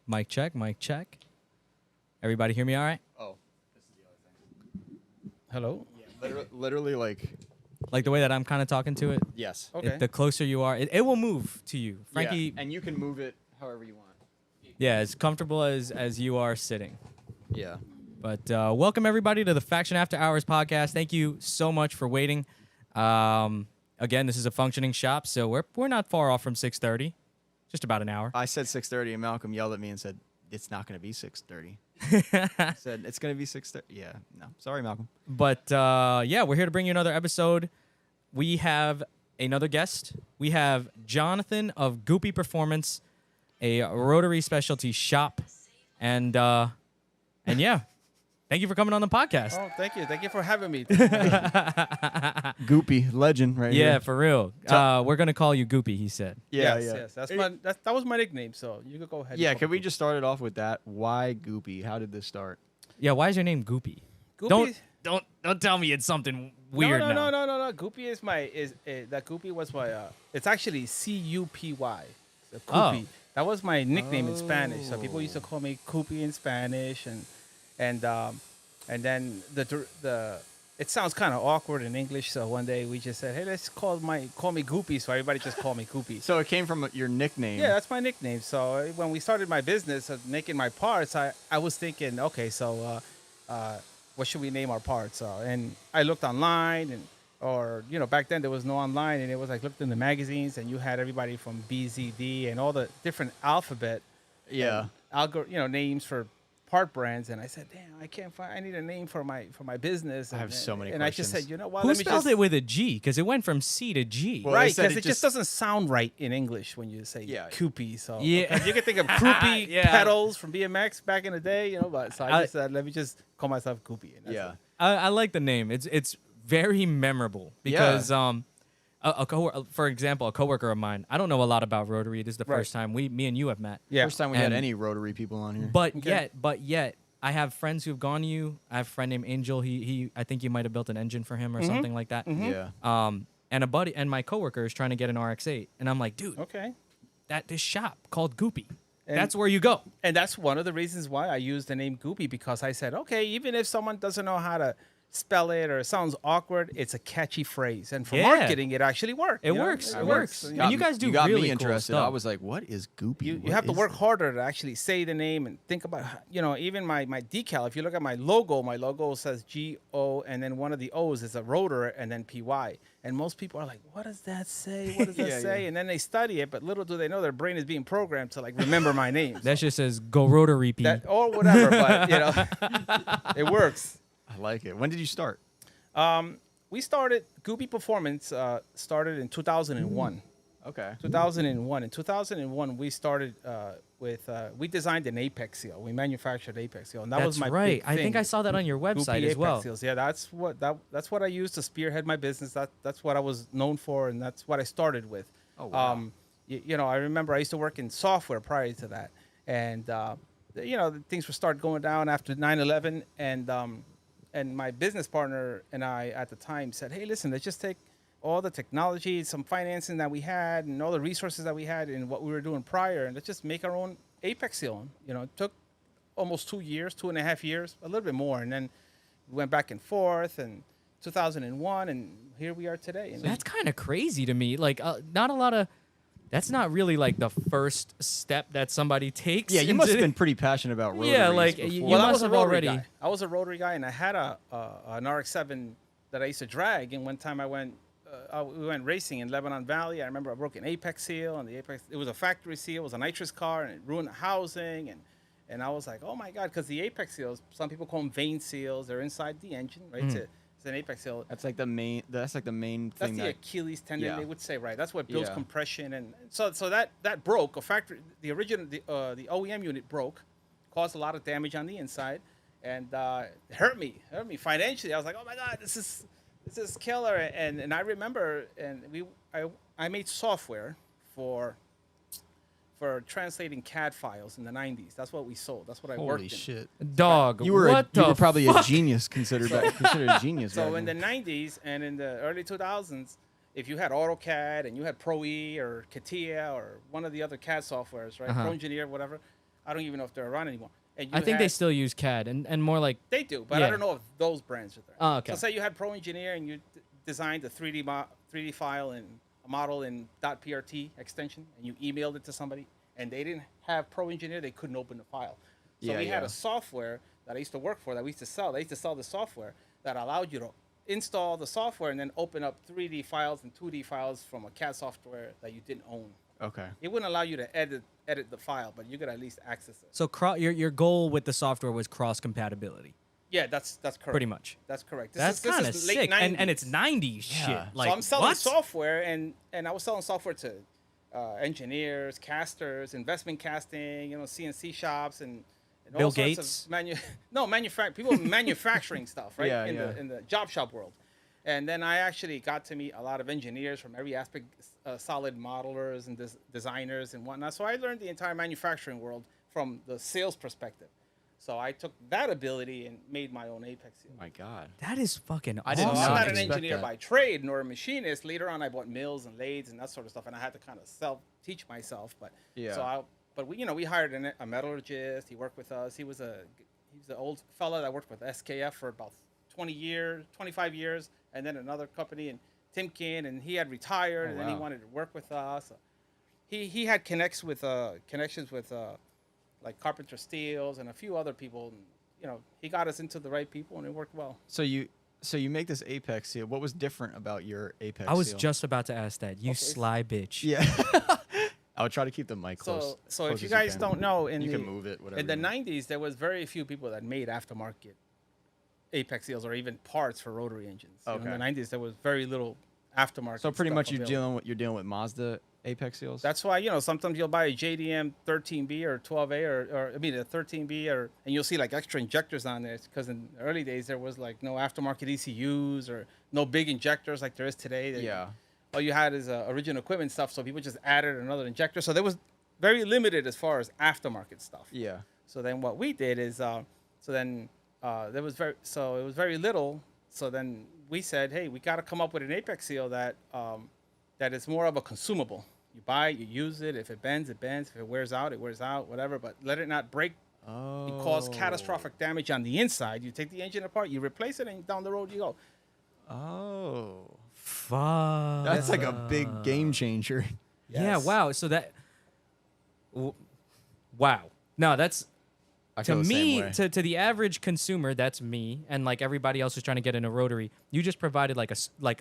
Mic check, mic check. Everybody hear me all right? Oh, this is the other thing. Hello? Yeah, literally like... Like the way that I'm kind of talking to it? Yes. Okay. The closer you are, it will move to you. Frankie, Yeah, and you can move it however you want. yeah, as comfortable as you are sitting. Yeah. But welcome, everybody, to the Faction After Hours podcast. Thank you so much for waiting. Again, this is a functioning shop, so we're not far off from 6:30. Just about an hour. I said 6:30, and Malcolm yelled at me and said, "It's not going to be 6:30." I said, "It's going to be 6:30." Yeah, no, sorry, Malcolm. But yeah, we're here to bring you another episode. We have another guest. We have Jonathan of Goopy Performance, a Rotary specialty shop, and yeah, thank you for coming on the podcast. Oh, thank you. Thank you for having me. Goopy, legend right here. Yeah, for real. We're gonna call you Goopy, he said. Yeah, yes. That was my nickname, so you could go ahead. Yeah, can we just start it off with that? Why Goopy? How did this start? Yeah, why is your name Goopy? Goopy? Don't tell me it's something weird. No. Goopy is that Goopy was my. It's actually Cupy. So Goopy. Oh. That was my nickname in Spanish. So people used to call me Goopy in Spanish, and then the it sounds kind of awkward in English. So one day we just said, hey, let's call me Goopy. So everybody just called me Goopy. So it came from your nickname. Yeah, that's my nickname. So when we started my business of making my parts, I was thinking, okay, so what should we name our parts? And I looked online, or back then there was no online, and it was like looked in the magazines, and you had everybody from BZD and all the different alphabet, Yeah. names for part brands. And I said, damn, I can't find. I need a name for my business. I have so many and questions. I just said, you know what? Who let me spelled just, it with a G? Because it went from C to G. Well, right, they said because it just doesn't sound right in English when you say Yeah. Koopy. So Yeah. 'cause you can think of Koopy Yeah. pedals from BMX back in the day, But so I just said, let me just call myself Koopy. And that's Yeah. it. I like the name. It's very memorable because for example, a coworker of mine. I don't know a lot about Rotary. This is the Right. first time me and you have met. Yeah. First time we had And- any Rotary people on here. But Okay. yet, I have friends who've gone to you. I have a friend named Angel. He I think you might have built an engine for him or something like that. Yeah. And a buddy and my coworker is trying to get an RX8, and I'm like, dude, Okay. this shop called Goopy. And- That's where you go. And that's one of the reasons why I used the name Goopy, because I said, okay, even if someone doesn't know how to spell it or it sounds awkward, it's a catchy phrase. And for Yeah. marketing, it actually works. It works. It works. So, And you guys do you got really me cool interested. stuff. I was like, what is Goopy? You What have to is work that? harder to actually say the name and think about, even my decal. If you look at my logo says G-O, and then one of the O's is a rotor, and then P-Y. And most people are like, what does that say? What does that Yeah, say? yeah. And then they study it, but little do they know their brain is being programmed to remember my name. That just says go Rotary P. Or whatever, but, it works. I like it. When did you start? We started, Goopy Performance started in 2001. Okay. 2001. In 2001, we started we designed an Apex seal. We manufactured Apex seal, and that was That's my right. big I think thing. I saw that on your website Goopy as well. Apex seals. Yeah, that's what I used to spearhead my business. That's what I was known for, and that's what I started with. Oh, wow. I remember I used to work in software prior to that, and things were started going down after 9/11, and my business partner and I at the time said, hey, listen, let's just take all the technology, some financing that we had, and all the resources that we had in what we were doing prior, and let's just make our own Apex seal. It took almost 2 years, 2.5 years, a little bit more, and then we went back and forth, and 2001, and here we are today. And That's kind of crazy to me. Like, not a lot of. That's not really like the first step that somebody takes. Yeah, you must have into- been pretty passionate about Rotary. Yeah, like, before. you Well, I must was a have Rotary already- guy. I was a Rotary guy, and I had an RX-7 that I used to drag. And one time we went racing in Lebanon Valley. I remember I broke an Apex seal, and it was a factory seal. It was a nitrous car, and it ruined the housing. And I was like, oh my God, because the Apex seals, some people call them vane seals. They're inside the engine, right? It's an Apex seal. That's like the main. That's like the main That's thing. the that, Achilles tendon, yeah. they would say, right? That's what builds Yeah. compression, and so that broke. A factory, the original, the OEM unit broke, caused a lot of damage on the inside, and it hurt me financially. I was like, oh my God, this is killer. And I remember, and I made software for for translating CAD files in the 90s. That's what we sold. That's what I worked Holy in. shit. Dog, You were what you the were probably fuck? a genius considered a genius. So back in the then. 90s and in the early 2000s, if you had AutoCAD and you had Pro-E or CATIA or one of the other CAD softwares, right? Uh-huh. Pro Engineer, whatever. I don't even know if they're around anymore. And you I think they had- still use CAD and more like They do, but Yeah. I don't know if those brands are there. Oh, okay. So say you had Pro Engineer and you designed a 3D file and a model in .prt extension, and you emailed it to somebody, and they didn't have Pro Engineer, they couldn't open the file. So Yeah, we had yeah. a software that I used to work for that we used to sell. They used to sell the software that allowed you to install the software and then open up 3D files and 2D files from a CAD software that you didn't own. Okay. It wouldn't allow you to edit the file, but you could at least access it. so your goal with the software was cross compatibility, Yeah, that's correct. pretty much. That's correct. That's this kind of is late sick, and it's 90s. 90s shit. Yeah. Like, So I'm selling what? software, and I was selling software to engineers, casters, investment casting, CNC shops, and Bill all sorts Gates? of people manufacturing stuff, right? Yeah, in yeah. the job shop world. And then I actually got to meet a lot of engineers from every aspect, solid modelers and designers and whatnot. So I learned the entire manufacturing world from the sales perspective. So I took that ability and made my own Apex seal. Oh my God. That is fucking I did So awesome. I'm not not an expect engineer that. by trade nor a machinist. Later on, I bought mills and lathes and that sort of stuff, and I had to kind of teach myself. But Yeah. but we hired a metallurgist. He worked with us. He was an old fella that worked with SKF for about 25 years, and then another company in Timken, and he had retired, and then he wow. wanted to work with us. He had connections with like Carpenter Steels and a few other people. And, he got us into the right people, and it worked well. So you make this Apex seal. What was different about your Apex I was seal? just about to ask that. You Okay. sly bitch. Yeah. I would try to keep the mic close. So close if you as guys can. don't know, you can move it, whatever. in the you want. 90s, there was very few people that made aftermarket Apex seals or even parts for rotary engines. In Okay. the 90s, there was very little aftermarket. So pretty stuff much available. you're dealing with Mazda Apex seals. That's why sometimes you'll buy a JDM 13B or 12A or a 13B and you'll see like extra injectors on there because in the early days there was like no aftermarket ECUs or no big injectors like there is today. Yeah. All you had is original equipment stuff, so people just added another injector. So there was very limited as far as aftermarket stuff. Yeah. So then what we did is, it was very little. So then we said, hey, we got to come up with an Apex seal that is more of a consumable. You buy it, you use it. If it bends, it bends. If it wears out, it wears out. Whatever. But let it not break Oh. and cause catastrophic damage on the inside. You take the engine apart, you replace it, and down the road you go. Oh. Fuck. That's like a big game changer. Yeah. Yes. Wow. So wow. No, that's I to feel the same me, way. to the average consumer, that's me, and like everybody else who's trying to get in a rotary. You just provided like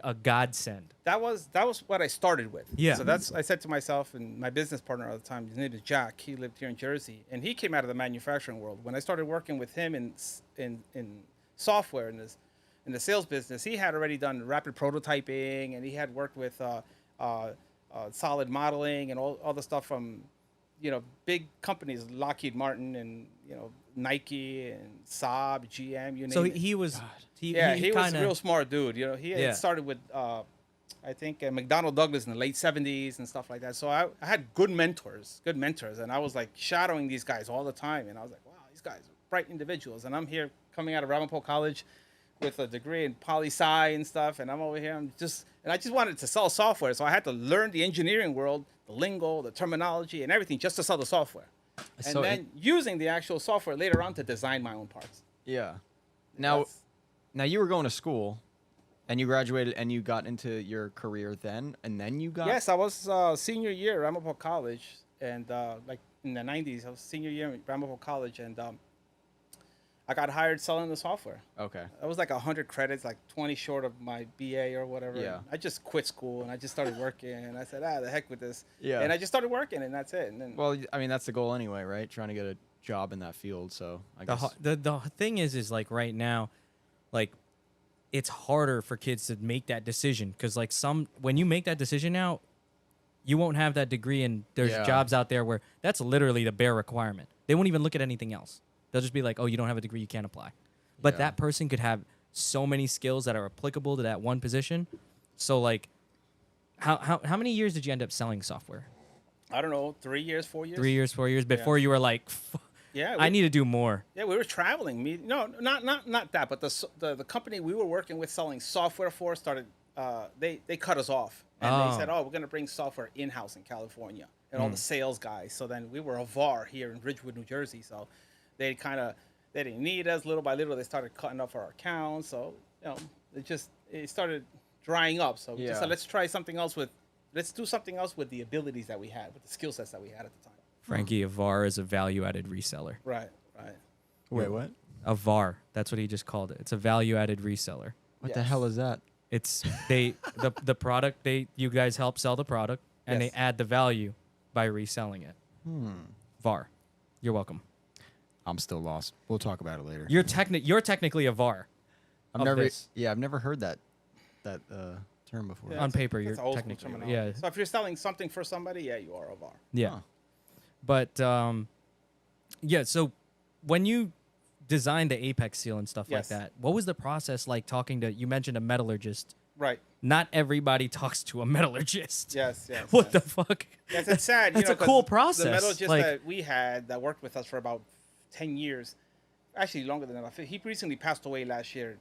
a godsend. That was what I started with. Yeah. So I said to myself and my business partner at the time, his name is Jack. He lived here in Jersey, and he came out of the manufacturing world. When I started working with him in software in the sales business, he had already done rapid prototyping, and he had worked with solid modeling and all the stuff from big companies, Lockheed Martin and Nike and Saab, GM, you name So it. he was. He was kinda, a real smart dude. He Yeah. had started with, I think, McDonnell Douglas in the late 70s and stuff like that. So I had good mentors, and I was like shadowing these guys all the time. And I was like, wow, these guys are bright individuals. And I'm here coming out of Ramapo College with a degree in poli-sci and stuff. And I'm over here, I just wanted to sell software. So I had to learn the engineering world, the lingo, the terminology, and everything just to sell the software. And So then using the actual software later on to design my own parts. Yeah. Now, That's- now you were going to school, and you graduated, and you got into your career then, and then you got. Yes, I was senior year at Ramapo College, and like in the 90s, I was senior year at Ramapo College, and I got hired selling the software. Okay. I was like 100 credits, like 20 short of my BA or whatever. Yeah. I just quit school, and I just started working, and I said, the heck with this. Yeah. And I just started working, and that's it. And then Well, I mean, that's the goal anyway, right? Trying to get a job in that field. So I guess. the thing is like right now, like it's harder for kids to make that decision because like when you make that decision now, you won't have that degree, and there's Yeah. jobs out there where that's literally the bare requirement. They won't even look at anything else. They'll just be like, oh, you don't have a degree, you can't apply. But Yeah. that person could have so many skills that are applicable to that one position. So like, how many years did you end up selling software? I don't know, 3 years, 4 years. 3 years, 4 years before you were like, Yeah, I need to do more. Yeah, we were traveling. No, not that, but the company we were working with selling software for started. They cut us off, and they said, "Oh, we're gonna bring software in house in California," and all the sales guys. So then we were a VAR here in Ridgewood, New Jersey. So they didn't need us. Little by little, they started cutting off our accounts. So it started drying up. So we just said, let's do something else with the abilities that we had, with the skill sets that we had at the time. Frankie, a VAR is a value-added reseller. Right. Wait, what? A VAR. That's what he just called it. It's a value-added reseller. What the hell is that? It's the product you guys help sell the product and they add the value by reselling it. VAR. You're welcome. I'm still lost. We'll talk about it later. You're technically a VAR. I've never heard that term before. Yeah, on paper, that's you're old school technically terminology. So if you're selling something for somebody, you are a VAR. Yeah. Huh. But so when you designed the Apex seal and stuff like that, what was the process like talking to? You mentioned a metallurgist. Right. Not everybody talks to a metallurgist. Yes. What the fuck? Yes, it's sad. That's a cool process. The metallurgist like, that we had that worked with us for about 10 years, actually longer than that. He recently passed away last year.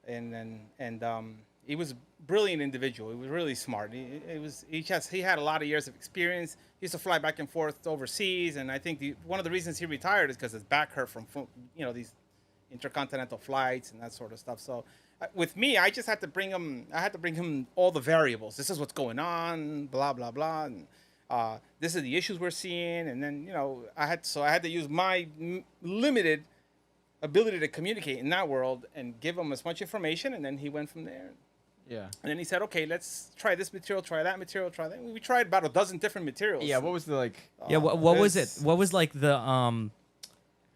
And he was a brilliant individual. He was really smart. He had a lot of years of experience. He used to fly back and forth overseas, and I think one of the reasons he retired is because his back hurt from these intercontinental flights and that sort of stuff. So with me, I just had to bring him. I had to bring him all the variables. This is what's going on. Blah blah blah. And this is the issues we're seeing. And then I had to use my limited ability to communicate in that world and give him as much information, and then he went from there. Yeah. And then he said, "Okay, let's try this material, try that material, try that." We tried about a dozen different materials. Yeah. What was the like? what was it? What was like the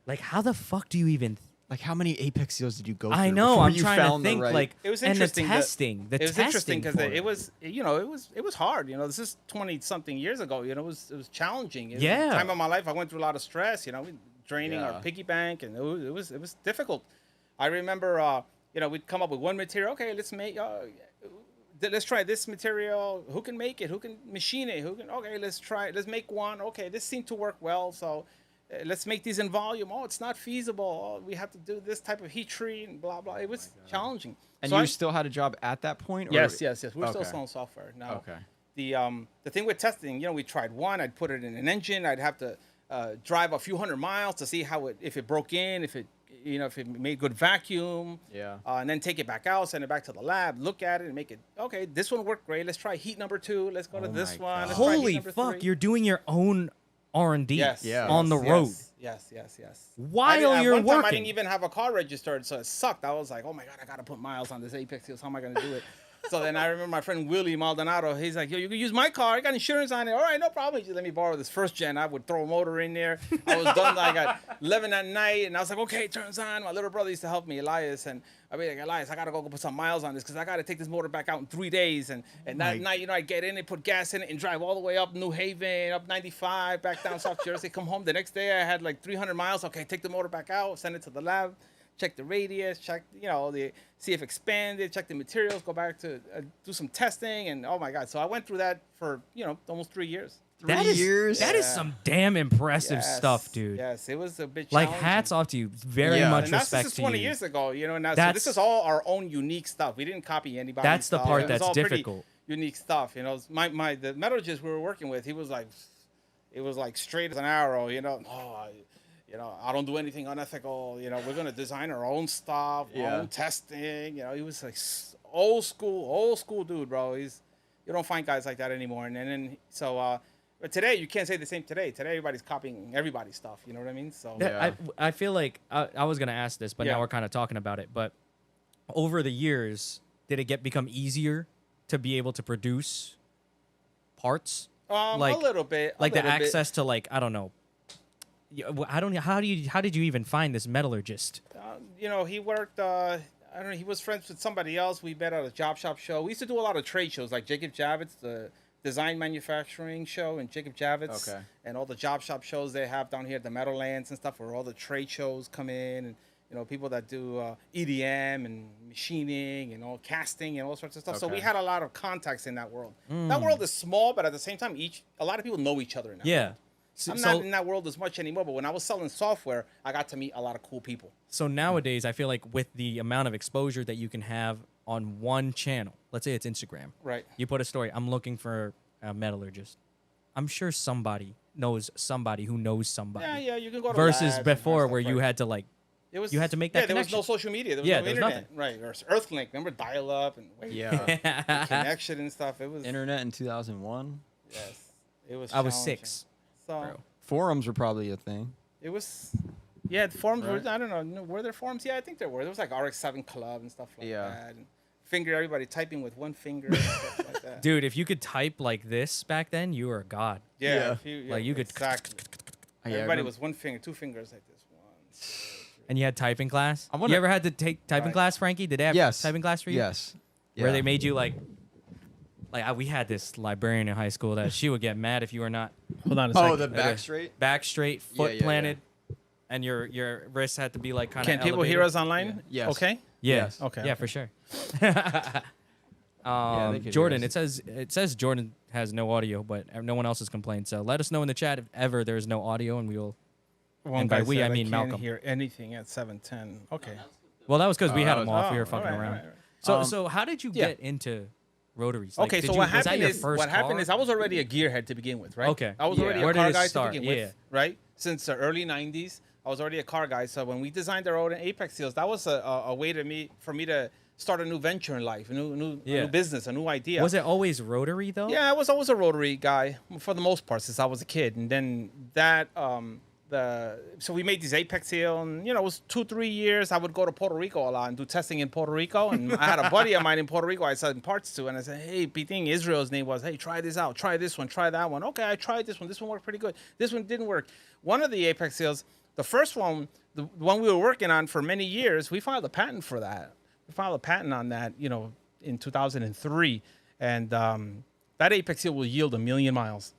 like how the fuck do you even? Like how many Apex seals did you go through? I know. before I'm you trying to found the think. right- Like It was and interesting. the testing. It was interesting because because it was hard. This is 20-something years ago. It was challenging. It was Yeah. a time of my life, I went through a lot of stress. Draining Yeah. our piggy bank, and it was difficult. I remember, we'd come up with one material. Okay, let's try this material. Who can make it? Who can machine it? Okay, let's make one. Okay, this seemed to work well. So let's make these in volume. Oh, it's not feasible. Oh, we have to do this type of heat treat and blah, blah. It was challenging. And So you still had a job at that point? Or? Yes. We're still Okay. selling software now. Okay. The thing with testing, we tried one. I'd put it in an engine. I'd have to drive a few hundred miles to see if it broke in, if it made good vacuum. Yeah. And then take it back out, send it back to the lab, look at it, and make it okay. This one worked great. Let's try heat number 2. Let's go to this my one. God. Let's try heat holy number fuck! 3. You're doing your own R&D Yes. Yeah. on the road Yes. while At you're one time, I working. didn't even have a car registered, so it sucked. I was like, oh my God, I got to put miles on this Apex Seals. How am I going to do it? So then I remember my friend Willie Maldonado. He's like, yo, you can use my car. I got insurance on it. All right, no problem. He just let me borrow this first gen. I would throw a motor in there. I was done like at 11 at night, and I was like, okay, it turns on. My little brother used to help me, Elias, and I'd be like, Elias, I got to go put some miles on this because I got to take this motor back out in 3 days. And that night, I'd get in and put gas in it and drive all the way up New Haven, up 95, back down South Jersey, come home. The next day, I had like 300 miles. Okay, take the motor back out, send it to the lab. Check the radius, see if expanded, check the materials, go back to do some testing, and oh my God. So I went through that for, almost 3 years. 3 years? That is some damn impressive stuff, dude. Yes, it was a bit Like challenging. hats off to you. Very Yeah. much And this respect is to 20 you. years ago, now. So That's- this is all our own unique stuff. We didn't copy anybody. That's the part It was that's all pretty difficult. Unique stuff, the metallurgist we were working with, he was like, it was like straight as an arrow, I don't do anything unethical. We're gonna design our own stuff, our own testing. He was like old school dude, bro. You don't find guys like that anymore. And then but today you can't say the same. Today everybody's copying everybody's stuff. You know what I mean? So Yeah, I feel like I was gonna ask this, but now we're kind of talking about it. But over the years, did it become easier to be able to produce parts? a little bit, Like the access to I don't know. I don't know how did you even find this metallurgist? He worked. I don't know. He was friends with somebody else. We met at a job shop show. We used to do a lot of trade shows, like Jacob Javits, the design manufacturing show, and Jacob Javits, and all the job shop shows they have down here at the Meadowlands and stuff, where all the trade shows come in. And people that do EDM and machining and all casting and all sorts of stuff. So we Okay. had a lot of contacts in that world. That world is small, but at the same time, a lot of people know each other in that Yeah. world. So, I'm not in that world as much anymore, but when I was selling software, I got to meet a lot of cool people. so nowadays, I feel like with the amount of exposure that you can have on one channel, let's say it's Instagram, Right. you put a story, I'm looking for a metallurgist. I'm sure somebody knows somebody who knows somebody. Yeah, you can go to Versus labs and before stuff, where you right. had to like, It was, you had to make that there was connection. no social media. There was Yeah, no there was internet. nothing. Right. Or Earthlink. Remember dial-up and Yeah. connection and stuff. It was Internet in 2001. Yes. It was. I was challenging. 6. So bro. Forums were probably a thing. it was. Yeah, the forums Right. were. I don't know. Were there forums? Yeah, I think there were. There was like RX7 Club and stuff like Yeah. that. And everybody typing with one finger and stuff like that. Dude, if you could type like this back then, you were a god. Yeah. Yeah. If you, Like, you could- exactly. Yeah, I Everybody remember- was one finger, two fingers like this. One, two, three. And you had typing class? I wonder- You ever had to take typing Right. class, Frankie? Did they have Yes. typing class for you? Yes. Where Yeah. they made you like we had this librarian in high school that she would get mad if you were not Hold on a Oh, the back straight. back straight, foot yeah, yeah. planted, and your wrists had to be like kind of Can people hear us online? Yes. Okay. Yeah. Yes. Okay, Yeah, okay. for sure. they could hear Jordan, us. it says Jordan has no audio, but no one else has complained. So let us know in the chat if ever there is no audio, and we will. One And by guy we, said, I mean can't Malcolm. hear anything at 7:10. Okay. Well, that was because we had that him was- off. We Oh, were fucking alright, around. alright, alright. So Um, so how did you yeah. get into rotaries? Like, Okay, did so you, what was that happened your is first what happened car? is I was already a gearhead to begin with, right? Okay. I was Yeah. already Where a did car it guy start? to begin Yeah. with, right? Since the early '90s, I was already a car guy. So when we designed our own Apex seals, that was a way for me to start a new venture in life, a new business, a new idea. Was it always rotary though? Yeah, I was always a Rotary guy for the most part since I was a kid, and then that so we made these Apex seal, and it was 2-3 years. I would go to Puerto Rico a lot and do testing in Puerto Rico, and I had a buddy of mine in Puerto Rico I sent parts to, and I said, hey, Piting, Israel's name was, hey, try this out, try this one, try that one. Okay, I tried this one worked pretty good. This one didn't work. One of the Apex seals, the first one, the one we were working on for many years, we filed a patent for that. We filed a patent on that, in 2003, and that Apex seal will yield 1 million miles.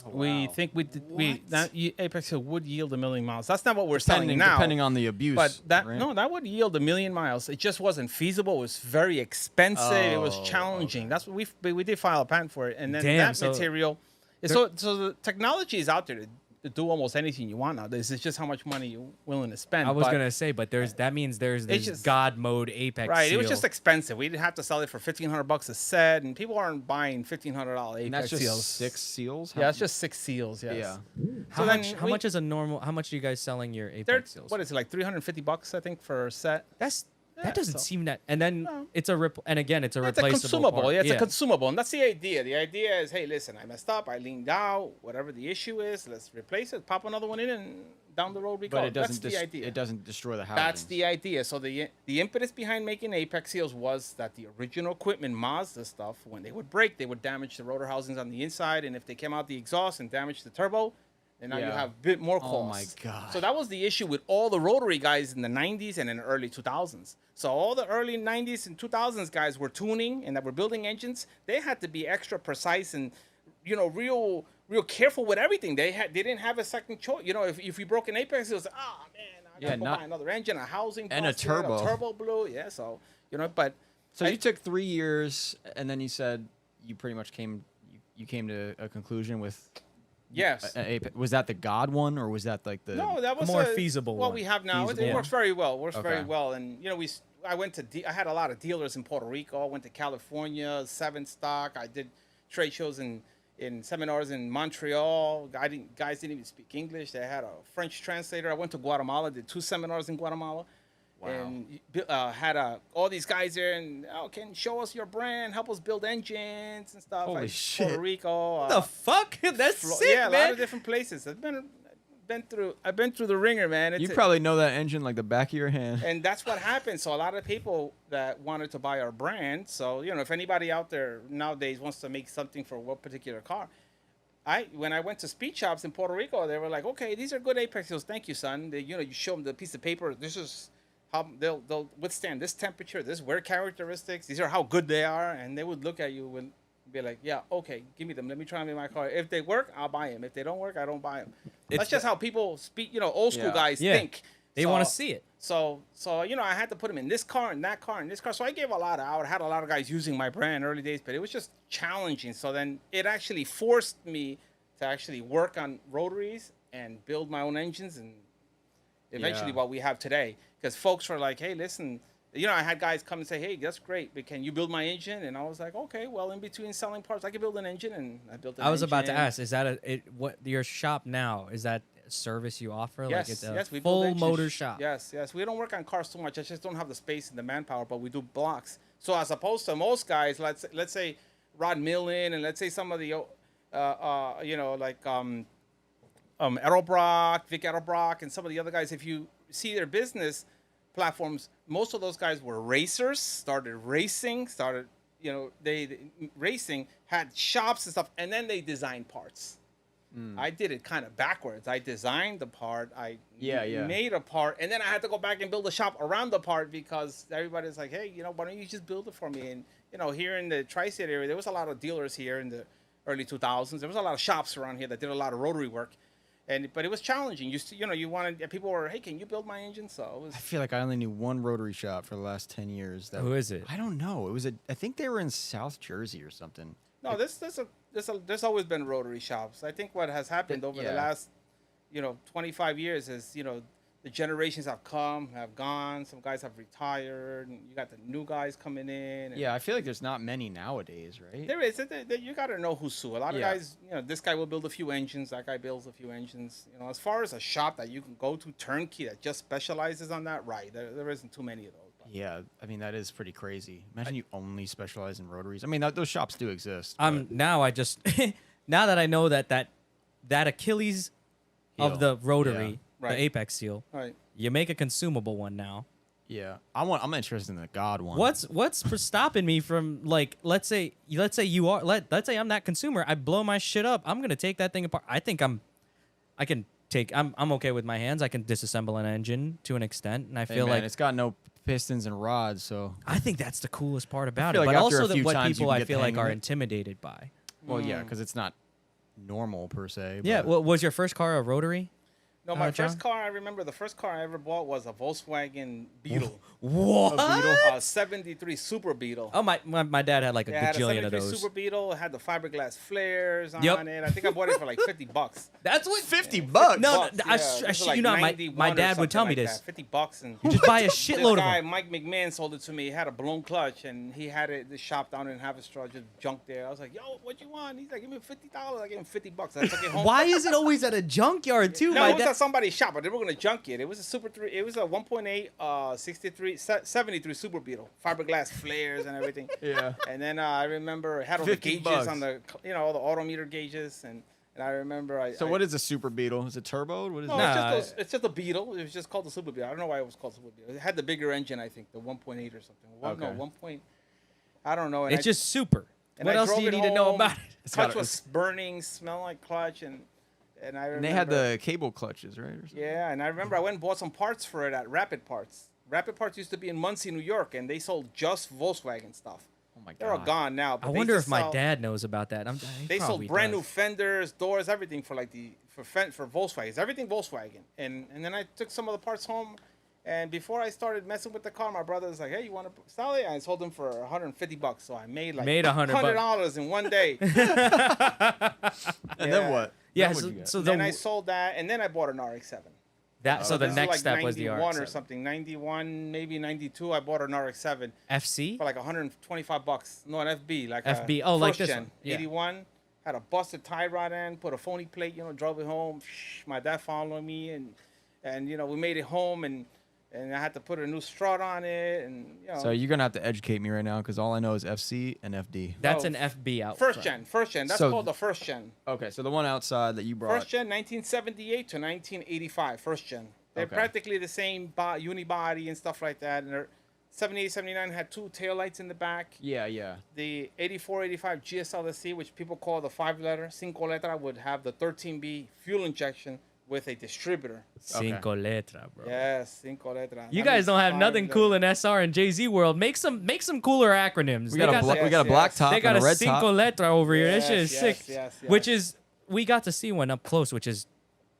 We think that Apex seal would yield 1 million miles. That's not what we're selling now. Depending on the abuse. But that right? that would yield 1 million miles. It just wasn't feasible. It was very expensive. It was Oh, challenging. That's what we did file a patent for it. And then Damn, that so material. So the technology is out there to do almost anything you want nowadays. It's just how much money you're willing to spend. I was But- gonna say, but that means there's this just- God mode Apex. Right, it was seal. just expensive. We didn't have to sell it for $1,500 a set, and people aren't buying $1,500 And Apex that's just seals. 6 seals. Yeah, it's just 6 seals. Yes. Yeah. How So then much? How we- much is a normal? How much are you guys selling your They're, Apex seals? what is it, like $350 I think for a set? That doesn't so- seem that. And then No. it's and again it's a It's a replaceable. consumable. part. Yeah, it's a consumable, and that's the idea. The idea is, hey, listen, I messed up, I leaned out, whatever the issue is, let's replace it, pop another one in, and down the road we go. But it doesn't. That's the idea. It doesn't destroy the housing. That's the idea. So the impetus behind making Apex seals was that the original equipment, Mazda stuff, when they would break, they would damage the rotor housings on the inside, and if they came out the exhaust and damaged the turbo, then now you Yeah. have a bit more cost. Oh my God. So that was the issue with all the rotary guys in the 90s and in the early 2000s. So all the early 90s and 2000s guys were tuning and that were building engines. They had to be extra precise and, real careful with everything. They didn't have a second choice. If you broke an Apex, it was, man, I gotta go buy another engine, a housing, and a busted, turbo. a turbo blew. Yeah, so but So you took 3 years, and then you said you pretty much came to a conclusion with. yes. Was that the God one, or was that like the? No, that was more a- feasible What one. we have now, Feasible it works very well. Works very Okay. well, and I had a lot of dealers in Puerto Rico. I went to California, 7 Stock. I did trade shows in seminars in Montreal. Guys didn't even speak English. They had a French translator. I went to Guatemala, did 2 seminars in Guatemala. Wow. And had all these guys there, and can show us your brand, help us build engines and stuff. Holy like shit. Puerto Rico. the fuck? That's sick, yeah, a lot man. of different places. I've been through the ringer, man. You probably know that engine like the back of your hand. And that's what happened. So a lot of people that wanted to buy our brand. So if anybody out there nowadays wants to make something for what particular car, when I went to speed shops in Puerto Rico, they were like, okay, these are good Apex seals. Thank you, son. You show them the piece of paper. This is how they'll withstand this temperature, this wear characteristics. These are how good they are, and they would look at you and be like, yeah, okay, give me them. Let me try them in my car. If they work, I'll buy them. If they don't work, I don't buy them. That's just how people speak. Old school Yeah. guys Yeah. think. They want to see it. So you know, I had to put them in this car and that car and this car. So I gave a lot out. I had a lot of guys using my brand early days, but it was just challenging. So then it actually forced me to actually work on rotaries and build my own engines, and eventually what we have today. Because folks were like, hey, listen, you know, I had guys come and say, hey, that's great, but can you build my engine? And I was like, okay, well, in between selling parts, I can build an engine, and I built an engine. I was about to ask, is that what your shop now, is that a service you offer? Yes, like it's a we build full engines. motor shop. Yes. We don't work on cars too much. I just don't have the space and the manpower, but we do blocks. So as opposed to most guys, let's say Rod Millen, and let's say some of the, you know, like Edelbrock, Vic Edelbrock, and some of the other guys, if you see their business platforms, most of those guys were racers, started racing, you know, they racing, had shops and stuff, and then they designed parts. I did it kind of backwards. I designed the part, I made a part, and then I had to go back and build a shop around the part because everybody's like, hey, you know, why don't you just build it for me? And, you know, here in the tri-state area, there was a lot of dealers here in the early 2000s. There was a lot of shops around here that did a lot of rotary work. But it was challenging. You know, you wanted, people were, hey, can you build my engine? So it was. I feel like I only knew one rotary shop for the last 10 years. Who is it? I don't know. It was I think they were in South Jersey or something. No, there's always been rotary shops. I think what has happened over the last, you know, 25 years is, you know, the generations have come, have gone. Some guys have retired, and you got the new guys coming in. Yeah, I feel like there's not many nowadays, right? There is. You got to know who's who. A lot of guys, you know, this guy will build a few engines. That guy builds a few engines. You know, as far as a shop that you can go to turnkey that just specializes on that, right? There isn't too many of those. But. Yeah, I mean, that is pretty crazy. Imagine you only specialize in rotaries. I mean, those shops do exist. Now I just now that I know that Achilles of the rotary, the Apex seal, you make a consumable one now. Yeah, I'm interested in the God one. What's for stopping me from, like, let's say let's say I'm that consumer. I blow my shit up. I'm gonna take that thing apart. I think I'm okay with my hands. I can disassemble an engine to an extent, and I feel like it's got no pistons and rods, so I think that's the coolest part about it. like But after also a few what times people you can I get feel the like hang of are it. intimidated by. Well, yeah, because it's not normal per se. Yeah. but- Well, was your first car a rotary? No, my John? first car, I remember the first car I ever bought was a Volkswagen Beetle. What? A 73 Super Beetle. Oh, my dad had like a It had a gajillion 73 of those. Super Beetle. It had the fiberglass flares on Yep. it. I think I bought it for like $50. That's what $50. No, Bucks, I This was shit like you not. My 91 dad or would tell something me like this. that, $50, and You just buy a this shitload of guy, them. Mike McMahon, sold it to me. He had a blown clutch, and he had it the shop down in Haverstraw, just junk there. I was like, "Yo, what you want?" He's like, "Give me $50." I gave him $50. I took it home. Why is it always at a junkyard too? No, My it was dad. at somebody's shop, but they were gonna junk it. It was a Super 3. It was a 1.8, 73 Super Beetle, fiberglass flares and everything. Yeah. And then I remember it had all the gauges $50. on the, you know, all the autometer gauges, and I remember So what is a Super Beetle? Is it turbo? What is No, it? it's just a Beetle. It was just called the Super Beetle. I don't know why it was called Super Beetle. It had the bigger engine, I think, the 1.8 or something. Okay. No, 1. I don't know. And It's just super. and What I else do drove you it need to know home. about it? Clutch gotta- was burning, smelled like clutch, and I remember. And they had the cable clutches, right? Or something? Yeah, and I remember I went and bought some parts for it at Rapid Parts. Rapid Parts used to be in Muncie, New York, and they sold just Volkswagen stuff. Oh my They're all god. gone now. But I they wonder used if to my sell- dad knows about that. They sold brand new fenders, doors, everything for like for Volkswagens, everything Volkswagen. And then I took some of the parts home, and before I started messing with the car, my brother was like, "Hey, you want to sell it?" And I sold them for $150. So I made like $100 in one day. And then what? Yeah. Then what'd you get? So Then I sold that, and then I bought an RX-7. so the This is next like step was the 91 or RX-7. something, 91, maybe 92. I bought an RX-7 FC. for like $125. No, an FB, like FB. A Oh, like first this gen, one. Yeah. 81. Had a busted tie rod in, put a phony plate, drove it home. My dad followed me, and we made it home, and I had to put a new strut on it, and So you're gonna have to educate me right now because all I know is FC and FD. That's Oh, an FB out. first gen. That's So- called the first gen. Okay, so the one outside that you brought. First gen, 1978 to 1985. First gen. They're Okay. practically the same unibody and stuff like that. And they're 78, 79 had two taillights in the back. Yeah. The 84, 85 GSLC, which people call the 5-letter, cinco letra, would have the 13B fuel injection with a distributor. Cinco letra, bro. Yes, cinco letra. You That guys means don't have 5 nothing letter. cool in SR and JZ world. Make some cooler acronyms. We got a that- we got a Yes, black yes. top They got and a a red cinco top. letra over here. That shit is Yes, sick. yes, yes. Which is, we got to see one up close, which is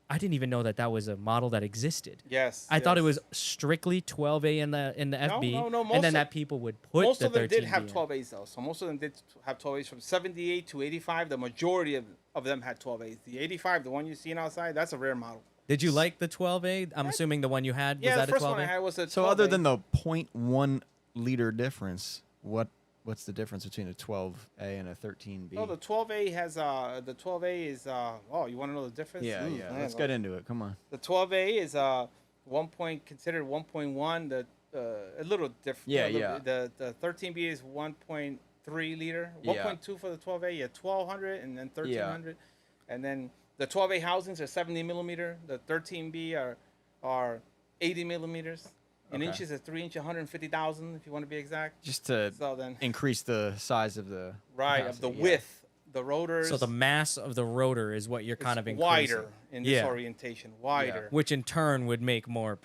I didn't even know that was a model that existed. Yes. I thought it was yes. strictly 12A in the FB, no, and most then of- that people would put Most the of them 13B did have in. 12As though. So most of them did have 12As from 78 to 85. The majority of them had 12As. The 85, the one you're seeing outside, that's a rare model. Did you like the 12A? I'm Yeah. assuming the one you had Yeah, was that the a first 12A? one I had was a 12A. So other than the 0.1 liter difference, what's the difference between a 12A and a 13B? No, the 12A has the 12A is oh, you want to know the difference? yeah, Ooh, yeah. man, Let's get into it. Come on. The 12A is 1.1. A little different. Yeah, The 13B is 1.3 liter. Yeah. 1.2 for the 12A. Yeah, 1200 and then 1300, and then the 12A housings are 70 millimeter. The 13B are 80 millimeters. In Okay. inches, is 3 inch, 150,000 if you want to be exact. Just to So then, increase the size of the right, of the capacity, yeah. width, the rotors. So the mass of the rotor is what you're kind of it's increasing. wider in this Yeah. orientation. Wider. Which in turn would make more.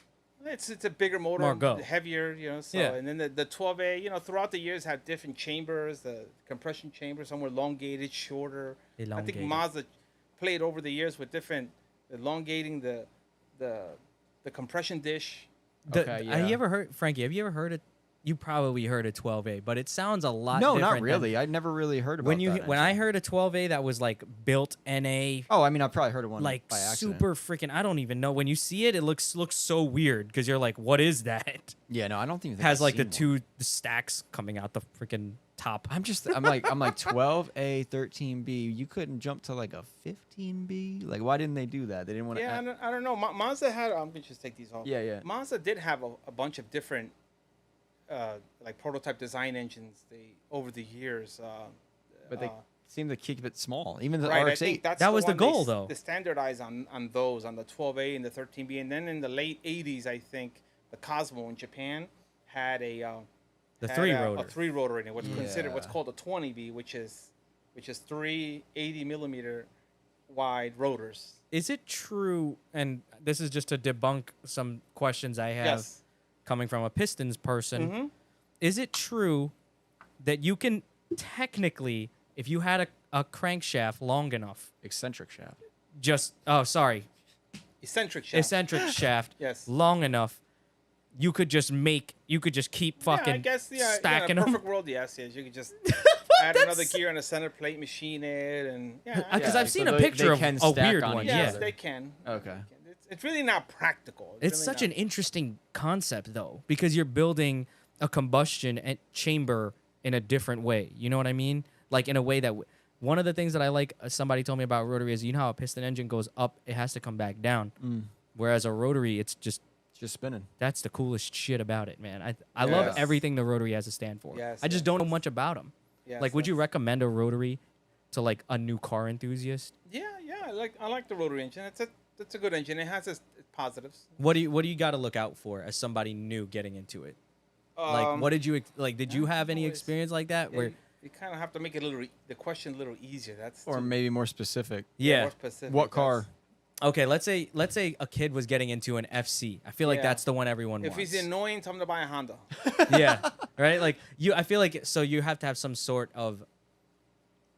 It's a bigger motor, More go. heavier, you know. So Yeah. and then the 12A, you know, throughout the years had different chambers. The compression chamber, some were elongated, shorter. I Elongated. think Mazda played over the years with different elongating the compression dish. Okay, Have yeah. you ever heard, Frankie? Have you ever heard it? You probably heard a 12A, but it sounds a lot. No, different not really. I never really heard about When you that, when I actually. heard a 12A that was like built NA, Oh, I mean, I've probably heard of one like by accident. super freaking. I don't even know. When you see it, it looks so weird because you're like, what is that? Yeah, no, I don't think Has I've like the seen one. two stacks coming out the freaking top. I'm like 12A, 13B. You couldn't jump to like a 15B. Like, why didn't they do that? They didn't want to. Yeah, I don't know. Mazda had. I'm gonna just take these off. Yeah, yeah. Mazda did have a bunch of different, like prototype design engines. They over the years. But they seem to keep it small. Even the Right, I RX8. think that's That was the one they goal, s- though. They standardized on those, on the 12A and the 13B, and then in the late 80s, I think the Cosmo in Japan had a The had three a rotor. 3-rotor in it. What's considered what's Yeah. called a 20B, which is 3 80 millimeter wide rotors. Is it true? And this is just to debunk some questions I have Yes. coming from a Pistons person. Mhm. Is it true that you can technically, if you had a crankshaft long enough, eccentric shaft. Eccentric shaft. eccentric shaft Yes. long enough, you could just keep fucking Yeah, I guess stacking in a them. perfect world, yes, you could just add another gear and a center plate, machine it, and Because Yeah, I've so seen a they picture of can a stack weird on one. each yes, Yeah, they can. Okay. It's really not practical. it's really such not. an interesting concept though, because you're building a combustion chamber in a different way. You know what I mean? Like in a way that one of the things that I like, somebody told me about rotary is, you know how a piston engine goes up, it has to come back down. Whereas a rotary, it's just spinning. that's the coolest shit about it, man. I love Yes. everything the rotary has to stand for. Yes, I just yes. don't know much about them. Yes, Like, would you yes. recommend a rotary to like a new car enthusiast? Yeah, I like the rotary engine. It's a good engine. It has its positives. What do you got to look out for as somebody new getting into it? Like, what did you like? Did you have any always- experience like that? Where You kind of have to make it the question a little easier. That's Or too- maybe more specific. yeah. more specific. What car? Okay, let's say a kid was getting into an FC. I feel like Yeah. that's the one everyone If wants. he's annoying, tell him to buy a Honda. Yeah, right. Like I feel like so you have to have some sort of,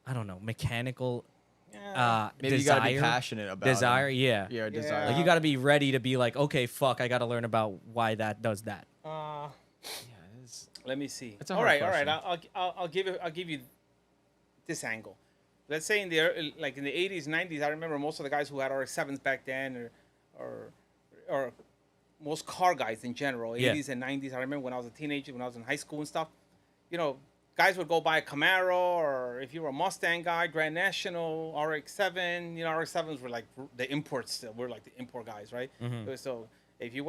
I don't know, mechanical Yeah. Maybe desire. you gotta be passionate about Desire, it. yeah. Yeah, desire. Yeah. Like you got to be ready to be like, okay, fuck, I got to learn about why that does that. Uh, Yeah, it's, let me see. It's a all hard right, all right. question. I'll give you this angle. Let's say in the 80s, 90s, I remember most of the guys who had RX7s back then, or most car guys in general, Yeah. 80s and 90s. I remember when I was a teenager, when I was in high school and stuff. You know, guys would go buy a Camaro, or if you were a Mustang guy, Grand National, RX7. You know, RX7s were like the imports still. We're like the import guys, right? So if you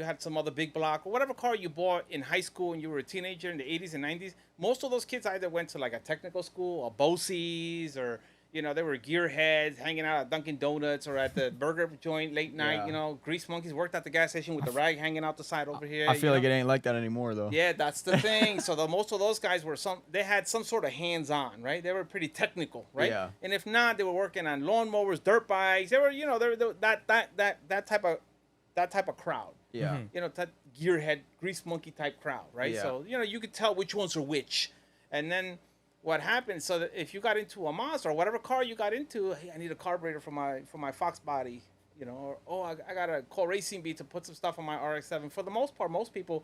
had some other big block or whatever car you bought in high school and you were a teenager in the 80s and 90s, most of those kids either went to like a technical school, or BOCES, or you know, they were gearheads hanging out at Dunkin' Donuts or at the burger joint late night. Yeah. You know, grease monkeys, worked at the gas station with the rag hanging out the side over here. I feel you like know? it ain't like that anymore, though. Yeah, that's the thing. So most of those guys they had some sort of hands-on, right? They were pretty technical, right? Yeah. And if not, they were working on lawnmowers, dirt bikes. They were, you know, they were that type of crowd. Yeah. You know, that gearhead, grease monkey type crowd, right? Yeah. So you know, you could tell which ones are which, and then what happened? So that if you got into a Mazda or whatever car you got into, hey, I need a carburetor for my Fox body. you know, or oh, I gotta call Racing Beat to put some stuff on my RX-7. For the most part, most people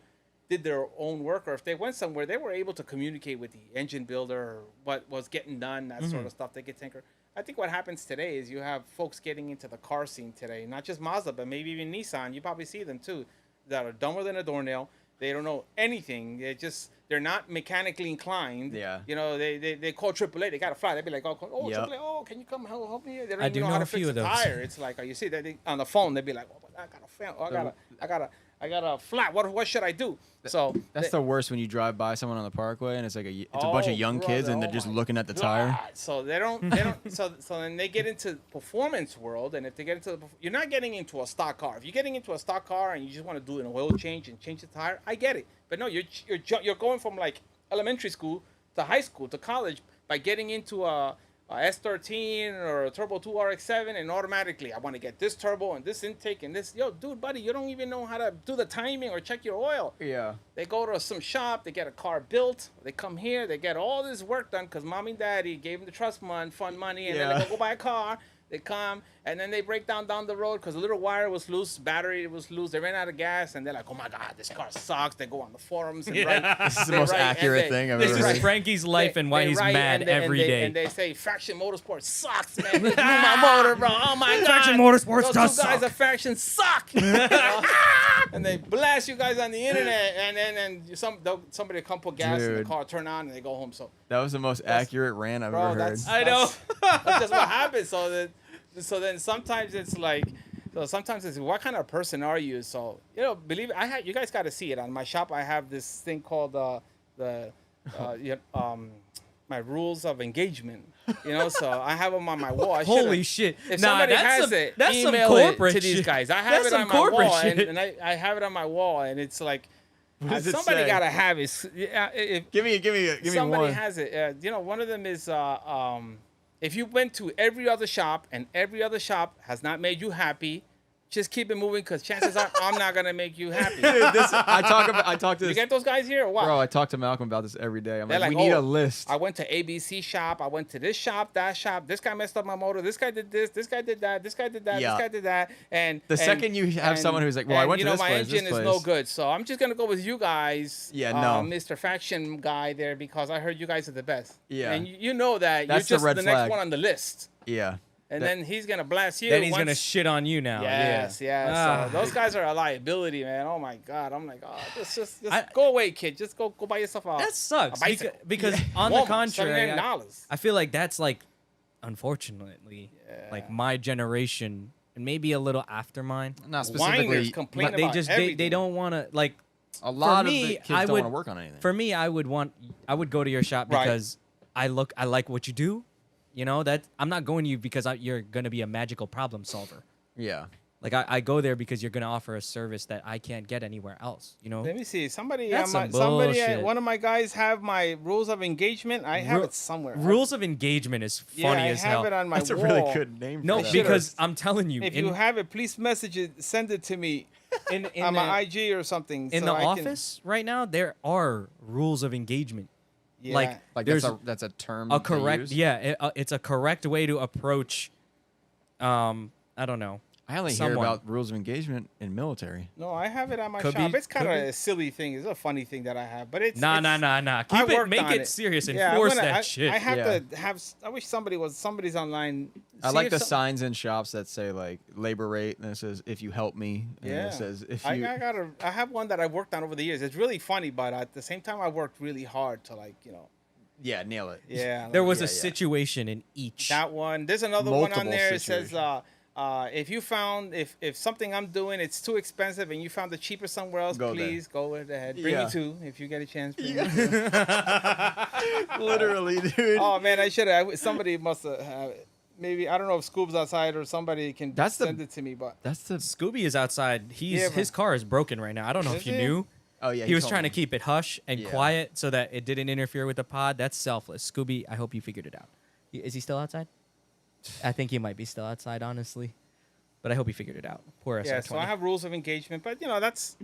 did their own work, or if they went somewhere, they were able to communicate with the engine builder or what was getting done, that sort of stuff. They could tinker. I think what happens today is you have folks getting into the car scene today, not just Mazda, but maybe even Nissan. You probably see them too, that are dumber than a doornail. They don't know anything. They're not mechanically inclined. Yeah. You know, they call AAA. They got to fly. They'd be like, oh, Yep. AAA, oh, can you come help me? They don't I even do know how know to a few fix of a those. tire. It's like, you see, on the phone, they'd be like, oh, I got a fan. Oh, I got a flat. What should I do? So That's the worst when you drive by someone on the parkway and it's like it's a bunch of young kids and they're just looking at the tire. So they don't so then they get into performance world, and if they get into you're not getting into a stock car. If you're getting into a stock car and you just want to do an oil change and change the tire, I get it. But no, you're going from like elementary school to high school to college by getting into a S13 or a Turbo 2 RX-7, and automatically I want to get this turbo and this intake and this. Yo, dude, buddy, you don't even know how to do the timing or check your oil. Yeah. They go to some shop, they get a car built, they come here, they get all this work done because mommy and daddy gave them the trust fund money, and then they go buy a car. They come, and then they break down the road because a little wire was loose, battery was loose, they ran out of gas, and they're like, oh my God, this car sucks. They go on the forums and write. This is the most accurate thing I've This ever is heard. Frankie's life and why he's mad every day. And they say, Faction Motorsports sucks, man. This is my motor, bro. Oh my God. Faction Motorsports Those does two guys suck. at Faction suck. You know? And they blast you guys on the internet, and then somebody come put gas in the Dude. car, turn on, and they go home. So, That was the most accurate rant I've ever heard. I know. That's just what happens. So then sometimes it's like, what kind of person are you? So, you know, believe it, you guys got to see it on my shop. I have this thing called my rules of engagement. You know, so I have them on my wall. Holy shit! If Nah, somebody that's has some, it, that's some email corporate it to these shit. guys. I have That's it some on my corporate wall, shit. and I have it on my wall, and it's like does it somebody say? gotta have it. If Give me somebody one. has it, you know, one of them is if you went to every other shop and every other shop has not made you happy, just keep it moving, because chances are I'm not gonna make you happy. Dude, I talk to You this. get those guys here or what? Bro, I talk to Malcolm about this every day. I'm They're like, like, we need "Oh, a list. I went to ABC shop. I went to this shop, that shop. This guy messed up my motor. This guy did this. This guy did that. This guy did that. Yeah. This guy did that. And The second you have someone who's like, well, I went to this my place, engine this is no place. good. So I'm just gonna go with you guys. Yeah, no. Mr. Faction guy there, because I heard you guys are the best. Yeah. And you know that That's the you're just red the flag. next one on the list. Yeah. And That- then he's gonna blast you. Then he's gonna once- shit on you now. Yes, yeah. yes. Ah. So those guys are a liability, man. Oh my God. I'm like, oh, just I- go away, kid. Just go buy yourself a That sucks a bicycle. because Yeah. on the Walmart, contrary, $79. I feel like that's like, unfortunately, like my generation and maybe a little after mine. Not Whiners specifically. complain But they about just everything. they don't want to like. A lot me, of the kids I don't would- want to work on anything. For me, I would go to your shop Right. because I like what you do. You know that I'm not going to you because you're gonna be a magical problem solver. Yeah. Like I go there because you're gonna offer a service that I can't get anywhere else. You know. Let me see. Somebody, That's some somebody, bullshit. one of my guys have my rules of engagement. I have it somewhere. Rules of engagement is funny yeah, as I have hell. it on my That's a wall. really good name. No, for that. because I'm telling you, If in, you have it, please message it. Send it to me in on the, my IG or something. in so the I can- office right now, there are rules of engagement. Yeah. Like that's there's that's a term. a they correct, use? yeah, it's a correct way to approach. I don't know. I only hear someone. about rules of engagement in military. No, I have it on my Could shop. be- It's kind of could be. a silly thing. It's a funny thing that I have, but it's Nah. I Keep it, worked make on it serious. Yeah, I'm Enforce gonna- that shit. I have Yeah. to have. I wish somebody's online. I See like if the some- signs in shops that say like labor rate, and it says if you help me, and Yeah. it says if I you. have one that I worked on over the years. It's really funny, but at the same time, I worked really hard to Yeah, nail it. Yeah. There was Yeah, a yeah. situation in each. that one. There's another one on Multiple there. It says, situations. if you found if something I'm doing it's too expensive and you found it cheaper somewhere else, Go there. please go ahead. Bring Yeah. me two if you get a chance. Bring me two. Literally, dude. Oh man, I should have. Somebody must have. Maybe I don't know if Scoob's outside or somebody can send it to me. But That's the. Scooby is outside. Yeah, his car is broken right now. I don't know Is if you it? knew. Oh yeah. He was told trying to me. keep it hush and Yeah. quiet so that it didn't interfere with the pod. That's selfless. Scooby, I hope you figured it out. Is he still outside? I think he might be still outside, honestly. But I hope he figured it out. Poor SR20. yeah, so I have rules of engagement. But that's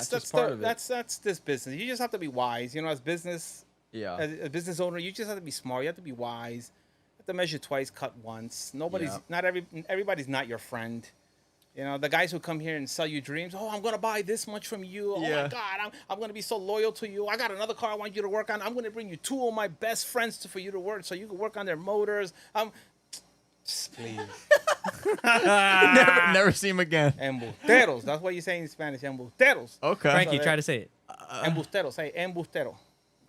just part of it. that's this business. You just have to be wise. As Yeah. as a business owner, you just have to be smart. You have to be wise. have to measure twice, cut once. Nobody's Yeah. not everybody's not your friend. You know, the guys who come here and sell you dreams. Oh, I'm gonna buy this much from you. Oh Yeah. my God, I'm gonna be so loyal to you. I got another car I want you to work on. I'm gonna bring you 2 of my best friends for you to work, so you can work on their motors. Please. Never see him again. Embusteros. That's what you say in Spanish. Embusteros. Okay. Frankie, So try to say it. Embusteros. Say embustero.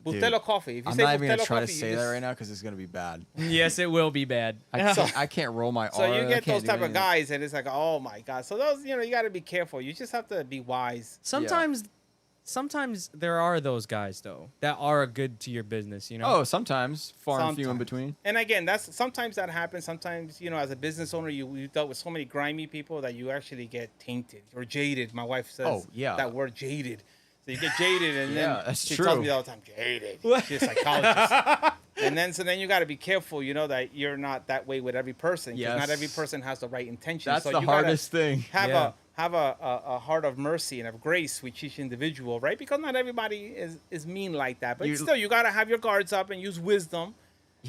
Dude, Bustelo coffee. If you I'm say not even gonna Bustelo try to coffee, you say that just- right now because it's gonna be bad. Yes, it will be bad. I can't roll my So R. you I get can't those do type of anything. guys, and it's like, oh my God. So those, you got to be careful. You just have to be wise. Sometimes there are those guys though that are good to your business. You know. Oh, sometimes far and few in Sometimes. between. And again, sometimes that happens. Sometimes, as a business owner, you dealt with so many grimy people that you actually get tainted or jaded. My wife says Oh, yeah. that word, jaded. So you get jaded, and Yeah, then that's she true. tells me all the time, jaded. She's a psychologist. And then you got to be careful, that you're not that way with every person. Because not every Yes. person has the right intentions. That's so the you gotta hardest thing. Yeah. Have a heart of mercy and of grace with each individual, right? Because not everybody is mean like that. But still, you got to have your guards up and use wisdom.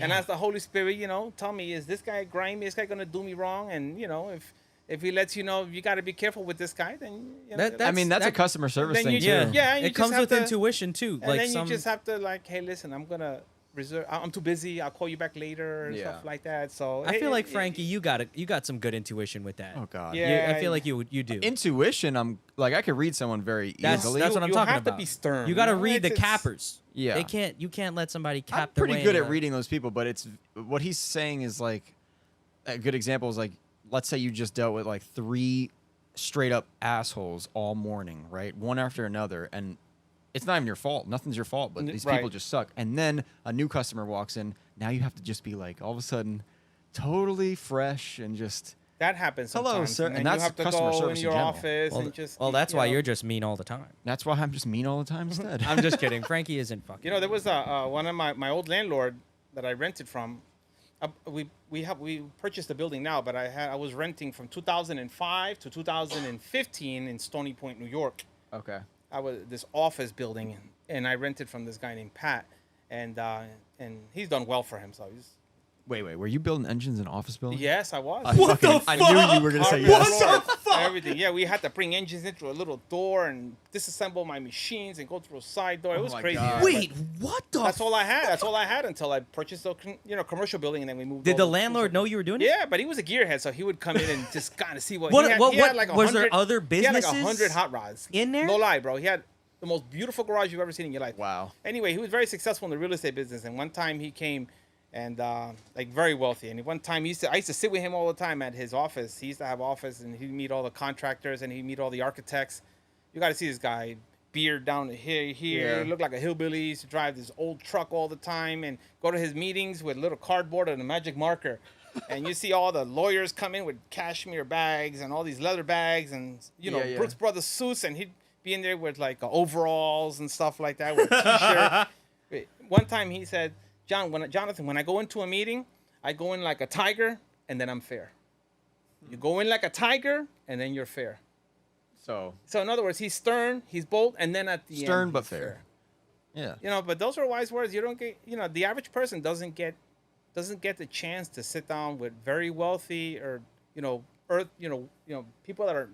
And as the Holy Spirit, tell me, is this guy grimy? Is this guy going to do me wrong? And, if he lets you know you got to be careful with this guy, then, That's a customer service then thing you too. just- yeah, you it just comes have with to- intuition too. And Like then some. you just have to hey, listen, I'm going to reserve. I'm too busy. I'll call you back later and Yeah. stuff like that. So I feel like Frankie, you got some good intuition with that. Oh God. Yeah. I feel like you do. Intuition. I could read someone very That's easily. what I'm you talking have to about. be stern, You got to you know? read the It's- cappers. Yeah. You can't let somebody I'm cap their pretty way good into at reading those people, but it's what he's saying is like a good example is like, let's say you just dealt with like 3 straight up assholes all morning, right? One after another, and it's not even your fault. Nothing's your fault, but these people Right. just suck. And then a new customer walks in. Now you have to just be like all of a sudden totally fresh and just That happens Hello, sometimes. sir. And, And then that's you have to customer go service in in your general. office Well, and just. that's why you're just mean all the time. that's why I'm just mean all the time instead. I'm just kidding. Frankie isn't fucking. There was one of my old landlord that I rented from. We purchased the building now, but I was renting from 2005 to 2015 in Stony Point, New York. Okay. I was this office building, and I rented from this guy named Pat, and he's done well for him. So he's. Wait. Were you building engines in office buildings? Yes, I was. I knew you were gonna say Hardware yes. floor, everything. Yeah, we had to bring engines in through a little door and disassemble my machines and go through a side door. It was my crazy. God. but Wait, what the? that's all I had. That's all I had until I purchased a commercial building, and then we moved. Did the over. landlord know you were doing it? Yeah, but he was a gearhead, so he would come in and just kind of see what. What- he had, what- he had what- like was there 100 other He had like businesses 100 hot rods in there? No lie, bro. He had the most beautiful garage you've ever seen in your life. Wow. Anyway, he was very successful in the real estate business, and one time he came. And very wealthy. And one time I used to sit with him all the time at his office. He used to have office, and he'd meet all the contractors and he'd meet all the architects. You got to see this guy, beard down to here, Yeah. looked like a hillbilly. He used to drive this old truck all the time and go to his meetings with a little cardboard and a magic marker. And you see all the lawyers come in with cashmere bags and all these leather bags and Yeah. Brooks Brothers suits, and he'd be in there with like overalls and stuff like that with a t-shirt. One time he said, Jonathan, when I go into a meeting, I go in like a tiger, and then I'm fair. You go in like a tiger, and then you're fair. So So in other words, he's stern, he's bold, and then at the end, stern but he's fair. Yeah. But those are wise words. You don't get, the average person doesn't get the chance to sit down with very wealthy or people that are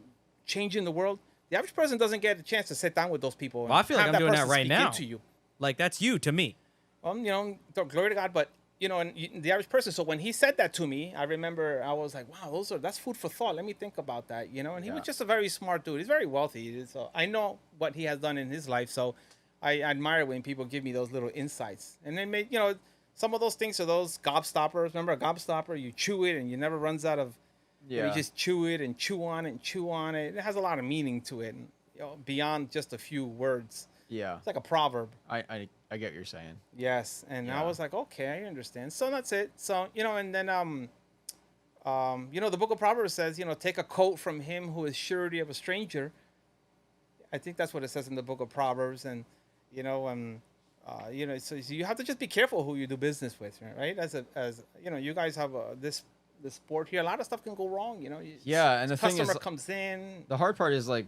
changing the world. The average person doesn't get a chance to sit down with those people. Well, I feel like have I'm doing that person right speak now. into you. Like that's you to me. Glory to God, but the average person. So when he said that to me, I remember I was like, wow, that's food for thought. Let me think about that, And he was just a very smart dude. He's very wealthy. So I know what he has done in his life. So I admire when people give me those little insights. And then, some of those things are those gobstoppers. Remember a gobstopper? You chew it and you never runs out of. Yeah. You just chew it and chew on it and chew on it. It has a lot of meaning to it, and, beyond just a few words. Yeah. It's like a proverb. I get what you're saying. Yes, and I Yeah. was like, okay, I understand. So that's it. So and then the Book of Proverbs says, take a coat from him who is surety of a stranger. I think that's what it says in the Book of Proverbs, and so you have to just be careful who you do business with, right? As you guys have this sport here. A lot of stuff can go wrong. Yeah, and the thing is, customer comes in. the hard part is like,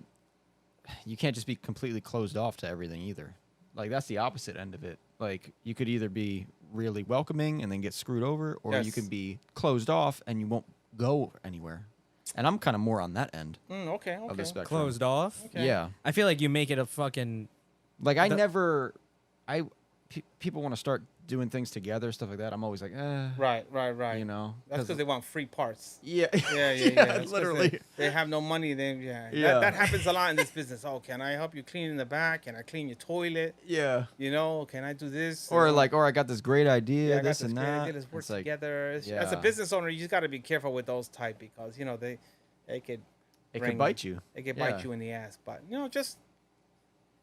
you can't just be completely closed off to everything either. Like that's the opposite end of it. Like you could either be really welcoming and then get screwed over, or you Yes. can be closed off and you won't go anywhere. And I'm kind of more on that end Okay. of the spectrum. Closed off. Okay. Yeah. I feel like you make it a fucking. Like people want to start doing things together, stuff like that. I'm always like, Right. you know, That's because they want free parts. yeah, Yeah. That's 'cause literally. They have no money. Then Yeah. That happens a lot in this business. Oh, can I help you clean in the back? Can I clean your toilet? Yeah. You know, can I do this? Or I got this great idea, Yeah, I got this and great that. idea. Let's work It's like, together. As a yeah. business owner, you just got to be careful with those type because you know they could it bring- could bite you. They could Yeah. bite you in the ass. But you know, just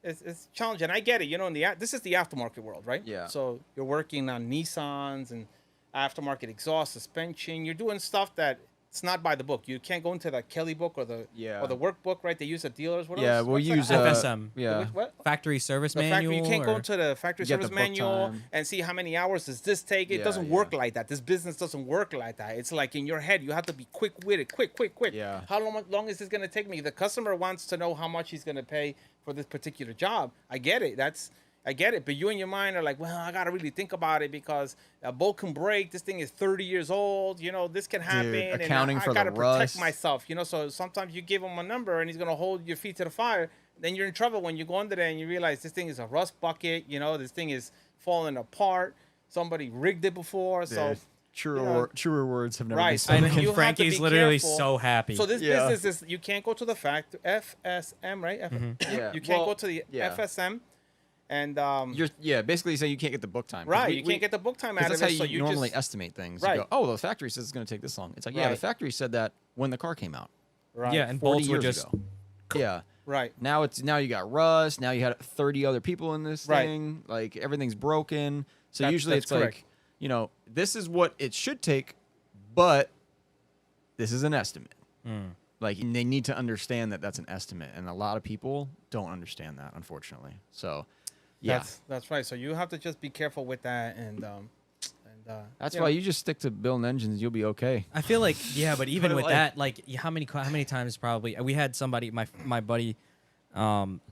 it's challenging. I get it. You know, this is the aftermarket world, right? Yeah. So you're working on Nissans and aftermarket exhaust, suspension. You're doing stuff that it's not by the book. You can't go into the Kelly book or the workbook, right? They use at dealers. What Yeah, else? we'll What's that? use FSM. Yeah. What? Factory service The manual. factory, you can't go or- into the factory Get the service book manual time. and see how many hours does this take. It Yeah, doesn't yeah. work like that. This business doesn't work like that. It's like in your head, you have to be quick with it. Quick. Yeah. How long is this going to take me? The customer wants to know how much he's going to pay for this particular job. I get it. I get it. But you in your mind are like, well, I got to really think about it because a bolt can break. This thing is 30 years old. You know, this can happen. accounting and for I got to the protect rust. myself. You know, so sometimes you give him a number and he's going to hold your feet to the fire. Then you're in trouble when you go under there and you realize this thing is a rust bucket. You know, this thing is falling apart. Somebody rigged it before. So Yeah, truer, you know, truer words have never right, been so spoken. then you have to Frankie's be literally careful. so happy. So this Yeah. business is you can't go to the FSM, right? Yeah. You can't Well, go to the yeah. FSM, and You're basically saying you can't get the book time. 'Cause right, you can't get the book time out Because of that's it. how So you you normally just estimate things. Right. You go, oh, the factory says it's going to take this long. It's like, yeah, the Right. factory said that when the car came out. right, Yeah, and 40 bolts were years just. ago. Yeah. right, Now you got rust. Now you had 30 other people in this Right. thing. Like everything's broken. So usually that's it's correct. like, you know, this is what it should take, but this is an estimate. Like they need to understand that that's an estimate, and a lot of people don't understand that, unfortunately. So, yeah, That's right. So you have to just be careful with that, and that's you why know, you just stick to building engines. You'll be okay. I feel like but even But, with like- that, like how many times probably we had somebody, my buddy,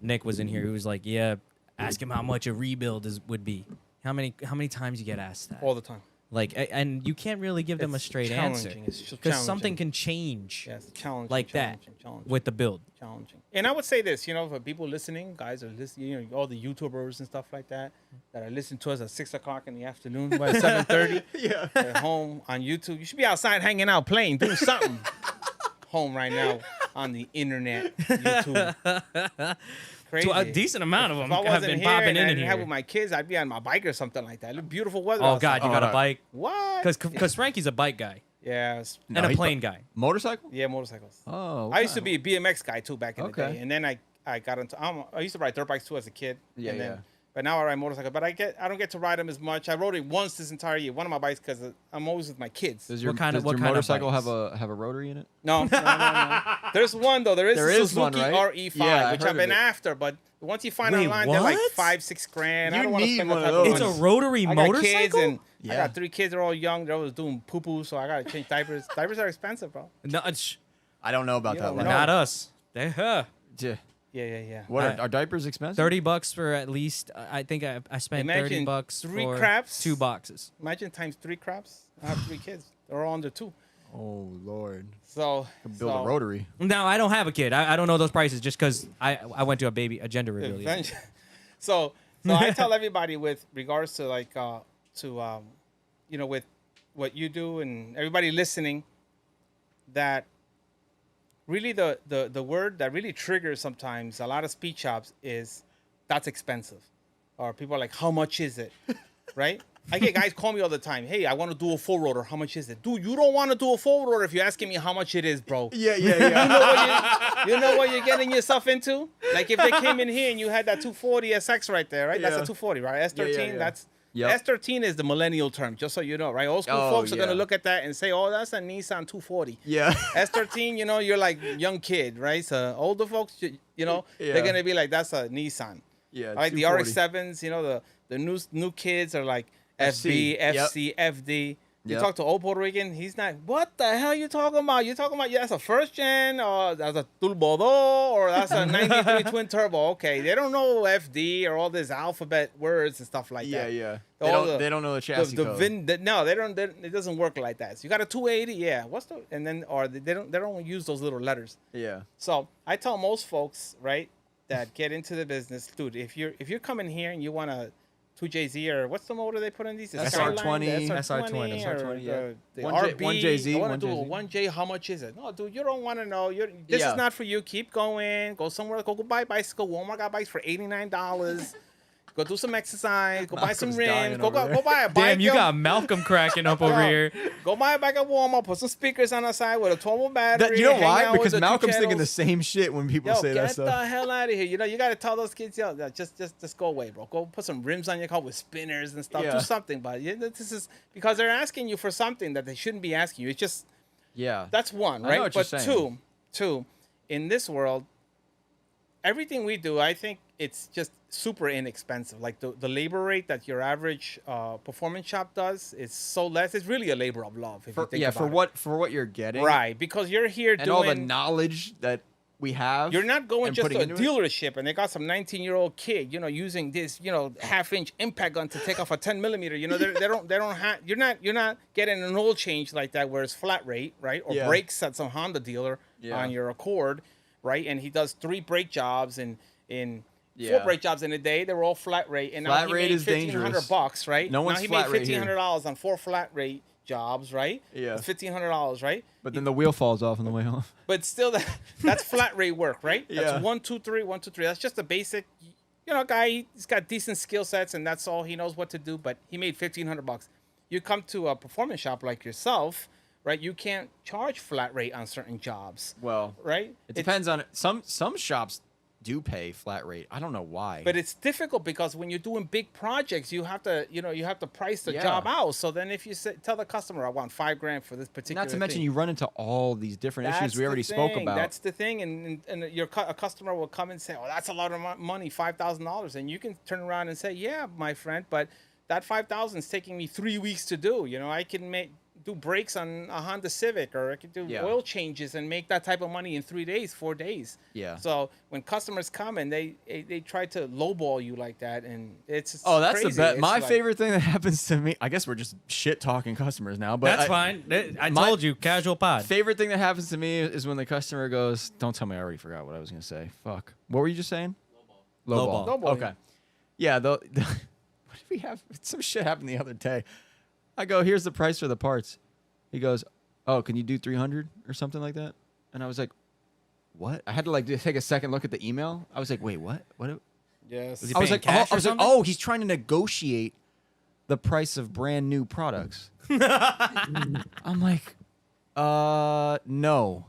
Nick was in here who was like, yeah, ask him how much a rebuild would be. How many times you get asked that? all the time. Like, and you can't really give them a It's straight answer challenging. It's just because something challenging. can change Yes, challenging. like that challenging. with the build. Challenging. And I would say this, you know, for people listening, guys are listening, you know, all the YouTubers and stuff like that are listening to us at 6:00 in the afternoon, by 7:30, Yeah. at home on YouTube. You should be outside hanging out, playing, doing something. Home right now on the internet, YouTube. Crazy. So a decent amount of them If I have wasn't been here popping and in I and didn't have here. with my kids, I'd be on my bike or something like that. Look, beautiful weather. Oh outside. God, you got a no. bike? What? Because Frankie's a bike guy Yeah, and a plane guy. Motorcycle? yeah, motorcycles. Oh, I used to be a BMX guy too back in the Okay. day, and then I got into. I used to ride dirt bikes too as a kid. Yeah, and then, yeah. But now I ride motorcycle. But I don't get to ride them as much. I rode it once this entire year. One of my bikes because I'm always with my kids. Does your, What kind of- does what your kind of motorcycle have bikes? a rotary in it? No. There's one though. There is There a is one, Suzuki right? RE5, Yeah, I which heard I've of been it. after. But once you find Wait, online, they're like what? 5-6 grand. I You don't want to need spend one that of type of those. It's a money. rotary I got kids motorcycle. and I Yeah. got 3 kids. They're all young. They're always doing poo poo, so I gotta change diapers. Diapers are expensive, bro. No, I don't know about You that don't one. know. not us. Yeah. Yeah. What I- are diapers expensive? $30 for at least. I think I spent Imagine $30 3 for craps. 2 boxes. Imagine times 3 craps. I have 3 kids. They're all under 2. Oh Lord. So Build a rotary. No, I don't have a kid. I don't know those prices just because I went to a gender reveal. yesterday. So I tell everybody with regards to like you know, with what you do and everybody listening, that really the word that really triggers sometimes a lot of speed shops is that's expensive, or people are like, how much is it, right? I get guys call me all the time. Hey, I want to do a full rotor. How much is it? Dude, you don't want to do a full rotor if you're asking me how much it is, bro. Yeah. You know what you're getting yourself into? Like if they came in here and you had that 240 SX right there, right? That's a Yeah. 240, right? S13, yeah. that's Yep. S13 is the millennial term, just so you know, right? Old school Oh, folks are gonna yeah. look at that and say, "Oh, that's a Nissan 240." Yeah. S13, you know, you're like young kid, right? So older folks, you know, Yeah. they're gonna be like, "That's a Nissan." Yeah. Like the 240. RX7s, you know, the new kids are like FC, FB, FC, FD. You Yep. talk to old Puerto Rican, he's not. What the hell you talking about? You talking about that's a first gen, or that's a turbo, or that's a '93 twin turbo? Okay, they don't know FD or all this alphabet words and stuff like Yeah, that. yeah. All They don't know the chassis the code. no, they don't. It doesn't work like that. So you got a 280, yeah. What's the and then or they don't use those little letters. Yeah. So I tell most folks, right, that get into the business, dude, if you're coming here and you want a 2JZ or what's the motor they put in these? The SR20, Skyline, the SR20, or yeah. the 1J- RB. 1JZ, I want to do a 1JZ. 1J. How much is it? No, dude, you don't want to know. This Yeah. is not for you. Keep going. Go somewhere. Go buy a bicycle. Walmart got bikes for $89. Go do some exercise. Go buy some Malcolm's dying rims. Go over there. buy a bike. Damn, you yo. got Malcolm cracking up over here. Go buy a bike at Walmart. Put some speakers on the side with a 12-volt battery. You know hang why? out with Because the two Malcolm's thinking the channels. same shit when people Yo, say get that stuff. the hell out of here. You know, you got to tell those kids, yo, just go away, bro. Go put some rims on your car with spinners and stuff. Yeah. Do something. But this is because they're asking you for something that they shouldn't be asking you. It's just, Yeah. that's one, I know right? what you're But saying. two, in this world, everything we do, I think it's just super inexpensive. Like the labor rate that your average performance shop does is so less. It's really a labor of love. If you think about it. for what you're getting. Right, because you're here And doing all the knowledge that we have. You're not going and just to a putting into it. dealership and they got some 19-year-old kid, using this, half-inch impact gun to take off a 10 millimeter. They don't have. You're not getting an oil change like that where it's flat rate, right? Or Yeah. brakes at some Honda dealer Yeah. on your Accord, right? And he does 3 brake jobs and 4 Yeah. brake jobs in a day. They were all flat rate, and now Flat he rate made is dangerous. $1,500, right? No one's now he flat made rate here. $1,500 on 4 flat rate jobs, right? Yeah. It's $1,500, right? But then the wheel falls off on the way off. But still, that's flat rate work, right? That's Yeah. 1, 2, 3, 1, 2, 3. That's just a basic, guy. He's got decent skill sets, and that's all he knows what to do. But he made $1,500. You come to a performance shop like yourself, right? You can't charge flat rate on certain jobs, Well, right? it depends on some shops do pay flat rate. I don't know why. But it's difficult because when you're doing big projects, you have to, you have to price the Yeah. job out. So then if you tell the customer, I want $5,000 for this particular not to mention thing. you run into all these different issues That's we the already spoke thing. about. That's the thing, and a customer will come and say, "Oh, that's a lot of money, $5,000," and you can turn around and say, "Yeah, my friend, but that $5,000 is taking me 3 weeks to do. I can do brakes on a Honda Civic, or I could do Yeah. oil changes and make that type of money in 3 days, 4 days." Yeah. So when customers come and they try to lowball you like that, and it's Oh, that's crazy. the best. It's My like- favorite thing that happens to me. I guess we're just shit talking customers now, but That's fine. I my- told you, casual pod. Favorite thing that happens to me is when the customer goes, "Don't tell me I already forgot what I was gonna say." Fuck. What were you just saying? Low ball. Low ball, Okay. Yeah. What did we have? Some shit happened the other day. I go, "Here's the price for the parts." He goes, "Oh, can you do 300 or something like that?" And I was like, "What?" I had to take a second look at the email. I was like, "Wait, what? What?" Yes. he I was paying like, cash or something? "Oh, he's trying to negotiate the price of brand new products." I'm like, no.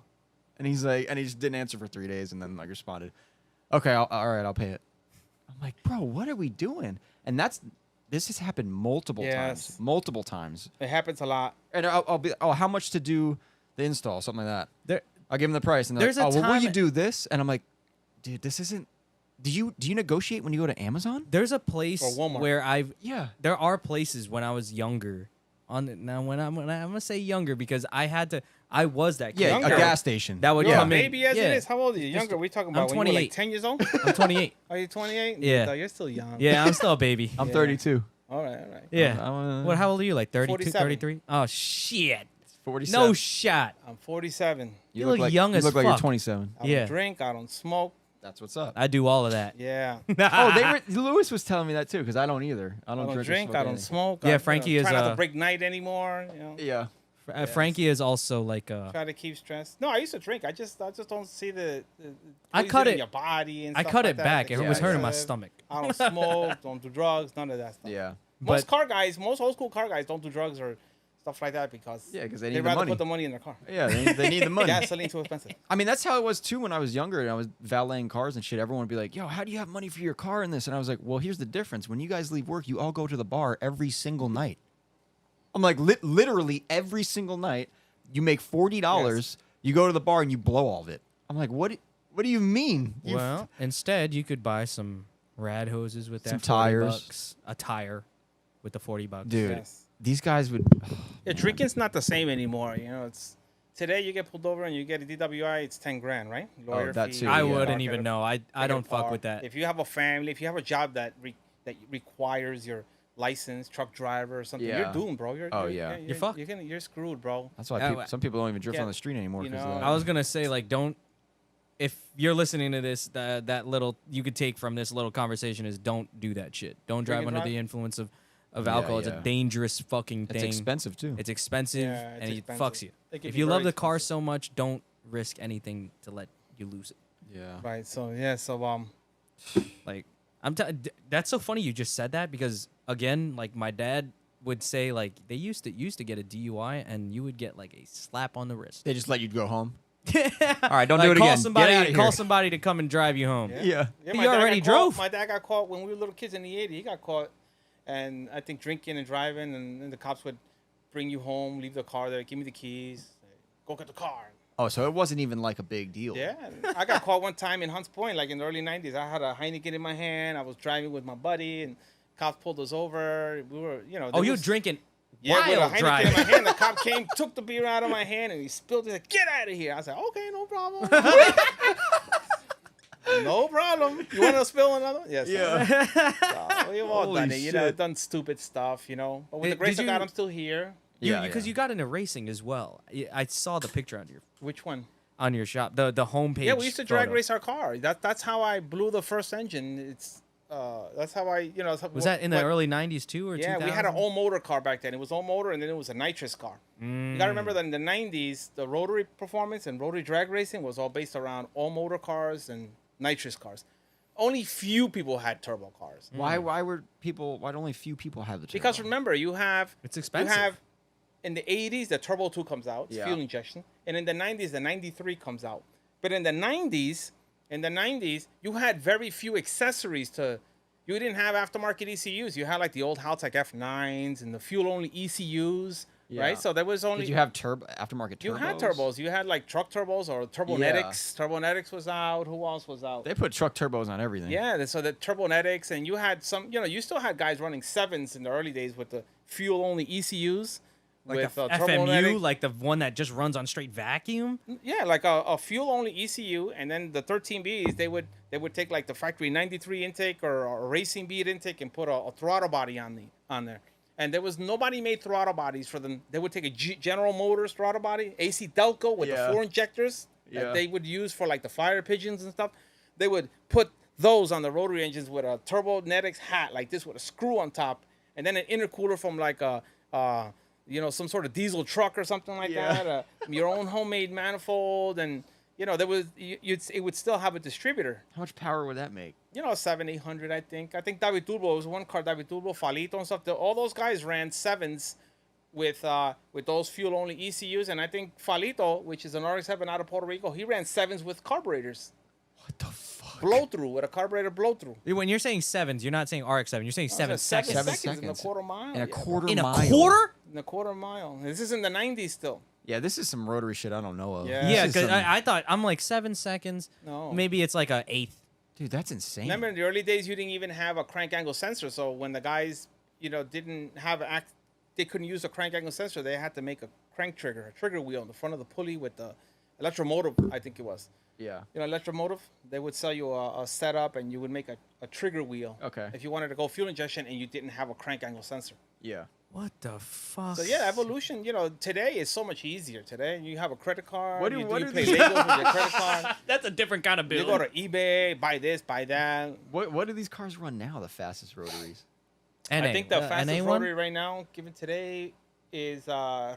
And he's like, and he just didn't answer for 3 days, and then responded, "Okay, all right, I'll pay it." I'm like, "Bro, what are we doing?" And this has happened multiple times. It happens a lot. And I'll be, "Oh, how much to do the install?" Something like that. There, I'll give him the price, and they're There's like, a "Oh, well, will you time- do this?" And I'm like, "Dude, this isn't. Do you negotiate when you go to Amazon?" there's a place Or Walmart. where Yeah. there are places when I was younger. When I'm gonna say younger because I was that kid. Yeah, Younger. a gas station. That would You're a come in. baby as Yeah. it is. How old are you? Younger? We talking about I'm when you were 28. like 10 years old? I'm 28. Are you 28? Yeah. No, you're still young. Yeah, I'm still a baby. I'm Yeah. 32. All right, all right. Yeah. I'm, What? How old are you? Like 32, 47. 33? Oh shit! 47. No shot. I'm 47. You look young you as look like you're fuck. 27. I Yeah. don't drink. I don't smoke. That's what's up. I do all of that. Yeah. Oh, Lewis was telling me that too, because I don't either. I I don't don't drink. drink. I don't smoke. Yeah, I, Frankie is, try not to uh, break night anymore. Yeah. Frankie is also like Try to keep stress. No, I used to drink. I just don't see the I cut poison in it- your body and I stuff cut like it that. back. The It was hurting my excessive. stomach. I don't smoke. Don't do drugs. None of that stuff. Yeah. Most But- car guys, most old school car guys don't do drugs or stuff like that because Yeah, 'cause they they'd need the rather money. put the money in their car. Yeah, they need the money. Gasoline too expensive. I mean, that's how it was too when I was younger and I was valeting cars and shit. Everyone would be like, "Yo, how do you have money for your car and this?" And I was like, "Well, here's the difference. When you guys leave work, you all go to the bar every single night." I'm like, literally every single night, you make $40. You go to the bar and you blow all of it. I'm like, what do you mean? Well, instead you could buy some rad hoses with that Some 40 tires. bucks, a tire with the $40. Dude, Yes. these guys would. Yeah, drinking's not the same anymore. You know, it's today you get pulled over and you get a DWI, it's 10 grand, right? Lawyer that fee, too, I yeah. wouldn't park even at a- know. I take a don't fuck car. with that. If you have a family, if you have a job that requires your license, truck driver or something, Yeah. you're doomed, bro. Oh, yeah. You're fucked. You're screwed, bro. That's why some people don't even drift Yeah, on the street anymore. you 'Cause of know, that. I was gonna say like don't. If you're listening to this, that little you could take from this little conversation is don't do that shit. Don't drive and under drive? the influence of Yeah, alcohol. It's yeah. a dangerous fucking It's thing. expensive too. It's expensive Yeah, it's and it expensive. fucks you. It can If be you love very the car expensive. so much, don't risk anything to let you lose it. Yeah. Right. So yeah. So Like that's so funny you just said that because again, like my dad would say like they used to get a DUI and you would get like a slap on the wrist. They just let you go home. All right, don't do like, it call again. Somebody, Get outta call here. somebody to come and drive you home. Yeah. Yeah, He my dad already got caught- drove. My dad got caught when we were little kids in the 80s. He got caught, and I think drinking and driving, and then the cops would bring you home, leave the car there, give me the keys, go get the car. Oh, so it wasn't even like a big deal. Yeah, and I got caught one time in Hunts Point, like in the early 90s. I had a Heineken in my hand. I was driving with my buddy, and cops pulled us over. We were, you know. Oh, there you were was- drinking Yeah, with a while Heineken in driving. my hand. The cop came, took the beer out of my hand, and he spilled it. Like, get out of here! I was like, okay, no problem. No problem. You want to spill another one? Yes. Yeah. So we've all Holy done it. You know, shit. done stupid stuff. You know, but with the Did grace of God, you- I'm still here. Yeah, Because yeah. you got into racing as well. I saw the picture Which one? on your shop, the homepage. Yeah, we used to drag photo. race our car. That's how I blew the first engine. It's that's how I Was that in the early '90s too, or Yeah, 2000? we had an all motor car back then. It was all motor, and then it was a nitrous car. You gotta remember that in the '90s, the Rotary performance and Rotary drag racing was all based around all motor cars and nitrous cars. Only few people had turbo cars. Why why only few people have the turbo? Because remember, you have It's expensive. You have in the 80s the Turbo 2 comes out, it's Yeah. fuel injection, and in the 90s the 93 comes out. But in the 90s, you had very few accessories to. You didn't have aftermarket ECUs. You had like the old Haltech F9s and the fuel only ECUs, Yeah. right? So there was only Did you have aftermarket turbos? you had turbos. You had like truck turbos or Turbonetics. Turbonetics was out. Who else was out? They put truck turbos on everything. Yeah, so the Turbonetics, and you had some, you still had guys running 7s in the early days with the fuel-only ECUs. like with the Turbonetics. FMU, like the one that just runs on straight vacuum. Yeah, like a fuel-only ECU, and then the 13Bs, they would take like the factory 93 intake or a racing bead intake and put a throttle body on there. And there was nobody made throttle bodies for them. They would take a General Motors throttle body, AC Delco with Yeah. the 4 injectors Yeah. that they would use for like the fire pigeons and stuff. They would put those on the rotary engines with a Turbonetics hat like this with a screw on top, and then an intercooler from like a some sort of diesel truck or something like Yeah. that. Your own homemade manifold, and it would still have a distributor. How much power would that make? 700-800, I think. I think David Turbo was one car. David Turbo, Falito, and stuff. All those guys ran 7s with those fuel only ECUs, and I think Falito, which is an RX7 out of Puerto Rico, he ran 7s with carburetors. What the fuck? Blow through with a carburetor blow through. When you're saying 7s, you're not saying RX7. You're saying 7 seconds. 7 7 seconds in a seconds. quarter mile. In a yeah. quarter In a mile. quarter? In a quarter mile. This is in the 90s still. Yeah, this is some rotary shit I don't know of. Yeah. Yeah, This is because some- I thought I'm like 7 seconds. No. Maybe it's like a eighth. Dude, that's insane. Remember in the early days, you didn't even have a crank angle sensor. So when the guys, didn't have they couldn't use a crank angle sensor. They had to make a crank trigger, a trigger wheel in the front of the pulley with the electromotive, I think it was. Yeah. Electromotive, they would sell you a setup, and you would make a trigger wheel. Okay. If you wanted to go fuel injection and you didn't have a crank angle sensor. Yeah. What the fuck? So yeah, evolution. Today is so much easier. Today you have a credit card. What you are play these- Legos with your credit card. That's a different kind of You build. go to eBay, buy this, buy that. What do these cars run now, the fastest rotaries? I think the fastest NA one? rotary right now, given today, is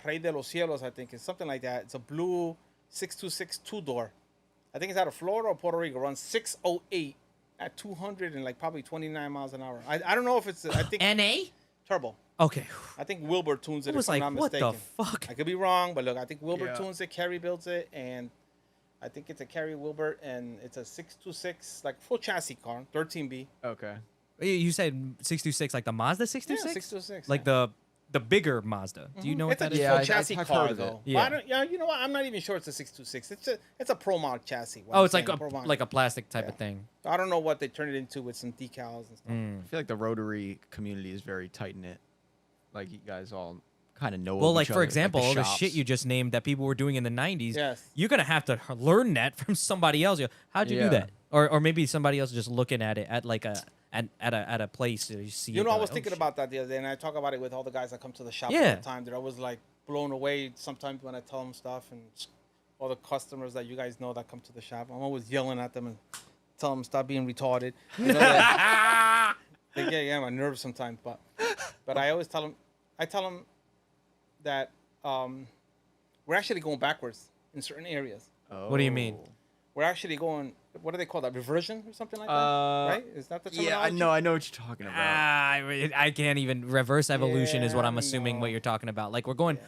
Rey de los Cielos. I think it's something like that. It's a blue 626 2-door. I think it's out of Florida or Puerto Rico. Runs 608 at 200 and like probably 29 miles an hour. I don't know if it's I think NA? turbo. Okay. I think Wilbur tunes it. I was if I'm like, not what mistaken. the fuck? I could be wrong, but look, I think Wilbur Yeah. tunes it. Kerry builds it, and I think it's a Kerry Wilbur, and it's a 626 like full chassis car, 13B. Okay. You said 626, like the Mazda 626? Yeah, 626. Like the bigger Mazda. Do you know what It's a that is? Yeah, full I- chassis I've car heard of though. it. But I Yeah. don't, you know what? I'm not even sure it's a 626. It's a Pro Mod chassis. what Oh, I'm it's like saying, Pro Mod. like a plastic type of Yeah. thing. I don't know what they turned it into with some decals and stuff. I feel like the rotary community is very tight knit. like you guys all kind of know. Well, of like each for other, example, all the shops. shit you just named that people were doing in the '90s. Yes. You're gonna have to learn that from somebody else. How'd you do Yeah. that? Or maybe somebody else just looking at it at like at a place that you see. You it, know, I go was like, thinking shit. about that the other day, and I talk about it with all the guys that come to the shop all Yeah. the time. They're always like blown away sometimes when I tell them stuff, and all the customers that you guys know that come to the shop, I'm always yelling at them and tell them stop being retarded. You know, they get my nerves sometimes, but I always tell them, that we're actually going backwards in certain areas. What do you mean? Oh. We're actually going, what do they call that? Reversion or something like that? Right? Is that the Yeah, terminology? I know what you're talking about. I can't even reverse evolution is what Yeah, I'm assuming no. what you're talking about. Like we're going,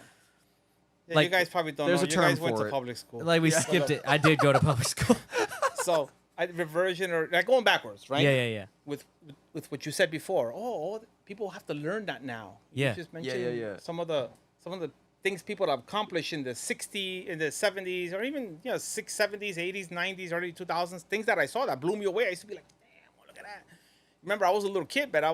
Yeah, like, you guys probably don't there's know. a You guys term went for to it. public school. like we skipped it. I did go to public school. So reversion or like going backwards, right? Yeah. With what you said before. Oh, people have to learn that now. Yeah. You just mentioned yeah. some of the things people have accomplished in the 70s, or even 70s, 80s, 90s, early 2000s. Things that I saw that blew me away. I used to be like, damn, look at that. Remember, I was a little kid, but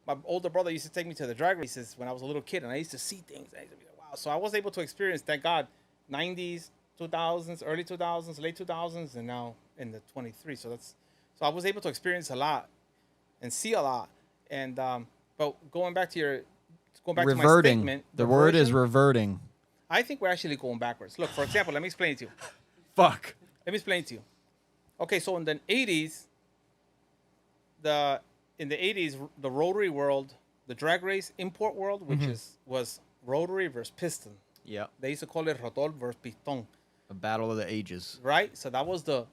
my older brother used to take me to the drag races when I was a little kid, and I used to see things. I used to be like, wow. So I was able to experience, thank God, 90s, 2000s, early 2000s, late 2000s, and now in the 23. So I was able to experience a lot and see a lot. And but going back to my Reverting. statement, The word is reversion, reverting. I think we're actually going backwards. Look, for example, let me explain it to you. Fuck. Okay, so in the 80s, the Rotary world, the drag race import world, which was Rotary versus piston. Yeah. They used to call it Rotor versus Piston, A battle of the ages. right? So that was the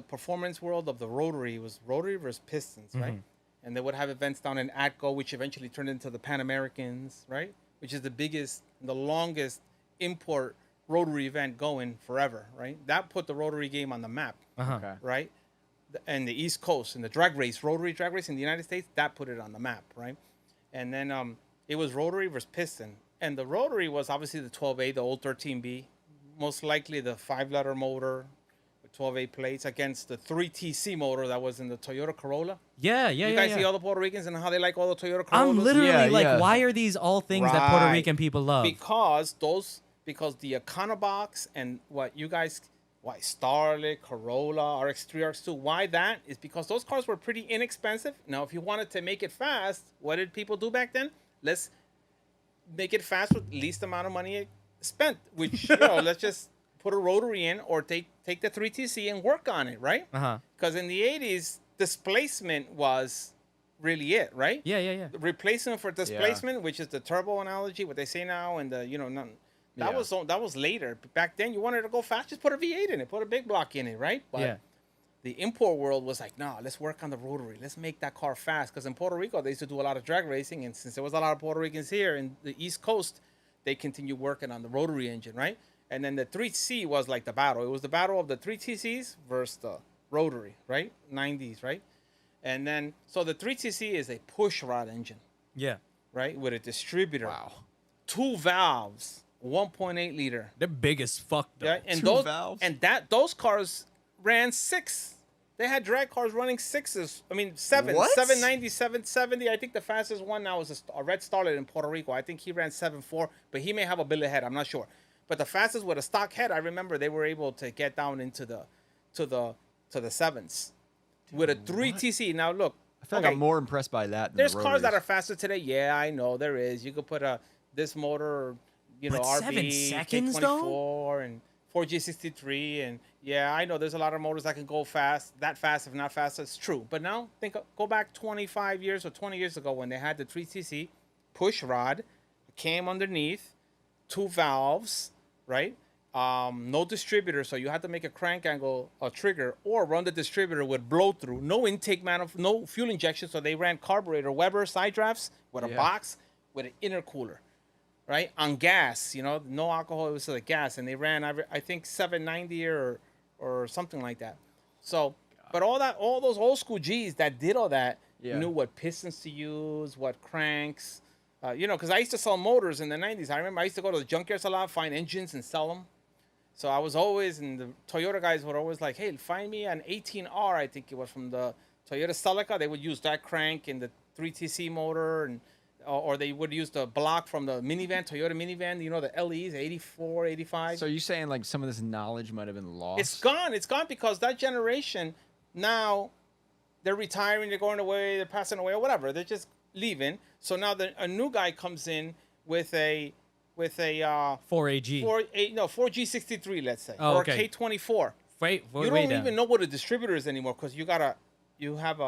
performance world of the Rotary. It was Rotary versus Pistons, right? And they would have events down in ATCO, which eventually turned into the Pan Americans, right? Which is the biggest, the longest import Rotary event going forever, right? That put the Rotary game on the map, Okay. right? And the East Coast and the drag race, Rotary drag race in the United States, that put it on the map, right? And then it was Rotary versus Piston. And the Rotary was obviously the 12A, the old 13B, most likely the 5-letter motor with 12A plates against the 3TC motor that was in the Toyota Corolla. Yeah. You guys see all the Puerto Ricans and how they like all the Toyota Corollas? I'm literally Yeah, like, yeah. why are these all things that Puerto Right. Rican people love? Because the Econobox and why Starlet, Corolla, RX3, RX2, why that is because those cars were pretty inexpensive. Now, if you wanted to make it fast, what did people do back then? Let's make it fast with least amount of money spent, which, let's just put a Rotary in or take the 3TC and work on it, right? Because in the 80s, displacement was really it, right? Yeah. The replacement for displacement, which is the turbo analogy, what they say now, and that was later. But back then, you wanted to go fast, just put a V8 in it, put a big block in it, right? But the import world was like, no, let's work on the Rotary. Let's make that car fast. Because in Puerto Rico, they used to do a lot of drag racing, and since there was a lot of Puerto Ricans here in the East Coast, they continued working on the Rotary engine, right? And then the 3C was like the battle. It was the battle of the 3TCs versus the Rotary, right? 90s, right? And then, so the 3TC is a push rod engine, Yeah. right? With a distributor. Wow. 2 valves, 1.8 liter. They're big as fuck, though. Yeah, and 2 valves? those cars ran 6. They had drag cars running 6s. I mean, 7, What? 790, 770. I think the fastest one now is a red Starlet in Puerto Rico. I think he ran 7.4, but he may have a billet head. I'm not sure. But the fastest with a stock head, I remember they were able to get down into the 7s with a 3TC. Now look, I feel like I'm more impressed by that than there's the cars that Rotaries. are faster today. Yeah, I know there is. You could put this motor, But RB, 7 seconds, though? K24 and 4G63, and yeah, I know there's a lot of motors that can go fast, that fast, if not faster. It's true. But now go back 25 years or 20 years ago when they had the 3TC push rod, came underneath, 2 valves, right? No distributor, so you had to make a crank angle, a trigger, or run the distributor with blow through. No intake no fuel injection, so they ran carburetor Weber side drafts with a box with an intercooler, right? On gas, no alcohol, it was the gas, and they ran I think 790 or something like that. So, but all those old school G's that did all that knew what pistons to use, what cranks, because I used to sell motors in the 90s. I remember I used to go to the junkyards a lot, find engines and sell them. So I was always, and the Toyota guys were always like, hey, find me an 18R, I think it was from the Toyota Celica. They would use that crank in the 3TC motor, and or they would use the block from the minivan, Toyota minivan. You know, the LEs, 84, 85. So you're saying like some of this knowledge might have been lost? It's gone. It's gone because that generation now they're retiring, they're going away, they're passing away, or whatever. They're just leaving. So now a new guy comes in with a 4AG. 4G63, let's say, Oh, or okay. a K24. Wait, You way don't down. even know what a distributor is anymore because you have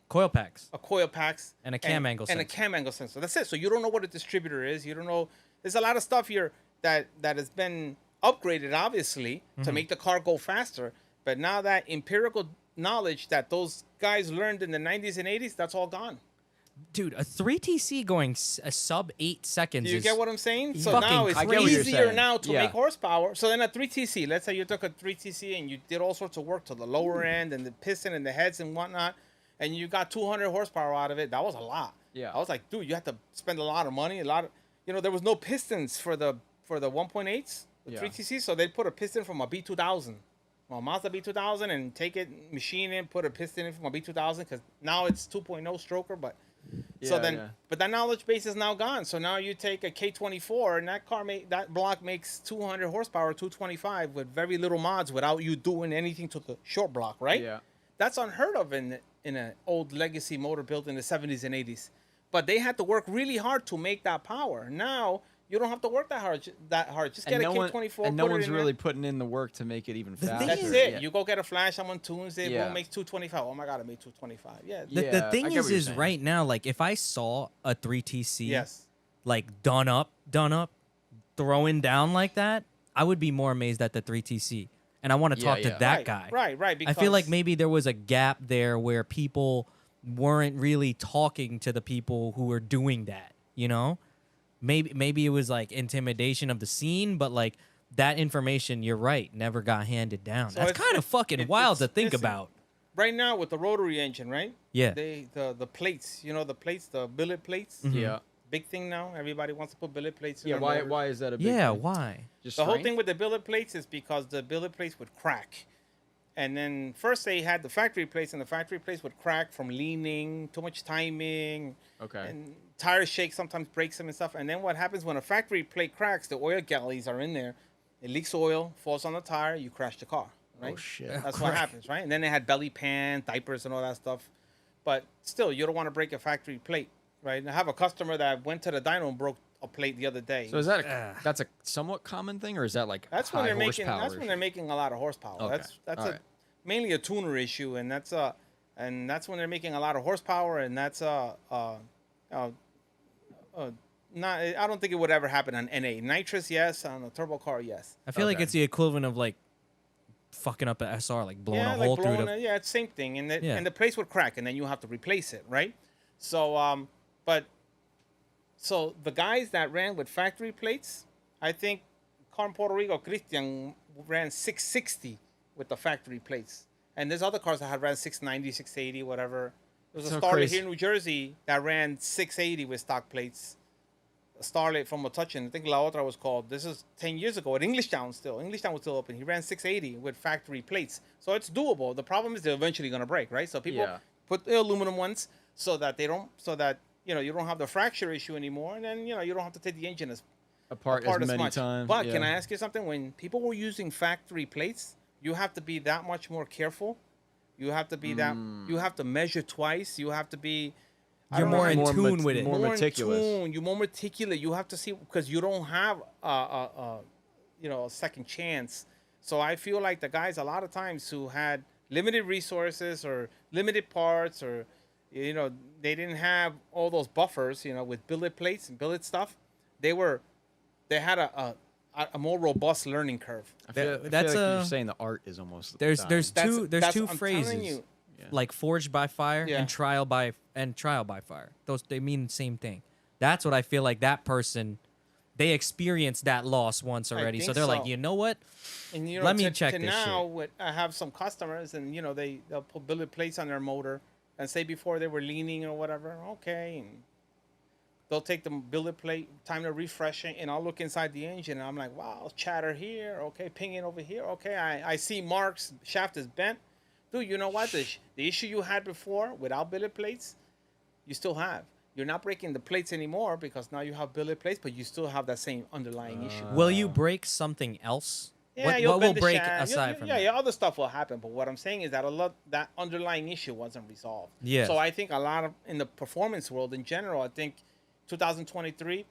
Coil packs. a coil packs And a cam angle and a sensor. cam angle sensor. That's it. So you don't know what a distributor is. You don't know. There's a lot of stuff here that has been upgraded, obviously, to make the car go faster. But now that empirical knowledge that those guys learned in the 90s and 80s, that's all gone. Dude, a 3TC going a sub 8 seconds. Do you is get what I'm saying? So fucking now it's I get what you're easier saying. now to Yeah. make horsepower. So then a 3TC, let's say you took a 3TC and you did all sorts of work to the lower end and the piston and the heads and whatnot, and you got 200 horsepower out of it. That was a lot. Yeah. I was like, dude, you have to spend a lot of money, there was no pistons for the 1.8s, the Yeah. 3TC, so they put a piston from a B2000. Well, Mazda B2000 and take it, machine it, put a piston in from a B2000 because now it's 2.0 stroker, but but that knowledge base is now gone. So now you take a K24 and that block makes 200 horsepower, 225 with very little mods without you doing anything to the short block, right? Yeah. That's unheard of in an old legacy motor built in the 70s and 80s. But they had to work really hard to make that power. Now you don't have to work that hard. Just get a K24. And no put it one's in really there. putting in the work to make it even thing faster. That's is- it. Yeah. You go get a flash. Someone tunes it. Yeah. Boom, makes 225. Oh my god, I made 225. Yeah. The Yeah, thing I get what you're is saying. right now, like if I saw a 3TC Yes. like done up, throwing down like that, I would be more amazed at the 3TC. And I want to Yeah, talk to yeah. that Right, guy. Right. I feel like because- maybe there was a gap there where people weren't really talking to the people who were doing that, you know? Maybe it was like intimidation of the scene, but like that information, you're right, never got handed down. So That's it's- kind of fucking wild to think listen, about. right now with the rotary engine, right? Yeah. The plates, the plates, the billet plates. Yeah. Big thing now. Everybody wants to put billet plates in Yeah. their Why? motors. Why is that a big Yeah, thing? why? Just The whole strength? thing with the billet plates is because the billet plates would crack. And then first they had the factory plates, and the factory plates would crack from leaning, too much timing. Okay. And tire shake sometimes breaks them and stuff. And then what happens when a factory plate cracks, the oil galleys are in there. It leaks oil, falls on the tire, you crash the car. Right? Oh shit. That's what happens, right? And then they had belly pan, diapers, and all that stuff. But still, you don't want to break a factory plate, right? I have a customer that went to the dyno and broke a plate the other day. So is that that's a somewhat common thing, or is that like That's when high they're making. horsepower That's when they're making a lot of horsepower. Okay. That's All right. mainly a tuner issue, and that's when they're making a lot of horsepower, and that's not. I don't think it would ever happen on NA. Nitrous, yes. On a turbo car, yes. I feel like Okay. it's the equivalent of like fucking up an SR, like blowing Yeah, a hole through blowing the. yeah, it's same thing, and Yeah. and the plates would crack, and then you have to replace it, right? So so the guys that ran with factory plates, I think car in Puerto Rico, Christian ran 660 with the factory plates, and there's other cars that had ran 690, 680, whatever. There was a So Starlet crazy. here in New Jersey that ran 680 with stock plates. A Starlet from a touch-in, I think La Otra was called. This is 10 years ago at Englishtown still. Englishtown was still open. He ran 680 with factory plates. So it's doable. The problem is they're eventually going to break, right? So people Yeah. put the aluminum ones so that you don't have the fracture issue anymore, and then you don't have to take the engine apart apart as as many much. times? But yeah. can I ask you something? When people were using factory plates, you have to be that much more careful. You have to be that. You have to measure twice. You have to be. I You're don't know more how in you- tune with it. more meticulous. In tune. You're more meticulous. You have to see because you don't have a second chance. So I feel like the guys a lot of times who had limited resources or limited parts or they didn't have all those buffers with billet plates and billet stuff. They had a more robust learning curve. I feel That's like a- you're saying the art is almost There's dying. there's two That's- two I'm telling phrases you. like forged by fire Yeah. and trial by fire. Those they mean the same thing. That's what I feel like that person they experienced that loss once already. So think they're like, so. you know what? And Let me check to this now, I have some customers, and they'll put billet plates on their motor, and say before they were leaning or whatever. Okay, and they'll take the billet plate, time to refresh it, and I'll look inside the engine, and I'm like, wow, chatter here. Okay, pinging over here. Okay, I see marks. Shaft is bent. Dude, you know what? The issue you had before without billet plates, you still have. You're not breaking the plates anymore because now you have billet plates, but you still have that same underlying issue. Will you break something else? Yeah, What will bend the break shaft. aside from that? Yeah, other stuff will happen. But what I'm saying is that that underlying issue wasn't resolved. Yes. So I think a lot of in the performance world in general, I think 2023,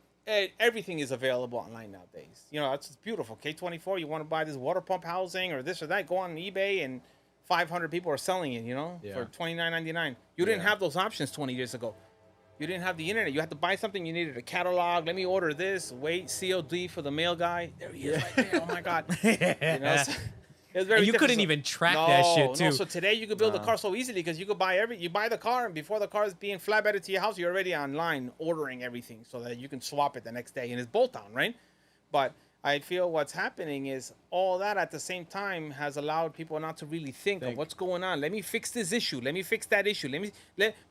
everything is available online nowadays. You know, it's beautiful. K24, you want to buy this water pump housing or this or that, go on eBay and 500 people are selling it. You know, for $29.99. You didn't have those options 20 years ago. You didn't have the internet. You had to buy something. You needed a catalog. Let me order this. Wait, COD for the mail guy. There he is right there. Oh, my God. You know, so it was very And you different. couldn't even track that shit, too. No, so today you could build a car so easily because you could buy you buy the car, and before the car is being flatbedded to your house, you're already online ordering everything so that you can swap it the next day. And it's bolt down, right? But I feel what's happening is all that at the same time has allowed people not to really think of what's going on. Let me fix this issue. Let me fix that issue.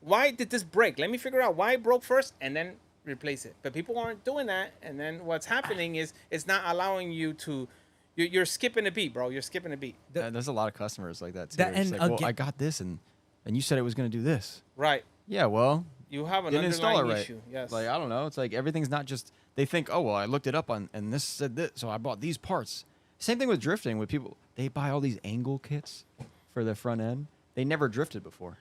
Why did this break? Let me figure out why it broke first and then replace it. But people aren't doing that. And then what's happening is it's not allowing you to, you're skipping a beat, bro. You're skipping a beat. There's a lot of customers like that too. That- It's and like, well, again- I got this, and you said it was going to do this. Right. Yeah, well, You have an didn't install it underlying right. issue. Yes. Like, I don't know. It's like everything's not just, they think, oh, well, I looked it up on, and this said this, so I bought these parts. Same thing with drifting with people. They buy all these angle kits for their front end. They never drifted before.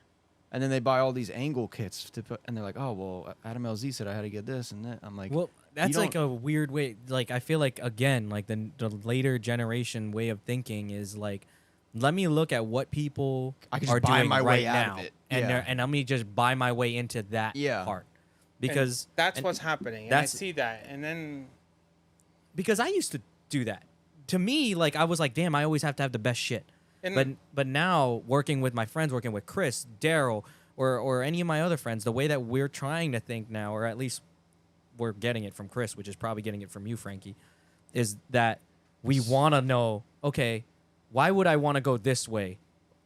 And then they buy all these angle kits to put, and they're like, oh, well, Adam LZ said I had to get this and that. I'm like, Well, that's you like don't- a weird way. Like, I feel like, again, like the later generation way of thinking is like, let me look at what people I can just are buy doing my right way out now, of it. and Yeah. and let me just buy my way into that part, because And that's and what's happening. And that's- I see that. And then because I used to do that. To me, like I was like, damn, I always have to have the best shit. And- But now working with my friends, working with Chris, Daryl, or any of my other friends, the way that we're trying to think now, or at least we're getting it from Chris, which is probably getting it from you, Frankie, is that we want to know, okay, why would I want to go this way?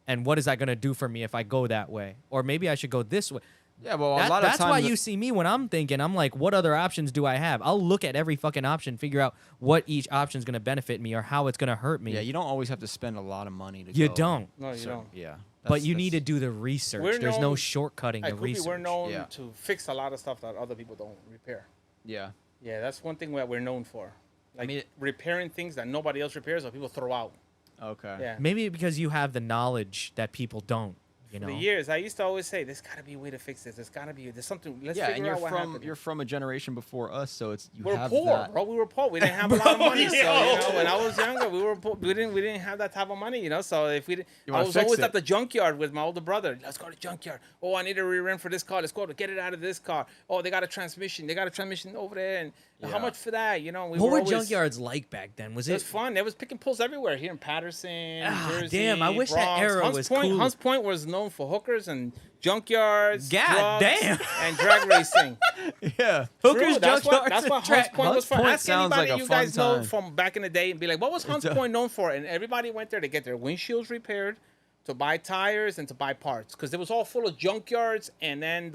And what is that going to do for me if I go that way? Or maybe I should go this way. yeah, well, That- a lot of that's times. why you see me when I'm thinking, I'm like, what other options do I have? I'll look at every fucking option, figure out what each option is going to benefit me or how it's going to hurt me. Yeah, you don't always have to spend a lot of money to You go. don't. No, you don't. Yeah. But you need to do the research. We're There's no known- shortcutting at the Goopy, research. we're known Yeah. to fix a lot of stuff that other people don't repair. Yeah. Yeah, that's one thing that we're known for. Like mean, repairing things that nobody else repairs or people throw out. Okay. Yeah. Maybe because you have the knowledge that people don't. You For know. years, I used to always say, "There's got to be a way to fix this. There's got to be. There's something. Let's Yeah, figure and you're out what happened." you're from a generation before us, so it's you We're have poor, that. bro. We were poor. We didn't have a lot of money. So you know, when I was younger, we were poor. We didn't have that type of money. You know, so if we, You I wanna was fix always it. at the junkyard with my older brother. Let's go to the junkyard. Oh, I need a rear end for this car. Let's go to get it out of this car. Oh, they got a transmission. They got a transmission over there, and how Yeah. much for that? You know, we What were always, junkyards like back then? Was It was it? fun. There was pick and pulls everywhere here in Patterson, Jersey, damn, I wish that Bronx. era Hunts was Point, cool. Hunts Point was known for hookers and junkyards, God drugs, damn. and drag racing. Yeah. Hookers, True, that's junkyards, what and Hunts track- Point was for. Hunts Point Ask sounds anybody like a you fun guys know time. from back in the day and be like, what was Hunts Point known for? And everybody went there to get their windshields repaired, to buy tires, and to buy parts. Because it was all full of junkyards and then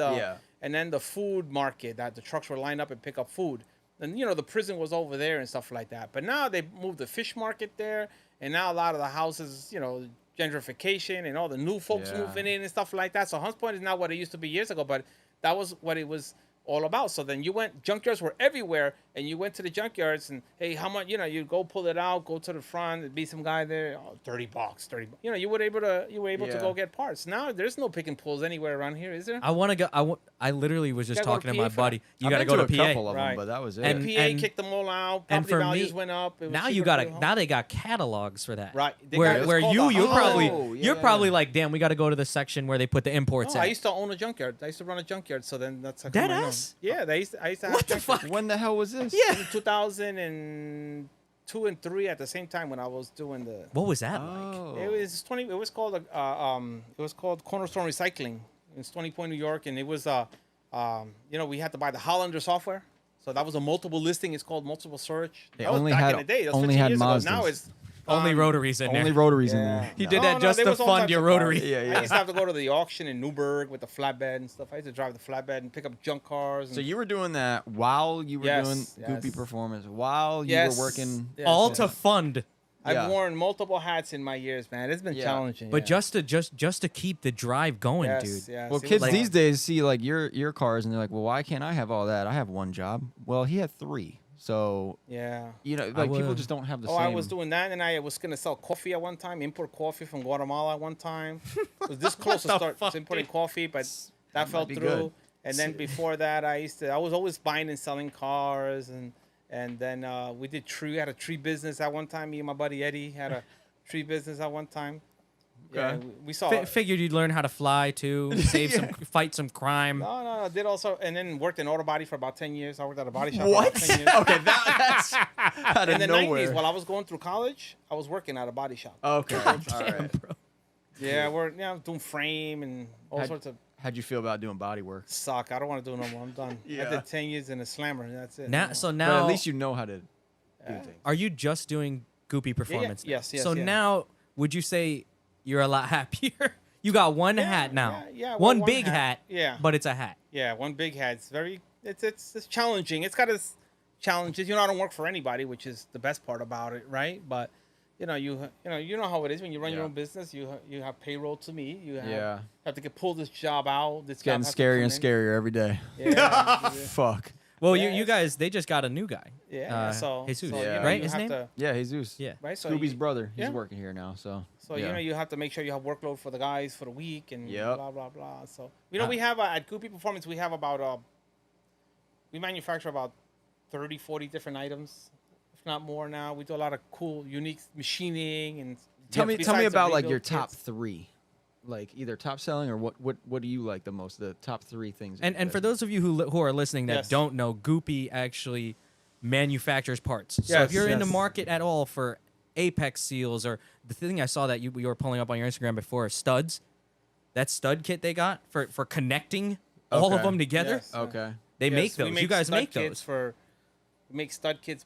the food market that the trucks were lined up and pick up food. And, you know, the prison was over there and stuff like that. But now they moved the fish market there. And now a lot of the houses, you know, gentrification and all the new folks Yeah. moving in and stuff like that. So Hunts Point is not what it used to be years ago, but that was what it was all about. So then junkyards were everywhere, and you went to the junkyards and, hey, how much, you know, you go pull it out, go to the front, there'd be some guy there, oh, $30, you know, you were able to Yeah. go get parts. Now there's no pick and pulls anywhere around here, is there? I want to go. I literally was just Gotta go talking to to my PA for buddy. that. You I've got to been go to a PA. couple of them, Right. but that was it. And- PA kicked them all out. and Property for values me, went up. It was now cheaper you to got do to. home. Now they got catalogs for that. Right. They Where got- where it's called you're a- probably Oh, you're yeah. probably like, damn, we got to go to the section where they put the imports Oh, at. I used to own a junkyard. I used to run a junkyard, so then that's how Dead come I know. ass? Yeah, I used to have What the junkyards. fuck? When the hell was this? Yeah. In 2002 and 3 at the same time when I was doing the. What was that like? Oh. It was 20. It was called Cornerstone Recycling in Stony Point, New York, and it was you know, we had to buy the Hollander software, so that was a multiple listing. It's called multiple search. They That was only back had- in the day. That was only 15 had years ago. Mazdas. Now it's Only rotaries in Only there. rotaries in yeah. there. He did that just there to was all fund types your of cars. rotary. Yeah, yeah. I used to have to go to the auction in Newburgh with the flatbed and stuff. I used to drive the flatbed and pick up junk cars. And So you were doing that while you were Yes, doing yes. Goopy Performance, while you Yes, were working. yes, All yes. to fund Yeah. I've worn multiple hats in my years, man. It's been Yeah. challenging. But yeah. just to keep the drive going, yes, dude. yes, Well, it kids was these hard. days see like your cars and they're like, well, why can't I have all that? I have one job. Well, he had 3. So, Yeah. you know, I like people would- just don't have the Oh, same. I was doing that, and I was gonna sell coffee at one time, import coffee from Guatemala at one time. It was this close to the start fuck, importing dude? coffee, but that fell be through. good. And then before that, I was always buying and selling cars, and then we had a tree business at one time. Me and my buddy Eddie had a tree business at one time. Yeah, Okay. we saw. Figured you'd learn how to fly too, fight some crime. No, I did also, and then worked in auto body for about 10 years. I worked at a body shop for What? about 10 years. Okay, that's out of In the nowhere. 90s, while I was going through college, I was working at a body shop. Okay, all right. Yeah, we're doing frame and all sorts of How'd you feel about doing body work? suck. I don't want to do it no more. I'm done. I Yeah. did 10 years in a slammer, and that's it. Now, No so more. But now at least you know how to do things. are you just doing Goopy performance? now? Yes, So yeah. now, would you say you're a lot happier? You got one hat now. yeah, well, one one big hat. hat. Yeah. But it's a hat. Yeah, one big hat. It's challenging. It's got its challenges. You know, I don't work for anybody, which is the best part about it, right? But you know how it is when you run your Yeah. own business. You have payroll to meet. You have, Yeah. have to pull this job out. This It's getting job has to scarier come and in. scarier every day. Yeah, Fuck. Well, Yeah, you it's- guys, they just got a new guy. yeah. So Jesus, so, Yeah. right? you His have name? to- Yeah, Jesus. Yeah. right. So Scooby's you- brother. He's yeah. working here now, so. So yeah. you have to make sure you have workload for the guys for the week and Yep. blah blah blah. So we have at Goopy Performance we have about we manufacture about 30, 40 different items, if not more now. We do a lot of cool, unique machining and Tell me besides the about like rebuild your top kits. 3, like either top selling or what do you like the most? The top 3 things. that And you and for guys- those of you who are listening that Yes. don't know, Goopy actually manufactures parts. So if Yes, you're in the yes. market at all for Apex seals or the thing I saw that you were pulling up on your Instagram before, studs, that stud kit they got for connecting all of Okay. them together, Yes. Okay. they Yes, make we those. You guys stud make kits those. We make stud kits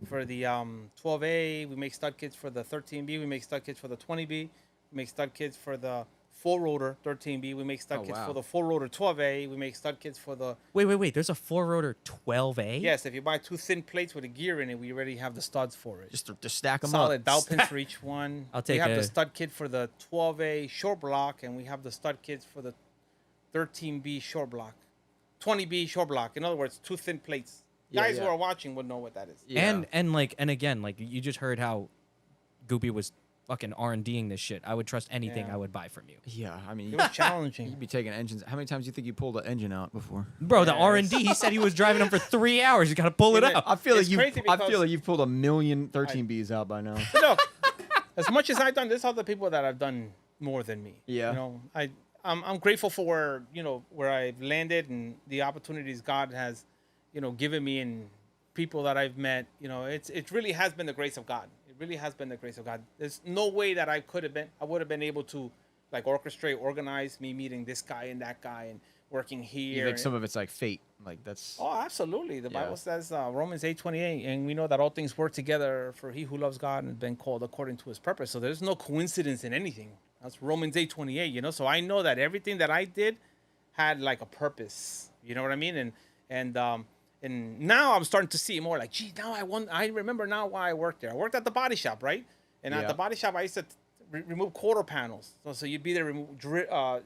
for the 12A. We make stud kits for the 13B. We make stud kits for the 20B. We make stud kits for the full rotor 13B. We make stud Oh, kits wow. for the full rotor 12A. We make stud kits for the Wait. There's a 4-rotor 12A? yes. If you buy 2 thin plates with a gear in it, we already have the studs for it. Just to stack them Solid up. dowel pins for each one. I'll We take have a- the stud kit for the 12A short block, and we have the stud kits for the 13B short block, 20B short block. In other words, 2 thin plates. Yeah, Guys yeah. who are watching would know what that is. Yeah. And again, like you just heard how Goopy was fucking R&Ding this shit. I would trust anything Yeah. I would buy from you. Yeah, I mean, It was challenging. you'd be taking engines. How many times do you think you pulled an engine out before? Bro, the Yes. R&D, he said he was driving them for 3 hours. You got to pull it Yeah, out. I feel It's like you. crazy I because- feel like you've pulled 1,000,000 13Bs out by now. Look, as much as I've done, there's other people that have done more than me. Yeah. You know, I'm grateful for where I've landed and the opportunities God has, given me and people that I've met. It really has been the grace of God. It really has been the grace of God. There's no way that I would have been able to like orchestrate, organize me meeting this guy and that guy and working You here. think some of it's like fate? Like that's. Oh, absolutely. The Yeah. Bible says Romans 8:28, and we know that all things work together for he who loves God and has been called according to his purpose. So there's no coincidence in anything. That's Romans 8:28, So I know that everything that I did had like a purpose. You know what I mean? And now I'm starting to see more like, gee, now I remember now why I worked there. I worked at the body shop, right? And at Yeah. the body shop, I used to remove quarter panels. So you'd be there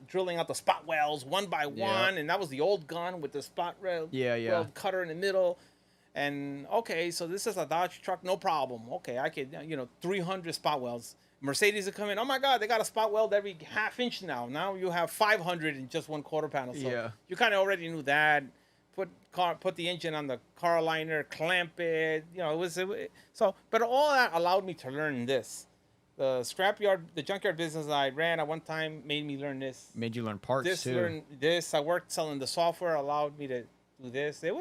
drilling out the spot welds one by one, and that was the old gun with the spot weld weld cutter in the middle. And okay, so this is a Dodge truck, no problem. Okay, I could 300 spot welds. Mercedes will come in. Oh my God, they got a spot weld every half inch now. Now you have 500 in just one quarter panel. So Yeah. you kind of already knew that. Put the engine on the car liner, clamp it. But all that allowed me to learn this. The junkyard business I ran at one time made me learn this. Made you learn parts too. Learn this. I worked selling the software, allowed me to do this. It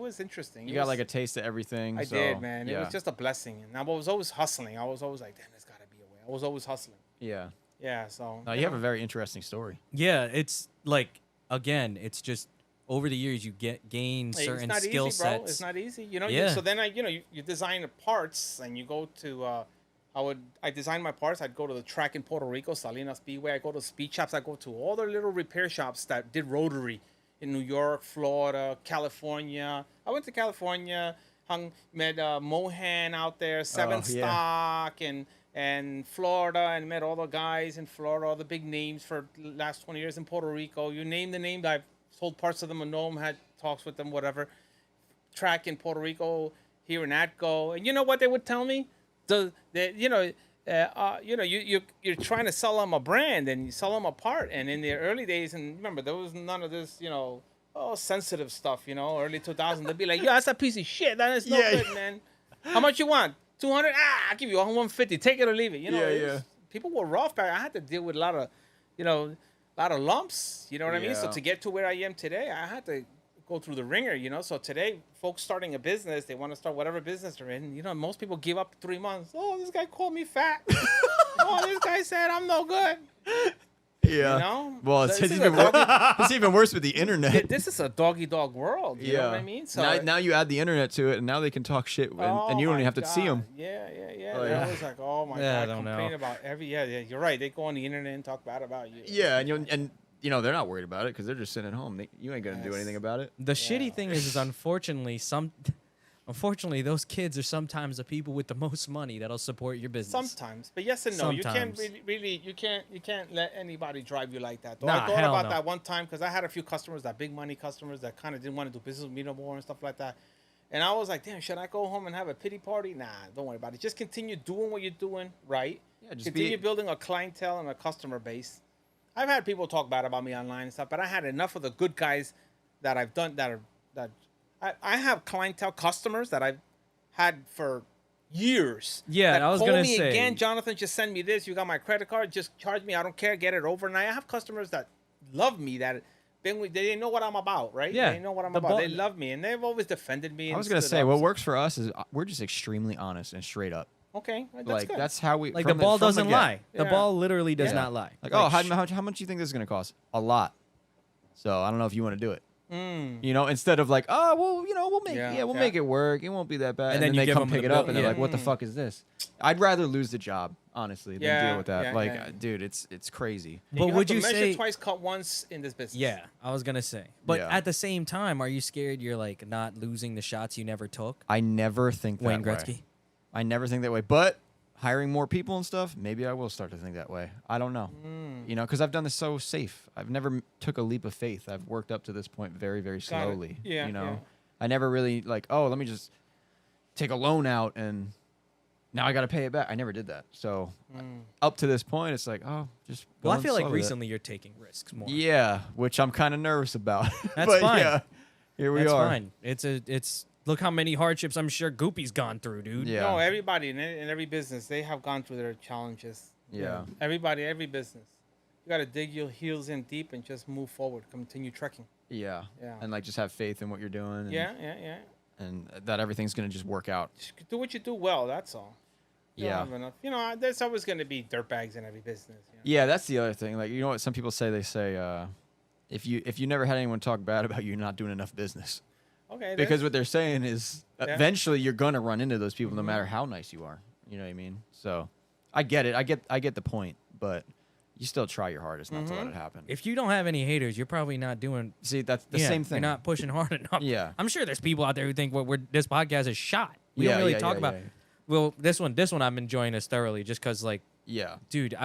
was interesting. You got like a taste of everything. I so, did, man. It Yeah. was just a blessing. And I was always hustling. I was always like, damn, there's got to be a way. I was always hustling. Yeah. Yeah, so. No, you have a very interesting story. Yeah, it's like, again, it's just over the years you gain Hey, certain it's not skill easy, bro. sets. It's not easy. Yeah. So then you design the parts and you go to I design my parts. I'd go to the track in Puerto Rico, Salinas Speedway. I go to speed shops. I go to all the little repair shops that did Rotary in New York, Florida, California. I went to California, met Mohan out there, Seven yeah. Stock, and Florida, and met all the guys in Florida, all the big names for the last 20 years in Puerto Rico. You name the name, I've sold parts of them and know them, had talks with them, whatever. Track in Puerto Rico, here in ATCO. And you know what they would tell me? You're trying to sell them a brand and you sell them a part. And in the early days, and remember, there was none of this, sensitive stuff, early 2000s. They'd be like, that's a piece of shit. That is no good, man. How much you want? 200? I'll give you 150. Take it or leave it. People were rough back. I had to deal with a lot of lumps. You know what I mean? So to get to where I am today, I had to go through the ringer, So today, folks starting a business, they want to start whatever business they're in. Most people give up 3 months. Oh, this guy called me fat. Oh, this guy said I'm no good. Yeah. Well, it's even worse with the internet. This is a dog-eat-dog world. You know what I mean? So now you add the internet to it, and now they can talk shit, and you don't even have to see them. Yeah. They're always like, oh my God, complain about every. Yeah. You're right. They go on the internet and talk bad about you. Yeah, and they're not worried about it because they're just sitting at home. You ain't gonna do anything about it. The shitty thing is unfortunately, those kids are sometimes the people with the most money that'll support your business. Sometimes, but yes and no. Sometimes. You can't let anybody drive you like that. Though. Nah, I thought about that one time because I had a few customers, that big money customers that kind of didn't want to do business with me no more and stuff like that. And I was like, damn, should I go home and have a pity party? Nah, don't worry about it. Just continue doing what you're doing, right? Yeah, just continue building a clientele and a customer base. I've had people talk bad about me online and stuff, but I had enough of the good guys that I've done that I have clientele customers that I've had for years. Yeah, I was gonna say. Call me again, Jonathan. Just send me this. You got my credit card. Just charge me. I don't care. Get it overnight. I have customers that love me. They know what I'm about, right? Yeah, they know what I'm about. They love me, and they've always defended me. I was gonna say what works for us is we're just extremely honest and straight up. Okay, that's good. That's how we. Like the ball doesn't lie. The ball literally does not lie. Like, how much do you think this is gonna cost? A lot. So I don't know if you want to do it. Instead of like, we'll make it work. It won't be that bad. And then they come pick it up and they're like, what the fuck is this? I'd rather lose the job, honestly, than deal with that. Dude, it's crazy. But would you say measure twice, cut once in this business? Yeah, I was gonna say. But at the same time, are you scared you're like not losing the shots you never took? I never think that Wayne Gretzky. I never think that way. But hiring more people and stuff, maybe I will start to think that way. I don't know. Because I've done this so safe. I've never took a leap of faith. I've worked up to this point very, very slowly. I never really let me just take a loan out and now I got to pay it back. I never did that. So up to this point, it's like, just. Well, I feel like recently you're taking risks more. Yeah, which I'm kind of nervous about. That's fine. Yeah, here we are. That's fine. It's. Look how many hardships I'm sure Goopy's gone through, dude. Yeah. No, everybody in every business, they have gone through their challenges. Yeah. Everybody, every business. You got to dig your heels in deep and just move forward. Continue trekking. Yeah. And just have faith in what you're doing. And, yeah. And that everything's going to just work out. Just do what you do well, that's all. There's always going to be dirtbags in every business. Yeah, that's the other thing. Like, what some people say? They say, if you never had anyone talk bad about you, you're not doing enough business. Okay. Because what they're saying is eventually you're gonna run into those people no matter how nice you are. You know what I mean? So I get it. I get the point, but you still try your hardest not to let it happen. If you don't have any haters, you're probably not doing. See, that's the same thing. You're not pushing hard enough. Yeah. I'm sure there's people out there who think this podcast is shot. We don't really talk about. Well, this one I'm enjoying this thoroughly just because dude,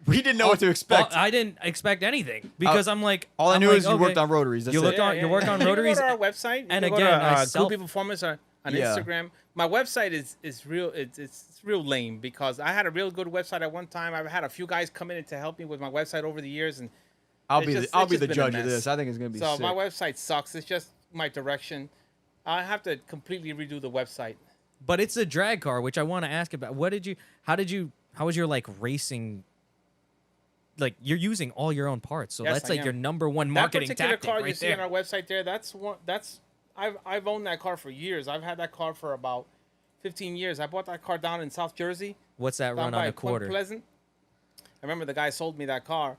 we didn't know what to expect. I didn't expect anything because I'm like, all I knew is you worked on rotaries. You work on rotaries. You go to our website. And you again, Goopy Performance on Instagram. My website is real. It's real lame because I had a real good website at one time. I've had a few guys come in to help me with my website over the years, and I'll be the judge of this. I think it's gonna be so. Sick. My website sucks. It's just my direction. I have to completely redo the website. But it's a drag car, which I want to ask about. How was your racing? Like you're using all your own parts, so that's your number one marketing tactic. That particular car you see on our website there, I've owned that car for years. I've had that car for about 15 years. I bought that car down in South Jersey. What's that run on a quarter? Pleasant. I remember the guy sold me that car,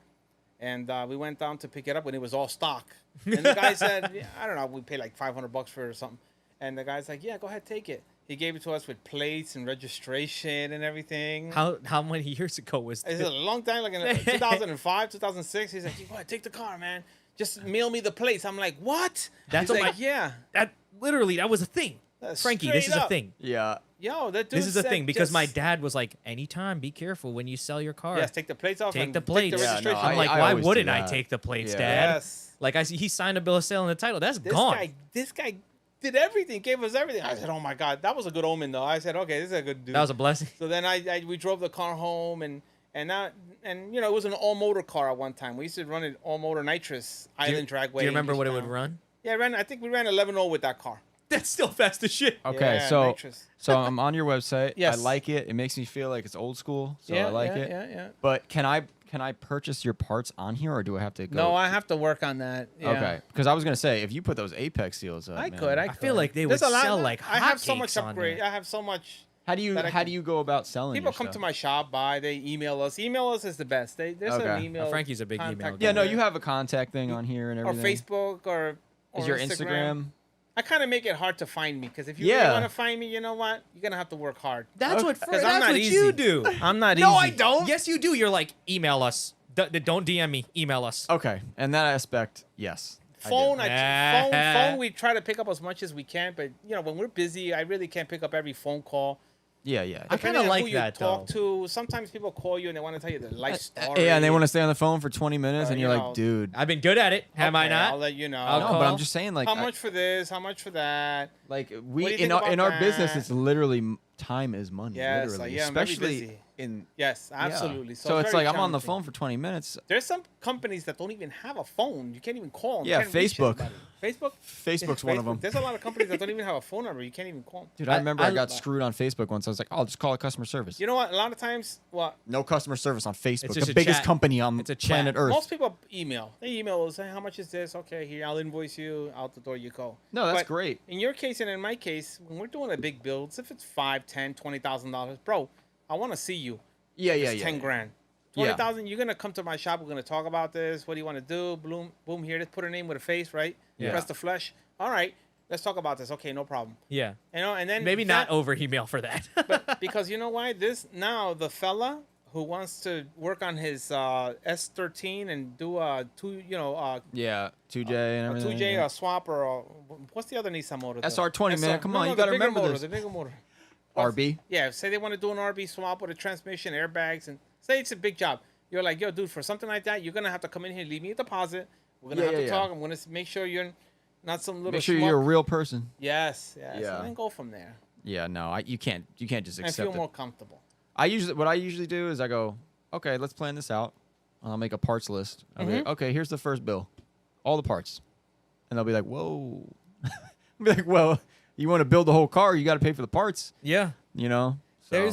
and we went down to pick it up when it was all stock. And the guy said, I don't know, we paid like $500 for it or something. And the guy's like, yeah, go ahead, take it. He gave it to us with plates and registration and everything. How many years ago was this? It's a long time, like in 2005, 2006. He's like, go ahead, take the car, man. Just mail me the plates. I'm like, what? That's like, yeah. That was a thing. Frankie, this is Straight a up. thing. Yeah. Yo, that dude This is the said thing because my just- dad was like, anytime, be careful when you sell your car. Yes, take the plates off. Take and the plates. Take the Yeah, no, registration. I'm like, I why always do wouldn't I that. take the plates, Yeah. Dad? Yes. Like he signed a bill of sale and the title. That's This gone. this guy did everything, gave us everything. I said, oh my God, that was a good omen though. I said, okay, this is a good dude. That was a blessing. So then we drove the car home and you know, it was an all motor car at one time. We used to run it all motor nitrous Island Dragway. Do you remember English what it would Town. run? Yeah, I think we ran 11.0 with that car. That's still fast as shit. Okay, Yeah, so nitrous. I'm on your website. Yes. I like it. It makes me feel like it's old school, so yeah, I like yeah, it. Yeah. But can I purchase your parts on here, or do I have to go? No, I have to work on that. Yeah. Okay, because I was gonna say if you put those Apex seals up, I man, could. I feel like they There's would a lot- sell like I have so much hotcakes on upgrade. there. I have so much. How do you that I how can- do you go about selling? People your come to stuff? my shop, they email us. Email us is the best. There's Okay. an email. Frankie's a big email contact guy. Yeah, no, number. you have a contact thing on here and or everything. Facebook or Is your Instagram? I kind of make it hard to find me because if you Yeah. really want to find me, you know what? You're gonna have to work hard. That's Okay. what 'Cause that's I'm not what easy. you do. I'm not No, easy. I don't. Yes, you do. You're like, email us. Don't DM me. Email us. Okay, and that aspect, yes. I do. Phone, Ah. phone. We try to pick up as much as we can, but you know when we're busy, I really can't pick up every phone call. Yeah, yeah. I Depending kinda on like who you that, talk though. to. Sometimes people call you and they want to tell you their life story. Yeah, and they want to stay on the phone for 20 minutes, and you you're know, like, dude. I've been good at it. Have I Okay, I'll not? let you know. I'll No, call. but I'm just saying, like, how much for this? How much for that? like What we do you in think our about our business, that? it's literally time is money. Yes, literally, yeah, I'm very especially busy. in Yes, yeah. absolutely. So it's very like I'm on the challenging. phone for 20 minutes. There's some companies that don't even have a phone. You can't even call them. Yeah, You can't reach Facebook. anybody. Facebook. Facebook's one of them. There's a lot of companies that don't even have a phone number. You can't even call them. Dude, I remember I got I- screwed on Facebook once. I was like, oh, I'll just call a customer service. You know what? A lot of times, well, No customer service on Facebook. just The a biggest chat. company on It's a chat. planet Earth. most people email. They email us, hey, how much is this? Okay, here, I'll invoice you. Out the door you go. No, that's But great. In your case and in my case, when we're doing a big builds, if it's $5, $10, $20,000, bro, I want to see you. Yeah, yeah, It's yeah. 10 grand. Yeah. 20,000, you're gonna come to my shop. We're gonna talk about this. What do you want to do? Boom, boom. Here, let's put a name with a face, right? Yeah. Press the flesh. All right, let's talk about this. Okay, no problem. Yeah. You know, and then Maybe not that- over email for that. but because you know why? This now the fella who wants to work on his S13 and do a Yeah, 2J and a everything. 2J, yeah. a swap, or a, what's the other Nissan motor? though? SR20, man, come on, you the gotta bigger remember motor, this. The bigger motor. RB. Yeah, say they want to do an RB swap with a transmission, airbags, and say it's a big job. You're like, yo, dude, for something like that, you're gonna have to come in here, leave me a deposit. We're gonna Yeah, have yeah, to yeah. talk. I'm gonna make sure you're not some little. Make sure schmuck. you're a real person. Yes, yes. Yeah. And then go from there Yeah, no, you can't just and accept feel it. more comfortable. What I usually do is I go, okay, let's plan this out. I'll make a parts list. I'll be like, okay, here's the first bill, all the parts, and they'll be like, whoa. I'll be like, well, you want to build the whole car, you got to pay for the parts, Yeah. you know. So,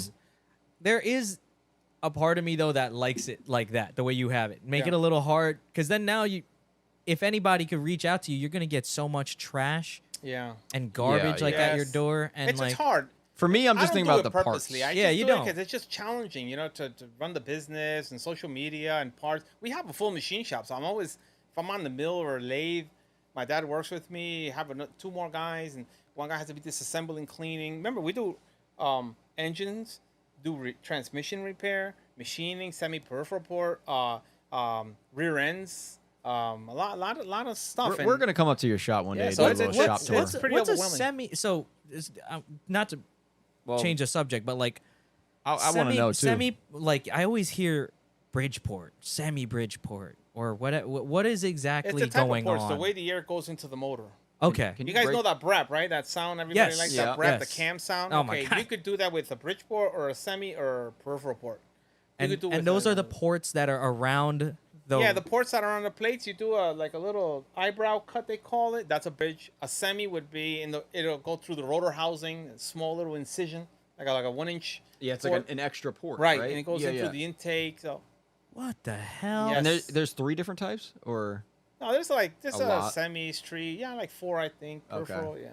There is a part of me though that likes it like that, the way you have it. Make Yeah. it a little hard, because then now if anybody could reach out to you, you're gonna get so much trash Yeah. and garbage Yeah, like at your Yes. door, and It's like just hard. for me, I'm I just don't thinking do about it the purposely. parts. I Yeah, just you do it don't. 'cause it's just challenging, you know, to run the business and social media and parts. We have a full machine shop, so I'm always, if I'm on the mill or lathe, my dad works with me. Have two more guys, and one guy has to be disassembling, cleaning. Remember, we do engines, do transmission repair, machining, semi-peripheral port, rear ends, a lot of stuff. We're gonna come up to your shop one Yeah, day, so do a it's- little shop it's- tour. it's pretty what's a overwhelming. semi? So not to Well, change the subject, but like I want to know too. Semi, like I always hear Bridgeport, semi Bridgeport, or what is It's exactly the type going of ports, on? the way the air goes into the motor. Okay. Can You guys break- know that brep, right? That sound everybody Yes. likes. Yeah. That brep, Yes. the cam sound. Oh my Okay, God. you could do that with a bridge port or a semi or peripheral port. You could do and with those a- are the ports that are around the. Yeah, the ports that are on the plates. You do a little eyebrow cut, they call it. That's a bridge. A semi would be it'll go through the rotor housing, a small little incision, like a 1 inch. Yeah, it's port. like an extra port, Right, right? and it goes yeah, in yeah. through the intake. So What the hell? Yes. And there's 3 different types, or no, there's A a lot. semi street. Yeah, like 4, I think. Okay. Peripheral. Yeah.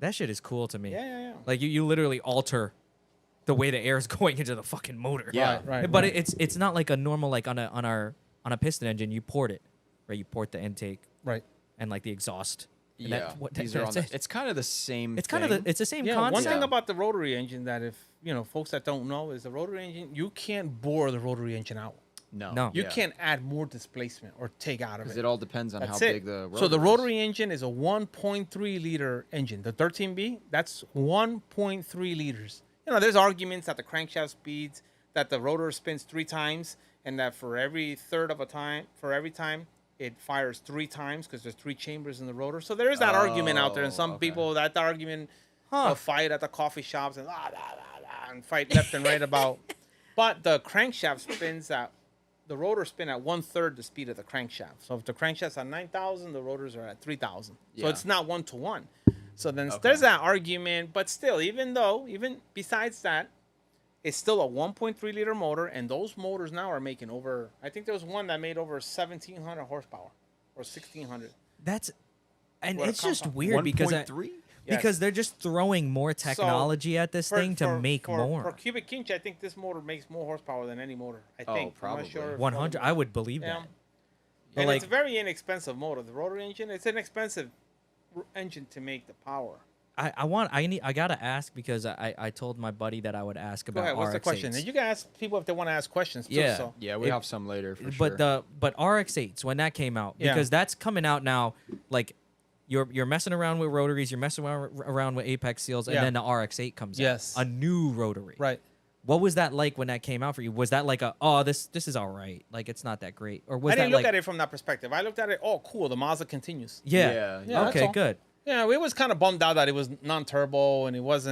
That shit is cool to me. Yeah. Like you literally alter the way the air is going into the fucking motor. Yeah. Right. But it's not like a normal like on a piston engine. You port it, right? You port the intake Right. and like the exhaust. And yeah, that- what- these are on. that's It's kind of the same. It's kind of thing. it's the same Yeah, concept. one thing Yeah. about the rotary engine that if folks that don't know is the rotary engine, you can't bore the rotary engine out. No. No. You Yeah. can't add more displacement or take out of Because it. it all depends on That's how it. big the rotor So the is. rotary engine is a 1.3 liter engine. The 13B, that's 1.3 liters. You know, there's arguments that the crankshaft speeds, that the rotor spins 3 times, and that for every time, it fires 3 times because there's 3 chambers in the rotor. So there is that argument out there, and some okay. people, that argument, Huh. they'll fight at the coffee shops and fight left and right about. But the crankshaft spins at the rotor spin at 1/3 the speed of the crankshaft. So if the crankshaft's at 9,000, the rotors are at 3,000. So Yeah. it's not 1-to-1. So then Okay. there's that argument, but still, even besides that, it's still a 1.3 liter motor, and those motors now are making over. I think there was one that made over 1,700 horsepower or 1,600. That's and What a it's just compound. weird because 1.3? because they're just throwing more technology at this thing to make more. For cubic inch, I think this motor makes more horsepower than any motor. I Oh, think. I'm not probably. sure if 100, other- I would believe Yeah. that. But And like, it's a very inexpensive motor. The rotary engine, it's an expensive engine to make the power. I gotta ask because I told my buddy that I would ask Go about ahead. What's the RX8s. question? And you can ask people if they want to ask questions too. Yeah. So. Yeah, we have some later for But sure. but RX8s when that came out, Yeah. because that's coming out now, like you're messing around with rotaries, you're messing around with apex seals, and Yeah. then the RX8 comes Yes. out, a new rotary. Right. What was that like when that came out for you? Was that like this is all right, like it's not that great, or was I didn't that look like at it from that perspective. I looked at it, oh, cool, the Mazda continues. yeah, Yeah, that's okay, all. good. Yeah, we was kind of bummed out that it was non-turbo and it was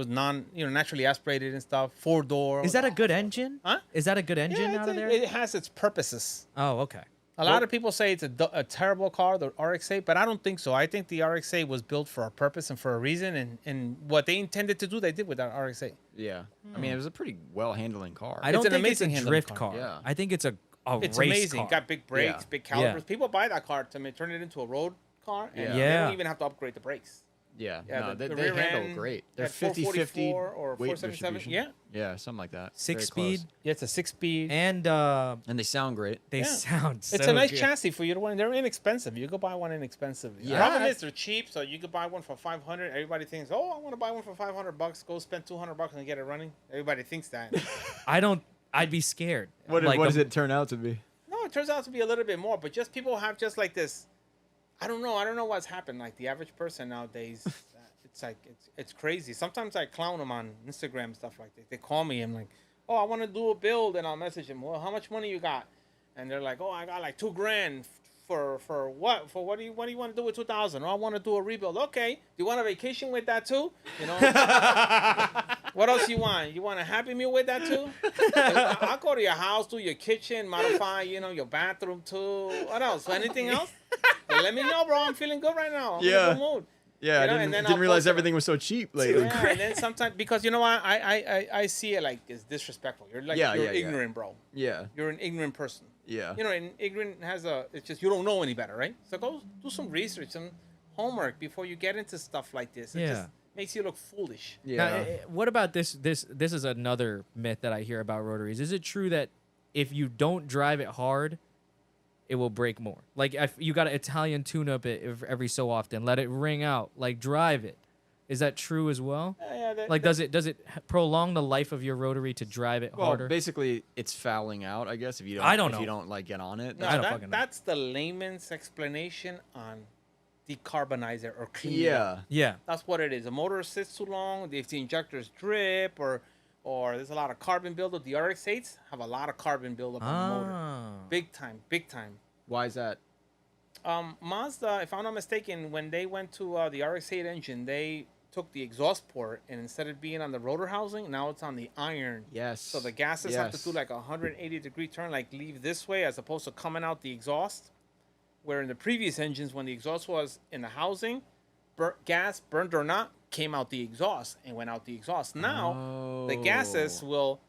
naturally aspirated and stuff, 4-door. Is that a good engine? Huh? Is that a good engine Yeah, out of there? it has its purposes. Oh, okay. A lot of people say it's a terrible car, the RX-8, but I don't think so. I think the RX-8 was built for a purpose and for a reason, and what they intended to do, they did with that RX-8. Yeah. I mean, it was a pretty well-handling car. I don't an think it's amazing a handling drift car. car. Yeah. I think it's a It's race amazing. car. Got big brakes, Yeah. big calipers. Yeah. People buy that car to turn it into a road car, and they Yeah. don't even have to upgrade the brakes. Yeah. Yeah, No, the they rear handle end great. They're at 50-50 444 or weight 477. distribution. Yeah, something like that. 6-speed, Very Yeah, it's a 6-speed. and And they sound great. they Yeah. sound so It's a nice good. chassis for you to win. They're inexpensive. You could buy one inexpensive. The Yeah. problem is they're cheap, so you could buy one for 500. Everybody thinks, oh, I want to buy one for $500. Go spend $200 and get it running. Everybody thinks that. I'd be scared. What Like, does it turn out to be? No, it turns out to be a little bit more, but just people have just like this. I don't know what's happened. Like the average person nowadays, it's like it's crazy. Sometimes I clown them on Instagram and stuff like that. They call me and like, oh, I want to do a build, and I'll message them. Well, how much money you got? And they're like, oh, I got like $2,000 for what? For what do you want to do with 2,000? Oh, I want to do a rebuild. Okay, do you want a vacation with that too? You know. What else you want? You want a Happy Meal with that too? I'll go to your house, do your kitchen, modify, your bathroom too. What else? Anything else? Well, let me know, bro. I'm feeling good right now. I'm in a good mood. Yeah, You know, I and then didn't I'll realize post it. everything was so cheap lately. Yeah, and then sometimes because you know what, I see it like it's disrespectful. You're like Yeah, you're yeah, yeah. ignorant, bro. Yeah, You're an ignorant person. yeah. And ignorant it's just you don't know any better, right? So go do some research, some homework before you get into stuff like this. It Yeah. just makes you look foolish. Yeah. Now, what about this? This is another myth that I hear about rotaries. Is it true that if you don't drive it hard, it will break more? Like if you got to Italian tune up it every so often, let it ring out, like drive it. Is that true as well? Like does it prolong the life of your rotary to drive it Well, harder? basically, it's fouling out, I guess. If you don't, I don't if you know. don't like get on it. No, I don't fucking know. that's the layman's explanation on decarbonizer or clean it Yeah. up. Yeah. That's what it is. The motor sits too long, if the injectors drip, or there's a lot of carbon buildup. The RX-8s have a lot of carbon buildup on the motor. Ah. Big time, big time. Why is that? Mazda, if I'm not mistaken, when they went to the RX-8 engine, they took the exhaust port, and instead of being on the rotor housing, now it's on the iron. Yes. So the gases have to do like a 180-degree turn, like leave this way as opposed to coming out the exhaust. Where in the previous engines, when the exhaust was in the housing, gas, burned or not, came out the exhaust and went out the exhaust. Now, the gases will...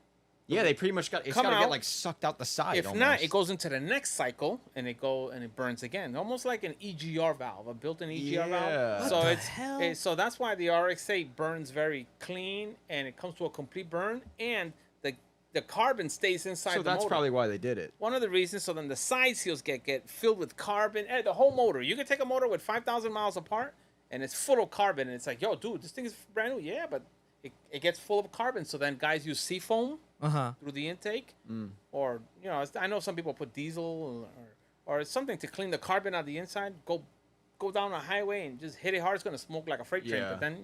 Yeah, they pretty much got. It's Come got to out. get like sucked out the side. If almost. not, it goes into the next cycle and it burns again, almost like an EGR valve, a built-in EGR Yeah. valve. What So the it's hell? so that's why the RX-8 burns very clean and it comes to a complete burn, and the carbon stays inside So the that's motor. probably why they did it. One of the reasons. So then the side seals get filled with carbon. The whole motor. You can take a motor with 5,000 miles apart and it's full of carbon, and it's like, yo, dude, this thing is brand new. Yeah, but it gets full of carbon. So then guys use seafoam through the intake, or I know some people put diesel or something to clean the carbon out of the inside. Go down a highway and just hit it hard. It's gonna smoke like a freight train. But then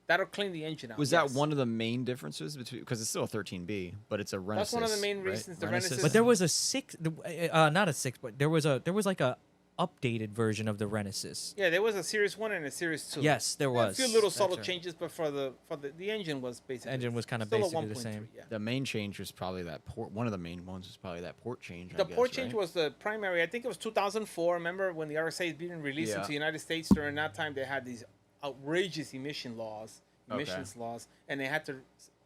that'll clean the engine out. Was that one of the main differences between, because it's still a 13B, but it's a Renesis? That's one of the main reasons the Renesis. But there was a 6, not a 6, but there was like a updated version of the Renesis. Yeah, there was a Series 1 and a Series 2. Yes, there was. A few little subtle changes, but for the engine was basically kind of still a basically the 1.3, same. Yeah. The main change was probably that port. One of the main ones was probably that port change. The port change was the primary. I think it was 2004. Remember when the RX8 being released into the United States? During that time, they had these outrageous emissions laws, and they had to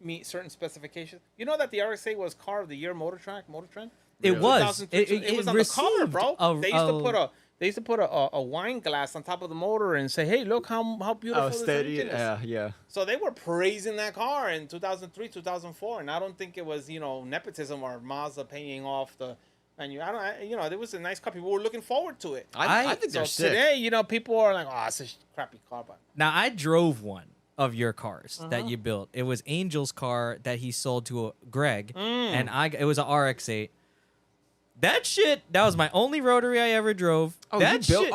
meet certain specifications. You know that the RX8 was Car of the Year Motor Trend? It was. It was on the cover, bro. They used to put a wine glass on top of the motor and say, "Hey, look how beautiful this engine is." Yeah. So they were praising that car in 2003, 2004, and I don't think it was nepotism or Mazda paying off the menu. There was a nice car. People were looking forward to it. I think they're sick. Today, people are like, "Oh, it's a crappy car." But now I drove one of your cars that you built. It was Angel's car that he sold to Greg, and it was a RX8. That was my only Rotary I ever drove. Oh,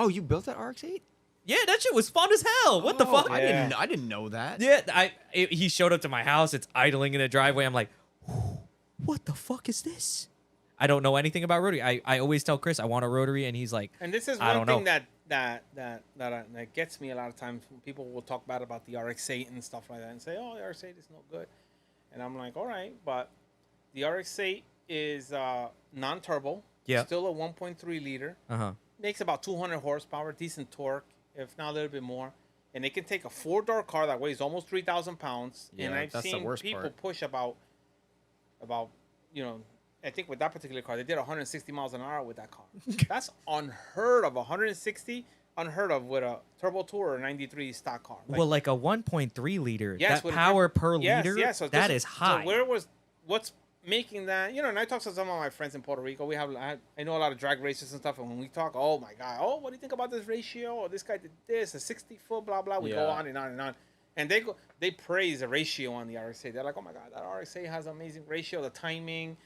you built that RX8? Yeah, that shit was fun as hell. What the fuck? Yeah. I didn't know that. Yeah, he showed up to my house. It's idling in the driveway. I'm like, what the fuck is this? I don't know anything about Rotary. I always tell Chris I want a Rotary, and he's like, and this is one thing that gets me a lot of times. People will talk bad about the RX8 and stuff like that, and say, "Oh, the RX8 is no good," and I'm like, "All right, but the RX8 is non-turbo, still a 1.3 liter, makes about 200 horsepower, decent torque, if not a little bit more, and it can take a 4-door car that weighs almost 3,000 pounds. Yeah, and I've seen people push about I think with that particular car, they did 160 miles an hour with that car. That's unheard of. 160, unheard of with a Turbo 2 or a 93 stock car. Like a 1.3 liter. Yes, that power per liter, so that is high. So what's making that? And I talk to some of my friends in Puerto Rico. I know a lot of drag racers and stuff, and when we talk, oh my God, what do you think about this ratio? Or this guy did this, a 60-foot, blah blah. We go on and on and on, and they praise the ratio on the RX8. They're like, oh my God, that RX8 has amazing ratio, the timing.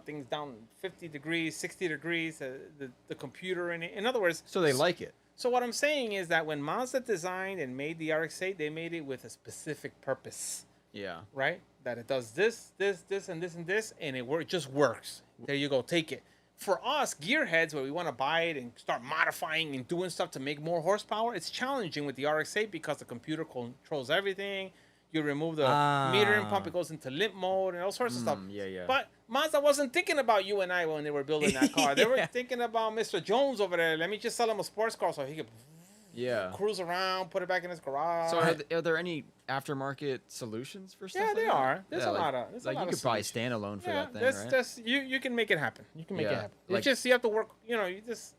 Things down 50 degrees, 60 degrees, the computer in it. In other words... So they like it. So what I'm saying is that when Mazda designed and made the RX-8, they made it with a specific purpose. Yeah. Right? That it does this, and this, and it just works. There you go. Take it. For us, gearheads, where we want to buy it and start modifying and doing stuff to make more horsepower, it's challenging with the RX-8 because the computer controls everything. You remove the metering pump, it goes into limp mode and all sorts of stuff. Yeah. But Mazda wasn't thinking about you and I when they were building that car. They were thinking about Mr. Jones over there. Let me just sell him a sports car so he could cruise around, put it back in his garage. So are there any aftermarket solutions for stuff? Yeah, like there that? are. There's a lot of. You could probably stand alone for that thing, right? You can make it happen. You can make it happen. You have to work. You just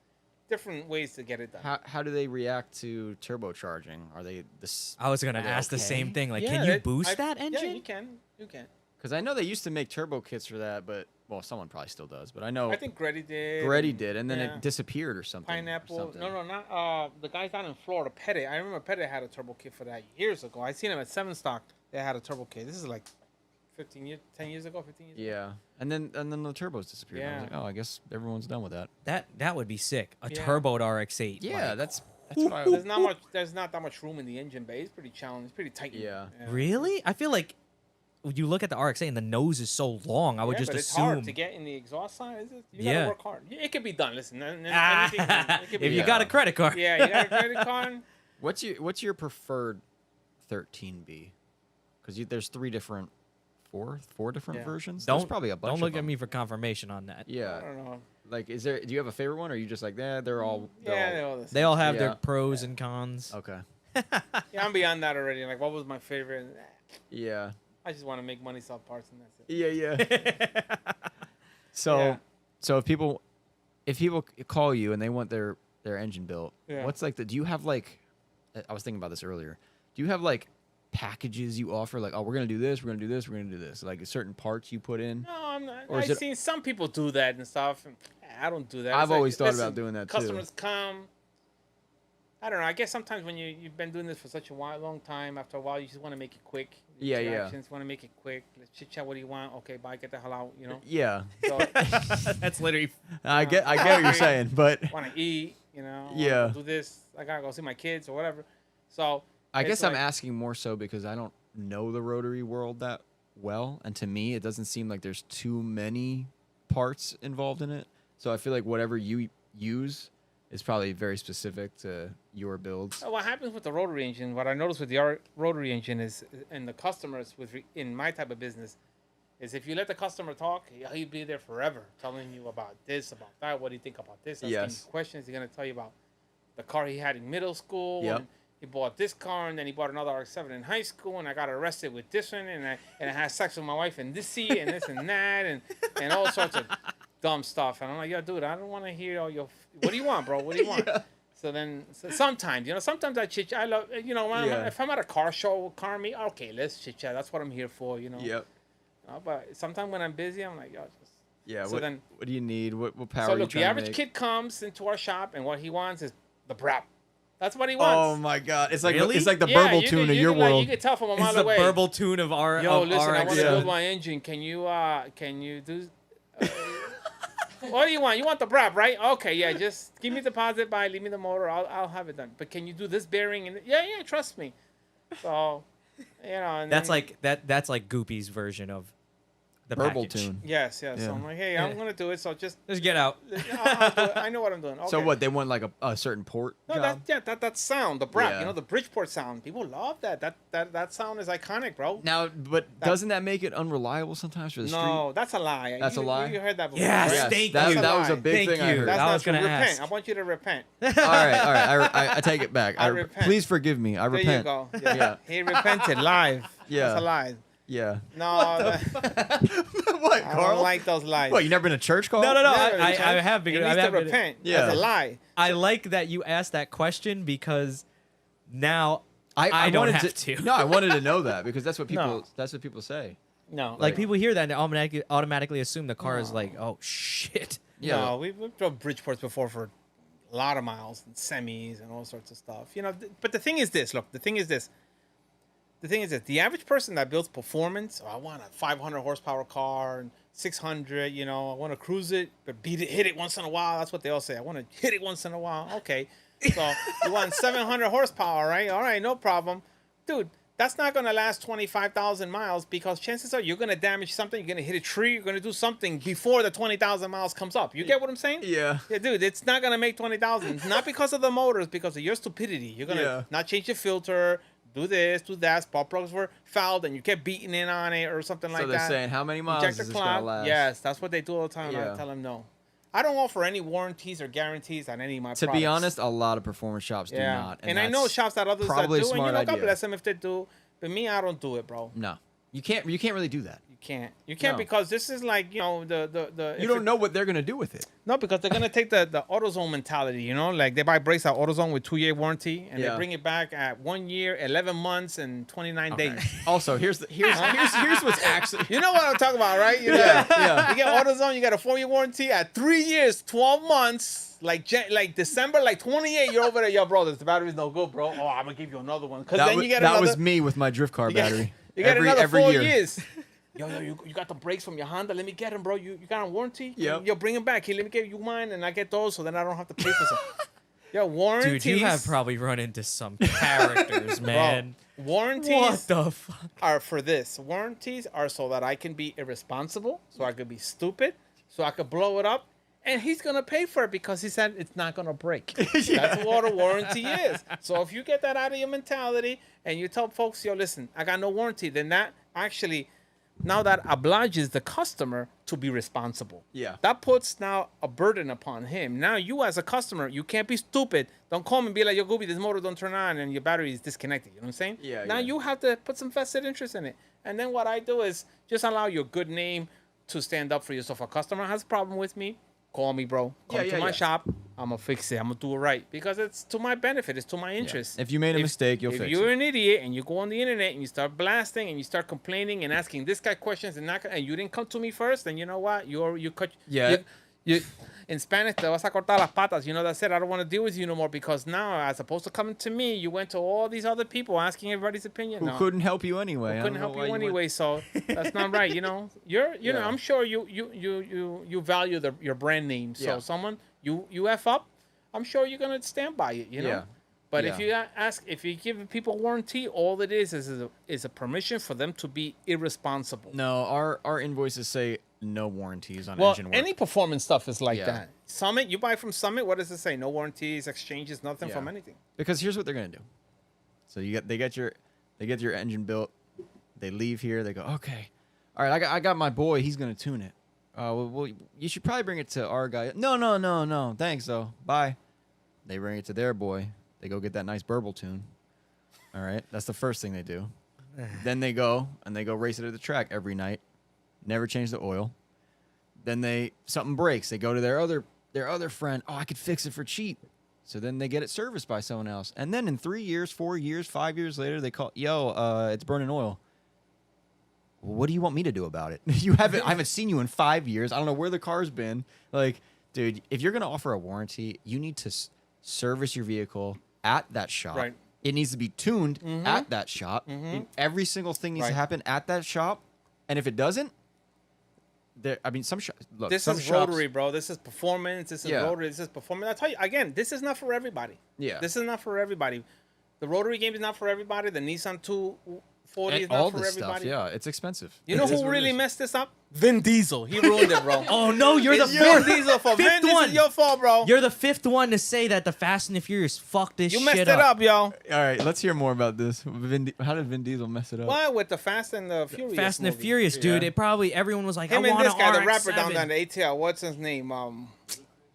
different ways to get it done. How do they react to turbocharging? Are they this? I was gonna ask the same thing. Like, can you boost that engine? Yeah, you can. You can. Because I know they used to make turbo kits for that, but someone probably still does. But I know I think Gretty did. And then it disappeared or something. Pineapple. No, not the guys down in Florida. Pettit. I remember Pettit had a turbo kit for that years ago. I seen him at 7 Stock. They had a turbo kit. This is like 10 years ago. Yeah, and then the turbos disappeared. Yeah. I was like, I guess everyone's done with that. That would be sick. A turboed RX-8. Yeah, like, that's what I. There's not that much room in the engine bay. It's pretty challenging. It's pretty tight. Yeah. Really? I feel like when you look at the RX-8 and the nose is so long, I would just but assume. It's hard to get in the exhaust side. You gotta work hard. It could be done. Listen, if you got a credit card. Yeah, you got a credit card. What's your preferred 13B? Because there's four different versions. There's probably a bunch. Don't look of at me for confirmation on that. Yeah. I don't know. Like, do you have a favorite one, or are you just like, they're all? They all have their pros and cons. Okay. Yeah, I'm beyond that already. Like, what was my favorite? Yeah. I just want to make money, sell parts, and that's it. Yeah. So if people call you and they want their engine built, what's like do you have like? I was thinking about this earlier. Do you have like packages you offer, like, we're gonna do this, we're gonna do this, we're gonna do this, like certain parts you put in? No, I'm not. I've seen some people do that and stuff. And I don't do that. I've always thought about doing that too. Customers come. I don't know. I guess sometimes when you've been doing this for such a long time, after a while, you just want to make it quick. Yeah, yeah. Interactions, want to make it quick. Let's chit chat. What do you want? Okay, bye. Get the hell out. You know. Yeah. So, That's literally. I get what you're saying, but want to eat. You know. Yeah. Do this. I gotta go see my kids or whatever. So. I it's guess I'm like- asking more so because I don't know the Rotary world that well, and to me, it doesn't seem like there's too many parts involved in it. So I feel like whatever you use is probably very specific to your builds. What happens with the rotary engine? What I noticed with the rotary engine is, and the customers in my type of business, is if you let the customer talk, he'll be there forever, telling you about this, about that. What do you think about this? Asking Yes. you questions. He's gonna tell you about the car he had in middle school. Yep. And he bought this car, and then he bought another RX-7 in high school, and I got arrested with this one, and I had sex with my wife in this seat, and this and that, and all sorts of dumb stuff. And I'm like, yo, dude, I don't want to hear all your. What do you want, bro? What do you want? Yeah. So sometimes, sometimes I chit chat. I love, if I'm at a car show, car meet, okay, let's chit chat. That's what I'm here for, Yep. But sometimes when I'm busy, I'm like, yo, just. Yeah. So what, then- what do you need? What power So are you look, the trying to average make? kid comes into our shop, and what he wants is the brap. That's what he Oh wants. my God! It's like Really? it's like the Yeah, burble you tune can- of you your can, like, world. you can tell from a It's mile the away. verbal tune of our. Yo, of listen, I RX. want to yeah. build my engine. Can you do? What do you want? You want the brap, right? Okay, yeah. Just give me the deposit, leave me the motor. I'll have it done. But can you do this bearing? And yeah, trust me. So, And That's then- like that's like Goopy's version of the Burble package. tune. Yes. Yeah. So I'm like, hey, I'm gonna do it. So just Just get out. I'll do it. I know what I'm doing. Okay. So what? They want like a certain port No, job? that sound, the brap, Yeah. the Bridgeport sound. People love that. That sound is iconic, bro. Now, but doesn't that make it unreliable sometimes for the No, that's a lie. That's a lie? You heard that before. Yes, right? Yes, thank that, you. That's a that was a lie. big Thank thing I you. heard. That's I not was true. gonna Repent. ask. I want you to repent. All right. I take it back. I repent. Please forgive me. I There repent. you go. Yeah. He repented live. Yeah. That's a lie. Yeah. No, What, I Carl? don't like those lies. What? You never been to church, Carl? No. Yeah, I Chad. have He because needs I to have repent. Yeah. That's a lie. I like that you asked that question because now I don't wanted have to. No, I wanted to know that because that's what people. No. That's what people say. No. like people hear that and automatically assume the car is like, oh shit. Yeah. No, we've drove Bridgeports before for a lot of miles and semis and all sorts of stuff. But the thing is this. Look, the thing is this. The average person that builds performance, I want a 500 horsepower car and 600, I want to cruise it, but hit it once in a while. That's what they all say. I want to hit it once in a while. Okay. So you want 700 horsepower, right? All right, no problem. Dude, that's not going to last 25,000 miles because chances are you're going to damage something. You're going to hit a tree. You're going to do something before the 20,000 miles comes up. You get what I'm saying? Yeah. Yeah, dude, it's not going to make 20,000. Not because of the motors, because of your stupidity. You're going to Yeah. not change your filter, do this, do that. Spark plugs were fouled and you kept beating in on it or something like So that. they're saying how many miles Injector is this gonna cloud. last? Yes, that's what they do all the time. Yeah. I tell them no. I don't offer any warranties or guarantees on any of my To products. be honest, a lot of performance shops do not. And I know that's shops that others that probably a do, and smart God idea. bless them if they do. But me, I don't do it, bro. No, you can't really do that. You can't No. because this is like the You don't know what they're gonna do with it. No, because they're gonna take the AutoZone mentality, like they buy brakes at AutoZone with 2-year warranty, and Yeah. they bring it back at 1 year, 11 months, and 29 days. Also, here's what's actually. You know what I'm talking about, right? Yeah. You get AutoZone, you got a 4-year warranty at 3 years, 12 months, like December, 28. You're over there, yo, bro. The battery's no good, bro. Oh, I'm gonna give you another one, because then you get that another. was me with my drift car battery. You get another every 4 year. years. Yo, you got the brakes from your Honda. Let me get them, bro. You got on warranty? Yep. Yo, bring them back. Here, let me give you mine, and I get those, so then I don't have to pay for some. Yo, warranties. Dude, you have probably run into some characters, man. Warranties What the fuck? are for this. Warranties are so that I can be irresponsible, so I could be stupid, so I could blow it up, and he's gonna pay for it because he said it's not gonna break. That's what a warranty is. So if you get that out of your mentality and you tell folks, yo, listen, I got no warranty, then that actually now that obliges the customer to be responsible. Yeah. That puts now a burden upon him. Now you as a customer, you can't be stupid. Don't call me and be like, yo, Goopy, this motor don't turn on and your battery is disconnected. You know what I'm saying? Yeah, Now yeah. you have to put some vested interest in it. And then what I do is just allow your good name to stand up for yourself. A customer has a problem with me, call me, bro. Come to my shop. I'm going to fix it. I'm going to do it right. Because it's to my benefit. It's to my interest. If you made a mistake, you'll fix If you're it. an idiot and you go on the internet and you start blasting and you start complaining and asking this guy questions and you didn't come to me first, then you know what? You cut. Yeah. You, in Spanish, te vas a cortar las patas. You know, that's it. I don't want to deal with you no more because now, as opposed to coming to me, you went to all these other people asking everybody's opinion. Who No. couldn't help you anyway? Who I couldn't don't know help why you went- anyway, so that's not right. You know, you know, Yeah. I'm sure you value your brand name. So Yeah. someone you f up, I'm sure you're gonna stand by it. You know. Yeah. But Yeah. if you ask, if you give people warranty, all it is a permission for them to be irresponsible. No, our invoices say no warranties on Well, engine work. any performance stuff is like Yeah. that. Summit, you buy from Summit. What does it say? No warranties, exchanges, nothing from Yeah. anything. Because here's what they're gonna do. So they get your engine built. They leave here. They go, okay, all right. I got my boy. He's gonna tune it. Well, you should probably bring it to our guy. No. Thanks though. Bye. They bring it to their boy. They go get that nice burble tune. All right, that's the first thing they do. Then they go race it at the track every night. Never change the oil. Then something breaks. They go to their other friend. Oh, I could fix it for cheap. So then they get it serviced by someone else. And then in 3 years, 4 years, 5 years later, they call, it's burning oil. What do you want me to do about it? I haven't seen you in 5 years. I don't know where the car's been. Like, dude, if you're gonna offer a warranty, you need to service your vehicle at that shop. Right. It needs to be tuned at that shop. Every single thing needs to Right. happen at that shop. And if it doesn't, some shops. Look, This some is shops, Rotary, bro. This is performance. This is Yeah. Rotary. This is performance. I tell you again, this is not for everybody. Yeah. This is not for everybody. The Rotary game is not for everybody. The Nissan 240 is and not all for this everybody. stuff. Yeah, it's expensive. You know It is who what it really is. messed this up? Vin Diesel. He ruined it, bro. Oh no, you're the It's your fifth. Diesel for Vin. Fifth This one. is your fault, bro. You're the fifth one to say that the Fast and the Furious fucked this You shit messed it up, yo. All right, let's hear more about this. How did Vin Diesel mess it up? Why with the Fast and the Furious? Fast and the movie? Furious, dude. Yeah. It probably everyone was like, Him I and want this an guy, the RX-7. rapper down there, the ATL. What's his name?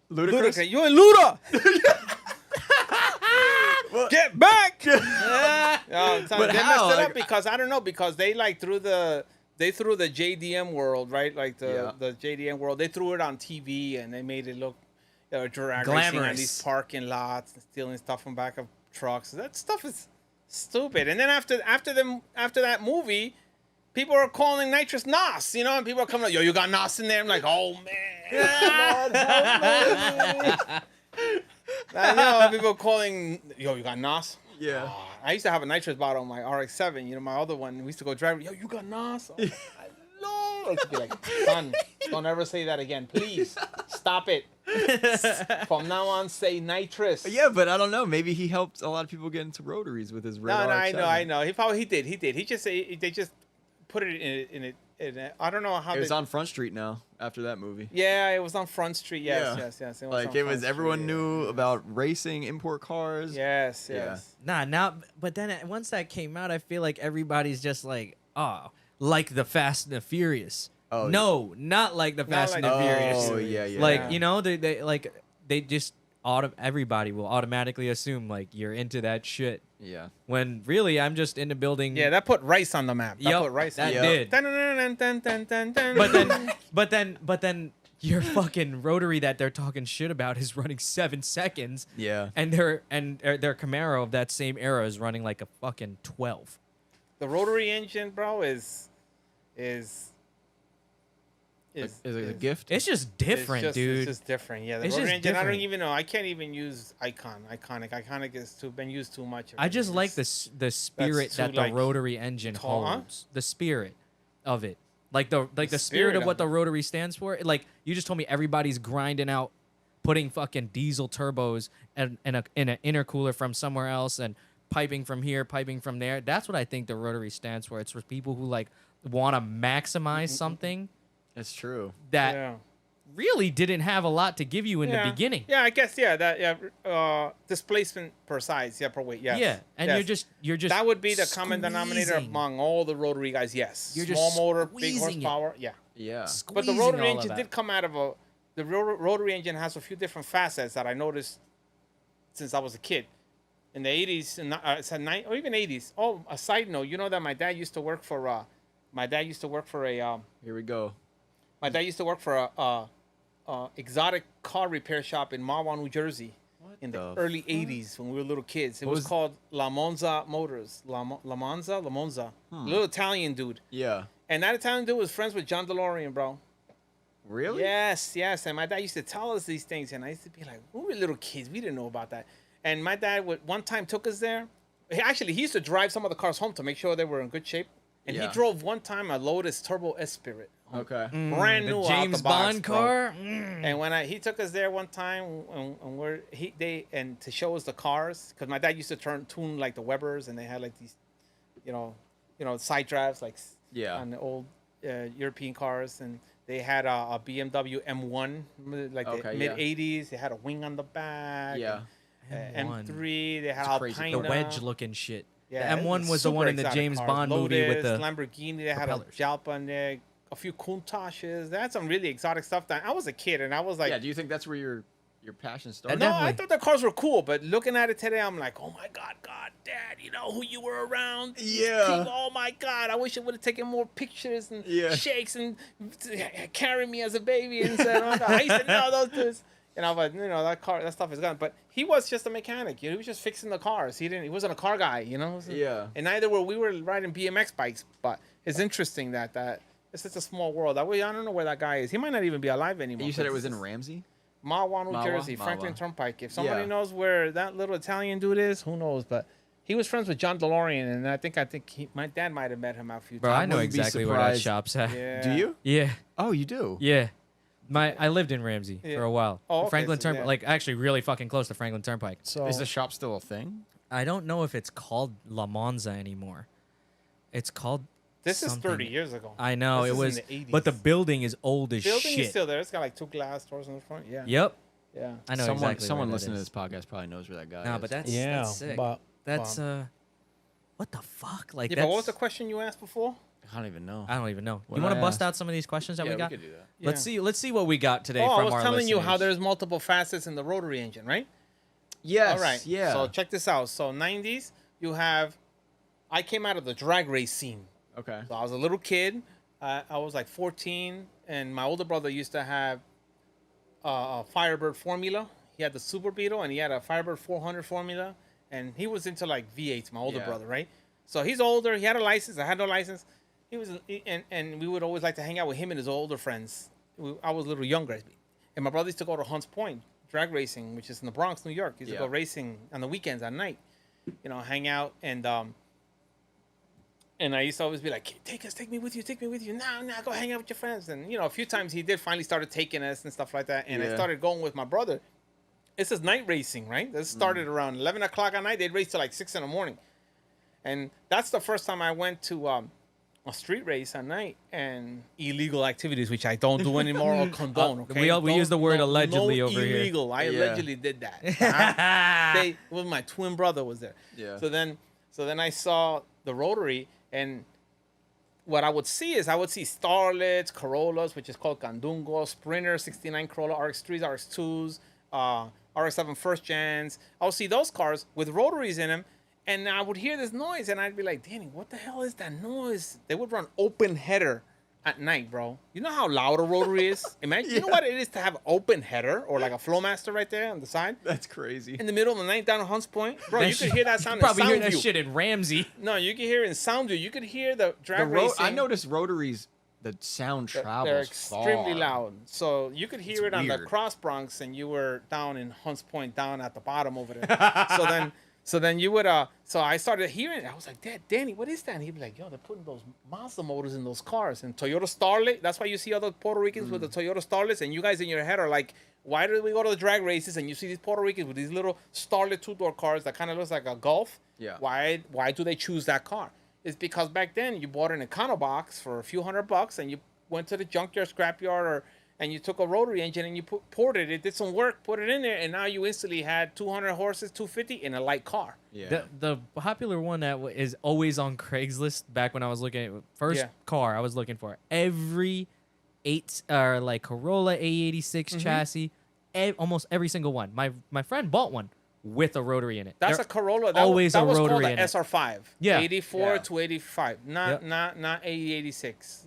Ludicrous? Luda. You in Luda? Get back! They But messed how? it up Like- because I don't know, because they threw the JDM world, right? Like Yeah. the JDM world. They threw it on TV and they made it look drag racing on Glamorous. these parking lots, and stealing stuff from back of trucks. That stuff is stupid. And then after that movie, people are calling nitrous NOS, you know, and people are coming like, yo, you got NOS in there? I'm like, oh man, Lord help me. I know people calling, yo, you got NOS? Yeah. I used to have a nitrous bottle on my RX-7. You know, my other one. We used to go driving. Yo, you got NOS? Oh, my Lord. I'd be like, son, don't ever say that again. Please, stop it. From now on, say nitrous. Yeah, but I don't know. Maybe he helped a lot of people get into rotaries with his red No, RX-7. I know. He did. He just they just put it in it. I don't know how It was they. on Front Street now after that movie. Yeah, it was on Front Street. Yes, Yeah. yes. It was Like on it Front was, Street, everyone yeah. knew about racing import cars. Yes, Yeah. yes. Nah, now, but then once that came out, I feel like everybody's just like, oh, like the Fast and the Furious. Oh, No, not like the Fast like and the the Furious. Oh, yeah. Like, Yeah. you know, they just everybody will automatically assume like you're into that shit. Yeah. When really I'm just into building. Yeah, that put rice on the map. That Yup, put rice. that on the did. map. But then your fucking Rotary that they're talking shit about is running 7 seconds, Yeah. and their Camaro of that same era is running like a fucking 12. The rotary engine, bro, is Is it a gift? It's just different, dude. It's just different. Yeah, the It's rotary just engine. I different. don't even know. I can't even use iconic. Iconic is been used too much. I just like It's- the spirit too, that the like, Rotary engine tall, huh? holds. The spirit of it, like the spirit spirit of of what the it. Rotary stands for. Like you just told me, everybody's grinding out, putting fucking diesel turbos in an intercooler from somewhere else and piping from here, piping from there. That's what I think the Rotary stands for. It's for people who like want to maximize something It's true. that Yeah. really didn't have a lot to give you in the beginning. Yeah, I guess. Yeah, that. Yeah, displacement per size. Yeah, per weight. Yes. Yeah, and Yes. you're just That would be the common denominator squeezing. among all the rotary guys. Yes. You're just Small motor, big squeezing it. horsepower. Yeah. Yeah. But the squeezing rotary all of engine that. did come out of the rotary engine has a few different facets that I noticed since I was a kid. In the 80s, and or even 80s. Oh, a side note, you know that my dad used to work for a Here we go. my dad used to work for a exotic car repair shop in Mahwah, New Jersey, in the the early 80s when we were little kids. It What was was- called La Monza Motors. La Monza. Little Italian dude. Yeah. And that Italian dude was friends with John DeLorean, bro. Really? Yes, yes. And my dad used to tell us these things, and I used to be like, we were little kids. We didn't know about that. And my dad one time took us there. He used to drive some of the cars home to make sure they were in good shape. And he drove one time a Lotus Turbo S Spirit. Okay. Brand new the James out the box, Bond bro. car. And when he took us there one time, and to show us the cars, because my dad used to tune like the Webers, and they had like these, you know, side drives like on the old European cars, and they had a BMW M1 like the mid '80s. They had a wing on the back. Yeah. M1. M3. They had crazy. Alpina. The wedge looking shit. Yeah, the M1 was the super one in the exotic James cars. Bond movie with the Lamborghini. They had propellers. a Jalpa in there, a few Countachs. They had some really exotic stuff. That I was a kid, and I was like, Yeah. Do you think that's where your passion started? no, I Definitely. thought the cars were cool, but looking at it today, I'm like, oh my God, Dad, you know who you were around? Yeah. People, oh my God, I wish I would have taken more pictures and shakes and carry me as a baby and said, oh my God, I used to know those dudes. But that stuff is gone. But he was just a mechanic. He was just fixing the cars. He wasn't a car guy. Yeah. And neither were we were riding BMX bikes. But it's interesting that it's such a small world. I don't know where that guy is. He might not even be alive anymore. You said it was in Ramsey? Mahwah, New Jersey, Franklin Turnpike. If somebody knows where that little Italian dude is, who knows? But he was friends with John DeLorean, and I think my dad might have met him a few times. Bro, I know Wouldn't be exactly where that surprised. shop's at. Yeah. Do you? Yeah. Oh, you do? Yeah. I lived in Ramsey for a while. Oh, okay, Franklin so, Turnpike, like actually really fucking close to Franklin Turnpike. So Is the shop still a thing? I don't know if it's called La Monza anymore. It's called this is something. 30 years ago. I know This it is was, in the 80s. but the building is old as building shit. is still there. It's got like 2 glass doors in the front. Yeah. Yep. Yeah. I know Someone exactly where that listening to is. this podcast probably knows where that guy No, is. but that's sick. but That's what the fuck? Like yeah, that's but what was the question you asked before? I don't even know. I don't even know. What You want I to bust asked? out some of these questions that we got? could do that. Yeah. Let's see what we got today Oh, from I was our telling you how listeners. there's multiple facets in the rotary engine, right? Yes. All right. Yeah. So check this out. So 90s, I came out of the drag race scene. Okay. So I was a little kid. I was like 14, and my older brother used to have a Firebird Formula. He had the Super Beetle, and he had a Firebird 400 Formula, and he was into like V8s. My older brother, right? So he's older. He had a license. I had no license. And we would always like to hang out with him and his older friends. I was a little younger, and my brother used to go to Hunts Point drag racing, which is in the Bronx, New York. He used to go racing on the weekends at night, hang out and I used to always be like, take me with you. No, go hang out with your friends. And a few times he did finally started taking us and stuff like that. And I started going with my brother. This is night racing, right? This started around 11 o'clock at night. They'd race till like 6 in the morning. And that's the first time I went to a street race at night and illegal activities, which I don't do anymore or condone. Okay? We use the word allegedly over here. Illegal. I allegedly did that. Well, my twin brother was there. Yeah. So then I saw the Rotary, and what I would see Starlets, Corollas, which is called Candungo, Sprinter, 69 Corolla, RX3s, RX2s, RX7 first gens. I would see those cars with rotaries in them, and I would hear this noise, and I'd be like, Danny, what the hell is that noise? They would run open header at night, bro. You know how loud a rotary is? Imagine, you know what it is to have open header or like a Flowmaster right there on the side? That's crazy. In the middle of the night down at Hunts Point? Bro, you could hear that sound in Probably hear Soundview. that shit in Ramsey. No, you can hear it in Soundview. You could hear the drag racing. I noticed rotaries, the sound travels They're extremely far. loud. So you could hear it on the weird. Cross Bronx, and you were down in Hunts Point, down at the bottom over there. So then you would so I started hearing it. I was like, Danny, what is that? And he'd be like, yo, they're putting those Mazda motors in those cars. And Toyota Starlet, that's why you see other Puerto Ricans with the Toyota Starlets, and you guys in your head are like, why do we go to the drag races and you see these Puerto Ricans with these little Starlet 2-door cars that kind of looks like a Golf? Yeah. Why do they choose that car? It's because back then you bought an Econo box for a few $100 and you went to the junkyard, scrapyard, and you took a rotary engine and you ported it, did some work, put it in there, and now you instantly had 200 horses, 250 in a light car. Yeah. The popular one that is always on Craigslist back when I was looking at first car I was looking for, every like Corolla A86 chassis, almost every single one. My friend bought one with a rotary in it. That's They're a Corolla. always that a was rotary called in the it. SR5. Yeah. 84 Yeah. to 85. Not 86.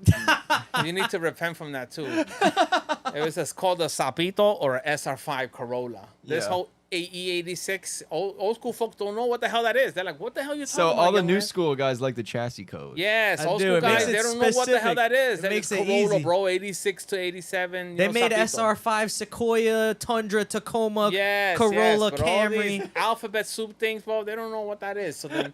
You need to repent from that too. It was just called a Sapito or a SR5 Corolla. This Yeah. whole AE86. Old school folks don't know what the hell that is. They're like, what the hell are you talking So about? all the young new man? school guys like the chassis code. Yes, I old do. school It makes guys, it they don't know what the hell specific. that is. It That makes is it Corolla, easy. bro, 86 to 87. you They know, made Sapito. SR5 Sequoia, Tundra, Tacoma, Yes, Corolla, yes, but all these Camry. alphabet soup things, bro, they don't know what that is. So then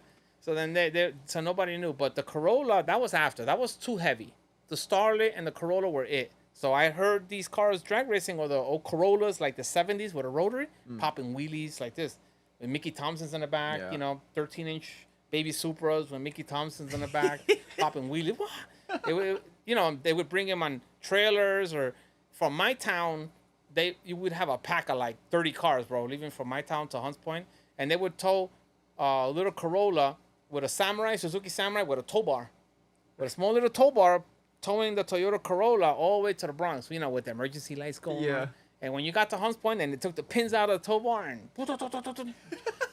so nobody knew. But the Corolla, that was after. That was too heavy. The Starlet and the Corolla were it. So I heard these cars drag racing, or the old Corollas, like the 70s with a rotary, popping wheelies like this. With Mickey Thompson's in the back, Yeah. you know, 13-inch baby Supras with Mickey Thompson's in the back, popping wheelies. What? You know, they would bring him on trailers, or from my town, you would have a pack of like 30 cars, bro, leaving from my town to Hunts Point, and they would tow a little Corolla with a Suzuki Samurai with a tow bar, with a small little tow bar, towing the Toyota Corolla all the way to the Bronx, you know, with the emergency lights going Yeah. on. And when you got to Hunts Point, and they took the pins out of the tow bar and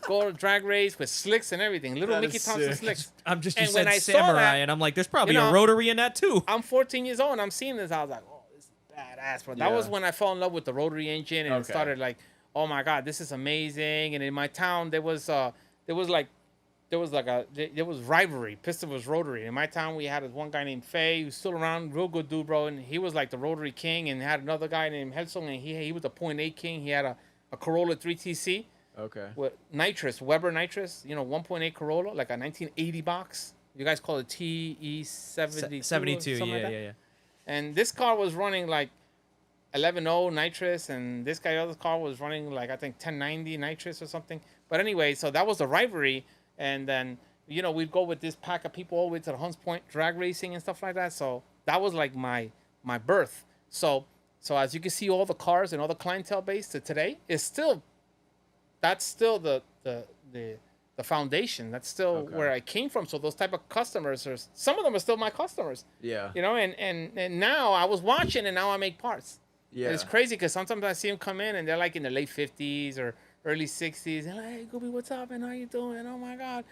go to drag race with slicks and everything, little That Mickey is Thompson sick. slicks. I'm just, you And when said I saw Samurai, that, and I'm like, there's probably you know, a rotary in that too. I'm 14 years old and I'm seeing this. I was like, oh, this is badass, bro. That Yeah. was when I fell in love with the rotary engine, and it Okay. started like, oh my god, this is amazing. And in my town, there was rivalry. Piston was rotary. In my town, we had this one guy named Faye, who's still around, real good dude, bro. And he was like the rotary king, and had another guy named Helsung, and he was the .8 king. He had a Corolla 3TC Okay. with nitrous, Weber nitrous, you know, 1.8 Corolla, like a 1980 box. You guys call it TE72? 72, something like that? yeah. And this car was running like 11.0 nitrous, and this other car was running like, I think, 1090 nitrous or something. But anyway, so that was the rivalry. And then, you know, we'd go with this pack of people all the way to the Hunts Point drag racing and stuff like that. So that was like my birth. So as you can see, all the cars and all the clientele base to today is that's still the foundation. That's still Okay. where I came from. So those type of customers, some of them are still my customers. Yeah. You know, and now I was watching, and now I make parts. Yeah. And it's crazy because sometimes I see them come in and they're like in the late 50s or early 60s. And like, hey, Goopy, what's up, man? How you doing? Oh my God.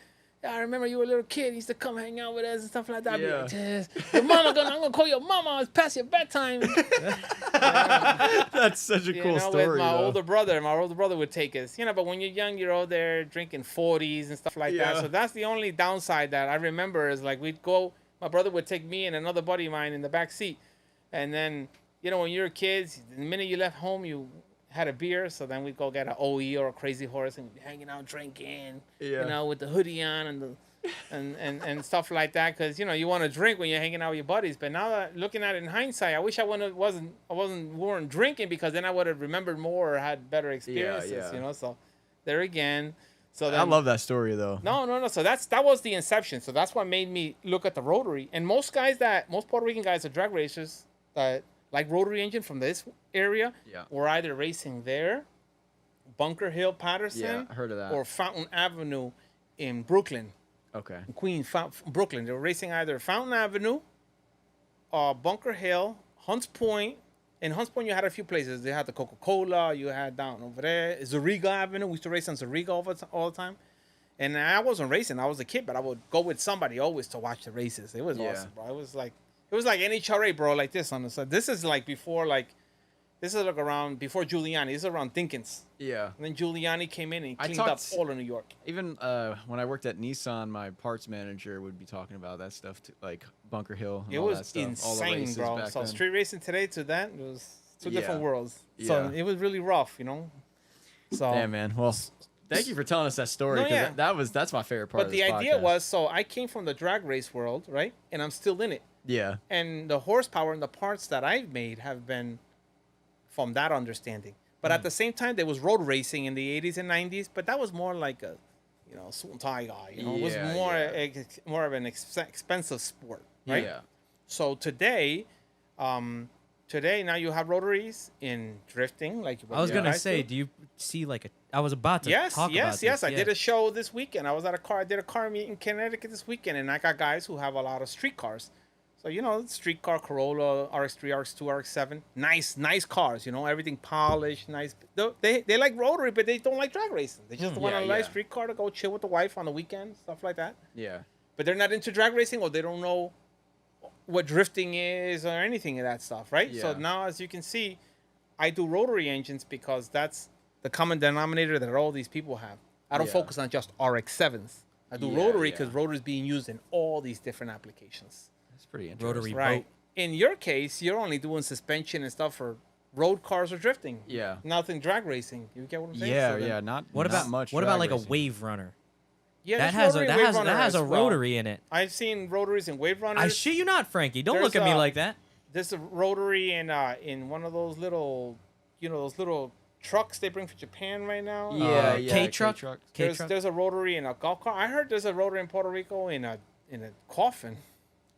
Yeah, I remember you were a little kid. You used to come hang out with us and stuff like that. I'd be like, yes. I'm gonna call your mama. It's past your bedtime. That's such a You cool know, story. with my though. older brother would take us. You know, but when you're young, you're out there drinking 40s and stuff like that. Yeah. So that's the only downside that I remember is like we'd go. My brother would take me and another buddy of mine in the back seat, and then you know when you're kids, the minute you left home, you had a beer. So then we'd go get an OE or a Crazy Horse and we'd be hanging out drinking. Yeah. You know, with the hoodie on and and stuff like that, because you know you want to drink when you're hanging out with your buddies. But now that looking at it in hindsight, I wish I weren't drinking, because then I would have remembered more or had better experiences. yeah. You know, so there again. So then, I love that story though. no. So that was the inception. So that's what made me look at the rotary. And most Puerto Rican guys are drag racers that like rotary engine from this area. Yeah. Were either racing there, Bunker Hill, Patterson, Yeah, I heard of that. or Fountain Avenue in Brooklyn. Okay. Queens, Brooklyn. They were racing either Fountain Avenue, Bunker Hill, Hunts Point. In Hunts Point, you had a few places. They had the Coca-Cola. You had down over there Zariga Avenue. We used to race on Zariga all the time. And I wasn't racing. I was a kid, but I would go with somebody always to watch the races. It was awesome, bro. It was like NHRA, bro, like this on the side. This is like around before Giuliani. This is around Dinkins. Yeah. And then Giuliani came in and I cleaned up talked- all of New York. Even when I worked at Nissan, my parts manager would be talking about that stuff too, like Bunker Hill. And It all was that stuff, all the insane, races bro. back So then. street racing today to that was two different Yeah. worlds. So Yeah. it was really rough, you know. So Yeah, man. Well, thank you for telling us that story. No, 'Cause yeah. that's my favorite part. but of the this idea podcast. was, so I came from the drag race world, right? And I'm still in it. Yeah. And the horsepower and the parts that I've made have been from that understanding. But at the same time, there was road racing in the 80s and 90s, but that was more like a, you know, suit and tie guy. You know, it was Yeah, more yeah. more of an expensive sport, right? Yeah. So today now you have rotaries in drifting, like I was you gonna guys say, do. do you see like I was about to Yes, talk about yes, this. I did a show this weekend. I did a car meet in Connecticut this weekend, and I got guys who have a lot of street cars. So, you know, street car, Corolla, RX3, RX2, RX7, nice cars, you know, everything polished, nice. They like rotary, but they don't like drag racing. They just want Yeah, a nice yeah. street car to go chill with the wife on the weekend, stuff like that. Yeah. But they're not into drag racing, or they don't know what drifting is or anything of that stuff, right? So Yeah. now, as you can see, I do rotary engines because that's the common denominator that all these people have. I don't Yeah. focus on just RX7s. I do Yeah, rotary because yeah. rotary is being used in all these different applications. That's pretty interesting. Rotary Right. boat. In your case, you're only doing suspension and stuff for road cars or drifting. Yeah. Nothing drag racing. You get what I'm saying? Yeah, So then- yeah. Not What not about much. what about drag like a racing. wave runner? Yeah, That there's has a rotary that wave has runner that has as a well. rotary in it. I've seen rotaries and wave runners. I shit you not, Frankie. Don't look There's at me a- like that. There's a rotary in one of those little, those little trucks they bring from Japan right now. Yeah, yeah. K-truck. K-truck. K-truck. There's a rotary in a golf cart. I heard there's a rotary in Puerto Rico in a coffin.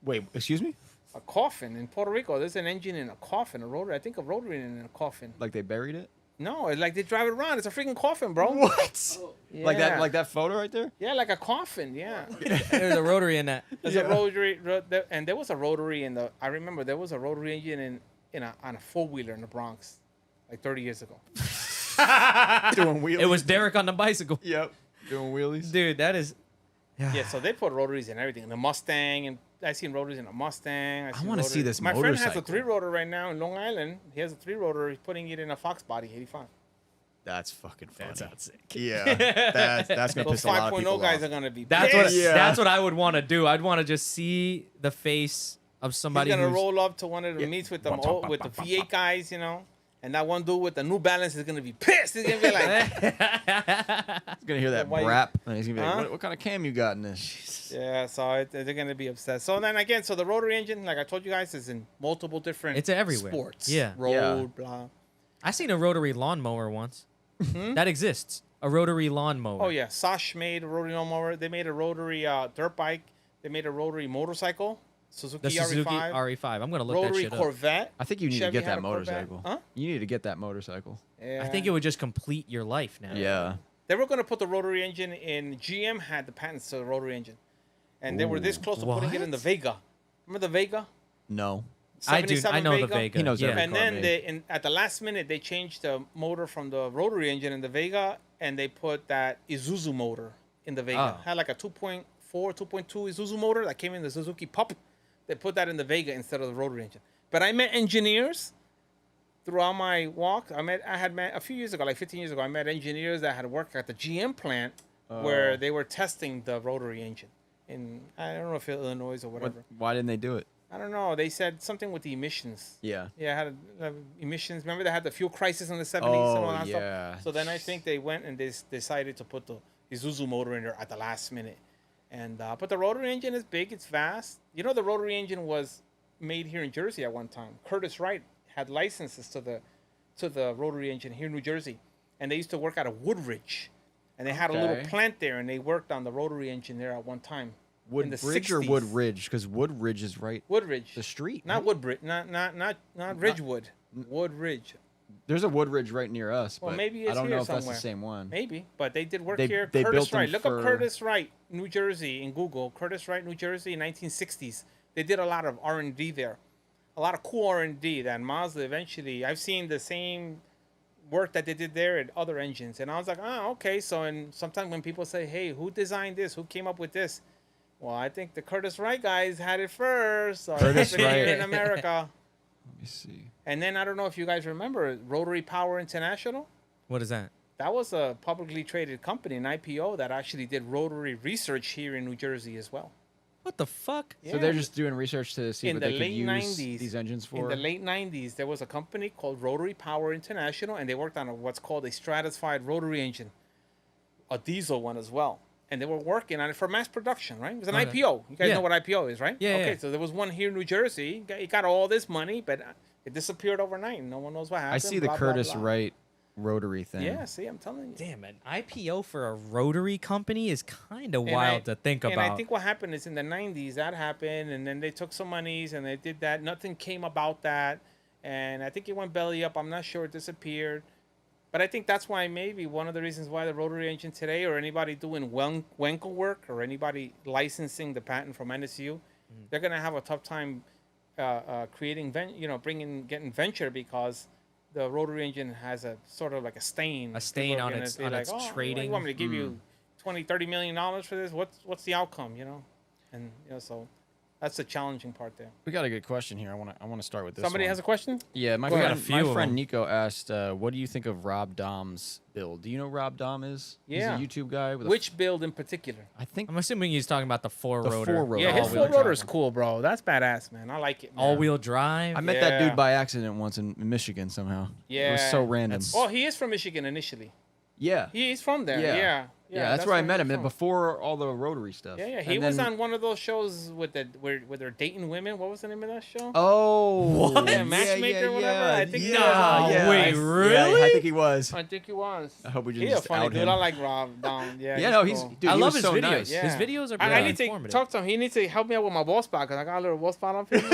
Wait, excuse me? A coffin in Puerto Rico. There's an engine in a coffin. A rotary. I think a rotary in a coffin. Like they buried it? No, it's like they drive it around. It's a freaking coffin, bro. What? Like Yeah. that photo right there? Yeah, like a coffin. Yeah. There's a rotary in that. There's a rotary, and there was a rotary in the. I remember there was a rotary engine on a 4-wheeler in the Bronx, like 30 years ago. Doing wheelies. It was Derek on the bicycle. Yep. Doing wheelies. Dude, that is. Yeah, so they put rotaries in everything. In the Mustang, and I seen rotaries in a Mustang. I wanna see this My friend has a motorcycle. 3-rotor right now in Long Island. He has a 3-rotor. He's putting it in a Fox body 85. That's fucking funny. That's sick. Yeah. That's gonna Those piss a lot of 5.0 people guys off. are gonna be. That's what. pissed. Yeah. That's what I would want to do. I'd want to just see the face of He's somebody gonna who's. roll up to one of the meets with the V8 guys, and that one dude with the New Balance is gonna be pissed. He's gonna be like, He's gonna hear that Why you- rap, and he's gonna be like, Huh? what kind of cam you got in this? yeah. So they're gonna be upset. So then again, so the rotary engine, like I told you guys, is in multiple different. It's everywhere. Sports. Yeah. Road. Yeah. Blah. I seen a rotary lawnmower once. That exists. A rotary lawnmower. Oh yeah, Sosh made a rotary lawnmower. They made a rotary dirt bike. They made a rotary motorcycle. Suzuki The Suzuki RE5. RE5. I'm gonna look that Rotary shit up. Corvette. I think you need Chevy to get had that a Corvette. motorcycle. Huh? You need to get that motorcycle. Yeah. I think it would just complete your life now. Yeah. They were going to put the rotary engine in. GM had the patents to the rotary engine, and they were this close to putting it in the What? Vega. Remember the Vega? No. I do. I 77 know the Vega. He knows yeah. every And car then made. at the last minute, they changed the motor from the rotary engine in the Vega, and they put that Isuzu motor in the Vega. Oh. Had like a 2.4, 2.2 Isuzu motor that came in the Suzuki Pup. They put that in the Vega instead of the rotary engine. But I met engineers throughout my walk. I had met a few years ago, like 15 years ago. I met engineers that had worked at the GM plant where they were testing the rotary engine in, I don't know if Illinois or whatever. Why didn't they do it? I don't know. They said something with the emissions. Yeah. Yeah, had emissions. Remember they had the fuel crisis in the 70s and Oh, all that yeah. stuff. So then I think they went and they decided to put the Isuzu motor in there at the last minute. And but the rotary engine is big. It's vast. You know, the rotary engine was made here in Jersey at one time. Curtis Wright had licenses to the rotary engine here in New Jersey, and they used to work out of Woodridge, and they had a little Okay. plant there, and they worked on the rotary engine there at one time. in the Woodbridge or 60s. Woodridge? Because Woodridge is right Woodridge. the street. Not right? Woodbridge. Not Ridgewood. Woodridge. There's a Woodridge right near us, Well, but maybe I it's don't here know if that's somewhere. the same one. Maybe, but they did work They- here. they Curtis built them Wright. Look for- up Curtis Wright, New Jersey, in Google. Curtis Wright, New Jersey, 1960s. They did a lot of R&D there, a lot of cool R&D that Mazda eventually. I've seen the same work that they did there at other engines, and I was like, oh, okay. So, and sometimes when people say, hey, who designed this? Who came up with this? Well, I think the Curtis Wright guys had it first. So Curtis it's here Wright. in America. Let me see. And then I don't know if you guys remember Rotary Power International. What is that? That was a publicly traded company, an IPO that actually did rotary research here in New Jersey as well. What the fuck? So they're just doing research to see in what the they could late use 90s. these engines for. In the late 90s, there was a company called Rotary Power International, and they worked on what's called a stratified rotary engine, a diesel one as well. And they were working on it for mass production, right? It was an Okay. IPO. You guys Yeah. know what IPO is, right? Yeah, Okay, yeah. so there was one here in New Jersey. It got all this money, but it disappeared overnight. No one knows what happened. I see the blah, blah, Curtis blah. Wright rotary thing. Yeah, see, I'm telling you. Damn, an IPO for a rotary company is kind of And wild I- to think And about. I think what happened is in the 90s, that happened, and then they took some monies and they did that. Nothing came about that. And I think it went belly up. I'm not sure it disappeared. But I think that's why maybe one of the reasons why the rotary engine today, or anybody doing Wenkel work, or anybody licensing the patent from NSU, they're going to have a tough time creating, getting venture, because the rotary engine has a sort of like a stain. A stain People are on gonna its- be on like, its "Oh, trading." You want me to give you $20, $30 million for this? What's the outcome, And so That's the challenging part there. We got a good question here. I want to start with this. Somebody one. has a question? Yeah, my Go ahead. friend, A few my of friend them. Nico asked, "What do you think of Rob Dom's build? Do you know who Rob Dom is? Yeah. He's a YouTube guy with Which build in particular? I think I'm assuming he's talking about the four The rotor. four-rotor. Yeah, his all-wheel full rotor is drive. cool, bro. That's badass, man. I like it. Man. All-wheel drive. I met that Yeah. dude by accident once in Michigan somehow. Yeah, it was so random. That's- Oh, he is from Michigan initially. Yeah, He's from there. Yeah. Yeah, that's where I where met he's him from. before all the Rotary stuff. Yeah, And he was then- on one of those shows with where they're dating women. What was the name of that show? Oh, What? Yeah, Matchmaker or whatever? I think yeah, so. yeah. Wait, Yeah, really? I think he was. I think he was. I hope we He's a just funny out dude. him. I like Rob Dom. Yeah, Yeah, no, he's cool. dude. I he love was his so videos. nice. Yeah. His videos are I pretty need to informative. talk to him. He needs to help me out with my ball spot because I got a little ball spot on him. Look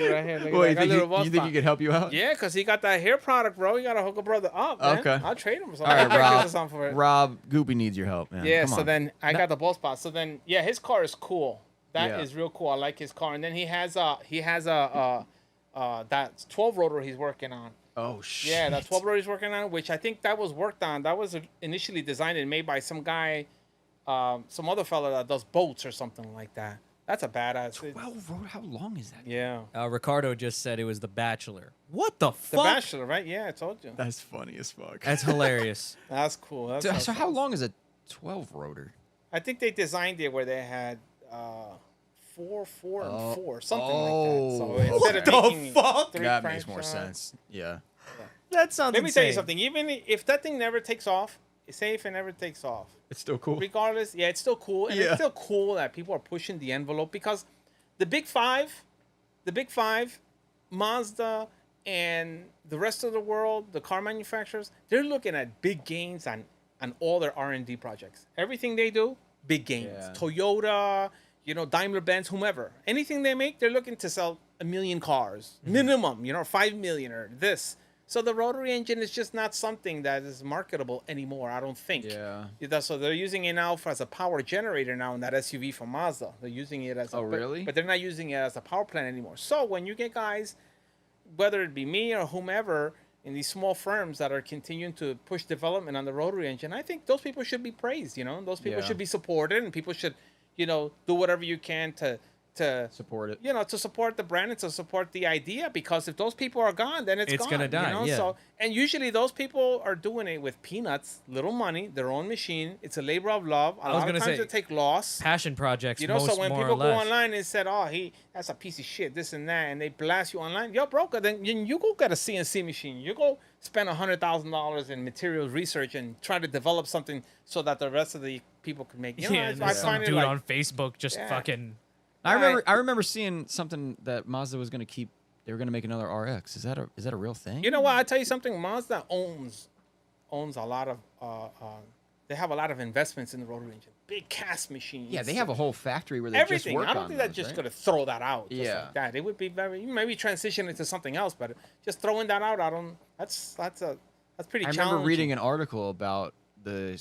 at right here. Look at Well, that. I you got a think, little ball you think spot. he could help you out? Yeah, because he got that hair product, bro. You got to hook a brother up, man. Okay. I'll trade him. So All right, Rob. For it. Rob, Goopy needs your help, man. Yeah, Come so on. then I got the ball spot. So then, yeah, his car is cool. That is Yeah. real cool. I like his car. And then he has a that 12 rotor he's working on. Oh shit. Yeah, that 12 rotor he's working on, which I think that was worked on. That was initially designed and made by some guy, some other fella that does boats or something like that. That's a badass. 12 rotor. How long is that? Yeah. Ricardo just said it was The Bachelor. What the The fuck? Bachelor, right? Yeah, I told you. That's funny as fuck. That's hilarious. That's cool. That's So how long is a 12 rotor? I think they designed it where they had 4, 4, and 4, something like that. oh. So What instead the of making fuck? three That makes more crankshaft- sense. Yeah. That sounds Let me tell you insane. something. Even if that thing never takes off, say if it never takes off, It's still cool. regardless, yeah, it's still cool. And Yeah. it's still cool that people are pushing the envelope because the big five, Mazda, and the rest of the world, the car manufacturers, they're looking at big gains on all their R&D projects. Everything they do, big gains. Yeah. Toyota, Daimler Benz, whomever. Anything they make, they're looking to sell 1 million cars minimum. 5 million or this. So the rotary engine is just not something that is marketable anymore, I don't think. Yeah. So they're using it now as a power generator now in that SUV from Mazda. They're using it as Oh, really? But they're not using it as a power plant anymore. So when you get guys, whether it be me or whomever, in these small firms that are continuing to push development on the rotary engine, I think those people should be praised, Those people Yeah. should be supported, and people should, do whatever you can to Support it. to support the brand and to support the idea, because if those people are gone, then it's It's gone. gonna die, yeah. So, and usually those people are doing it with peanuts, little money, their own machine. It's a labor of love. A was lot of gonna times say, they take loss. Passion projects, So when more people or go less. online and said, "Oh, that's a piece of shit," this and that, and they blast you online, yo, broker, then you go get a CNC machine. You go spend $100,000 in materials research and try to develop something so that the rest of the people can make. Yeah, and I there's some find it dude like, on Facebook just Yeah. fucking. I remember seeing something that Mazda was going to keep. They were going to make another RX. Is that a real thing? You know what? I tell you something. Mazda owns a lot of. They have a lot of investments in the rotary engine. Big cast machines. Yeah, they have a whole factory where they everything. just work I don't on think they're those, just right? gonna throw that out. Just Yeah. like that. It would be maybe transition into something else, but just throwing that out, I don't. That's pretty I challenging. remember reading an article about I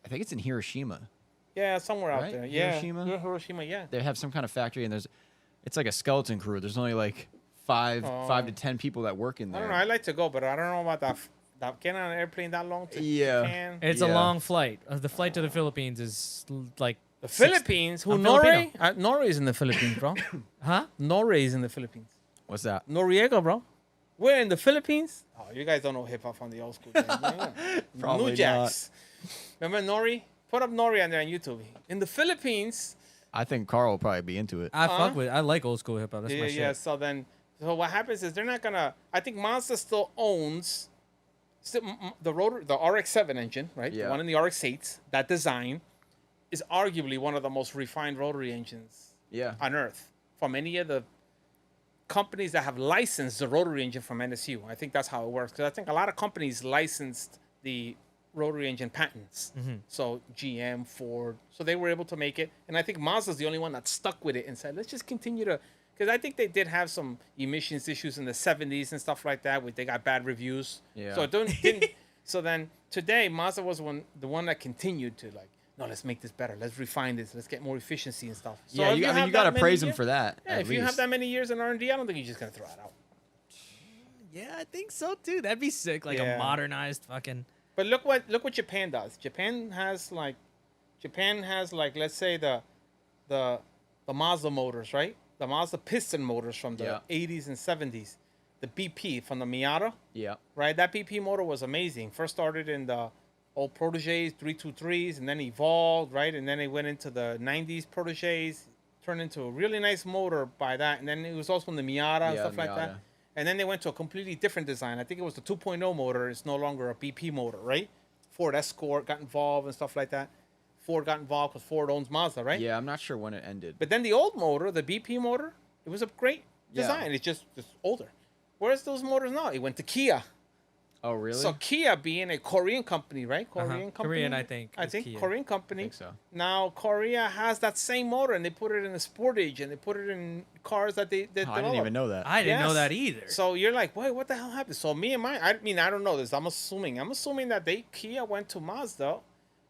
think it's in Hiroshima. Yeah, somewhere out Right? there. Yeah, Hiroshima? Hiroshima. Yeah. They have some kind of factory, and it's like a skeleton crew. There's only like five to 10 people that work in I there. don't know. I'd like to go, but I don't know about that. Getting on an airplane that long to Yeah. Japan. It's a Yeah. long flight. The flight to the Philippines is like. The Philippines. Who I'm Norway? Filipino. Norway's in the Philippines, bro. Huh? Norway's in the Philippines. What's that? Noriega, bro. We're in the Philippines. Oh, you guys don't know hip hop from the old school days. Probably New Jacks. Remember Nori? Put up Nori on there on YouTube. In the Philippines. I think Carl will probably be into it. I fuck with. I like old school hip hop. That's my shit. So what happens is they're not gonna. I think Mazda still owns the RX7 engine, right? Yeah. The one in the RX8. That design is arguably one of the most refined rotary engines Yeah. on earth from any of the companies that have licensed the rotary engine from NSU. I think that's how it works, because I think a lot of companies licensed the rotary engine patents. So GM, Ford, so they were able to make it. And I think Mazda's the only one that stuck with it and said, let's just continue to, because I think they did have some emissions issues in the 70s and stuff like that, where they got bad reviews. Yeah. So it didn't. So then today, Mazda was the one that continued to like, no, let's make this better. Let's refine this. Let's get more efficiency and stuff. So Yeah, if you have got to that many praise him years- for that. Yeah, at if you have least. that many years in R&D, I don't think you're just gonna throw it out. Yeah, I think so too. That'd be sick. Like Yeah. a modernized fucking. But look what Japan does. Japan has like let's say the Mazda motors, right? the Mazda piston motors from the 80s and 70s. The BP from the Miata. Yeah. Right? That BP motor was amazing. First started in the old Proteges, 323s, and then evolved, right? And then it went into the 90s Proteges, turned into a really nice motor by that. And then it was also in the Miata and stuff like that. And then they went to a completely different design. I think it was the 2.0 motor. It's no longer a BP motor, right? Ford Escort got involved and stuff like that. Ford got involved because Ford owns Mazda, right? Yeah, I'm not sure when it ended. But then the old motor, the BP motor, it was a great design. It's just older. Where's those motors now? It went to Kia. Oh, really? So Kia being a Korean company, right? Korean company. Korean, I think. I think Kia. Korean company. I think so. Now Korea has that same motor, and they put it in a Sportage, and they put it in cars that they I didn't even know that. I didn't know Yes. that either. So you're like, wait, what the hell happened? So I don't know this. I'm assuming that Kia went to Mazda,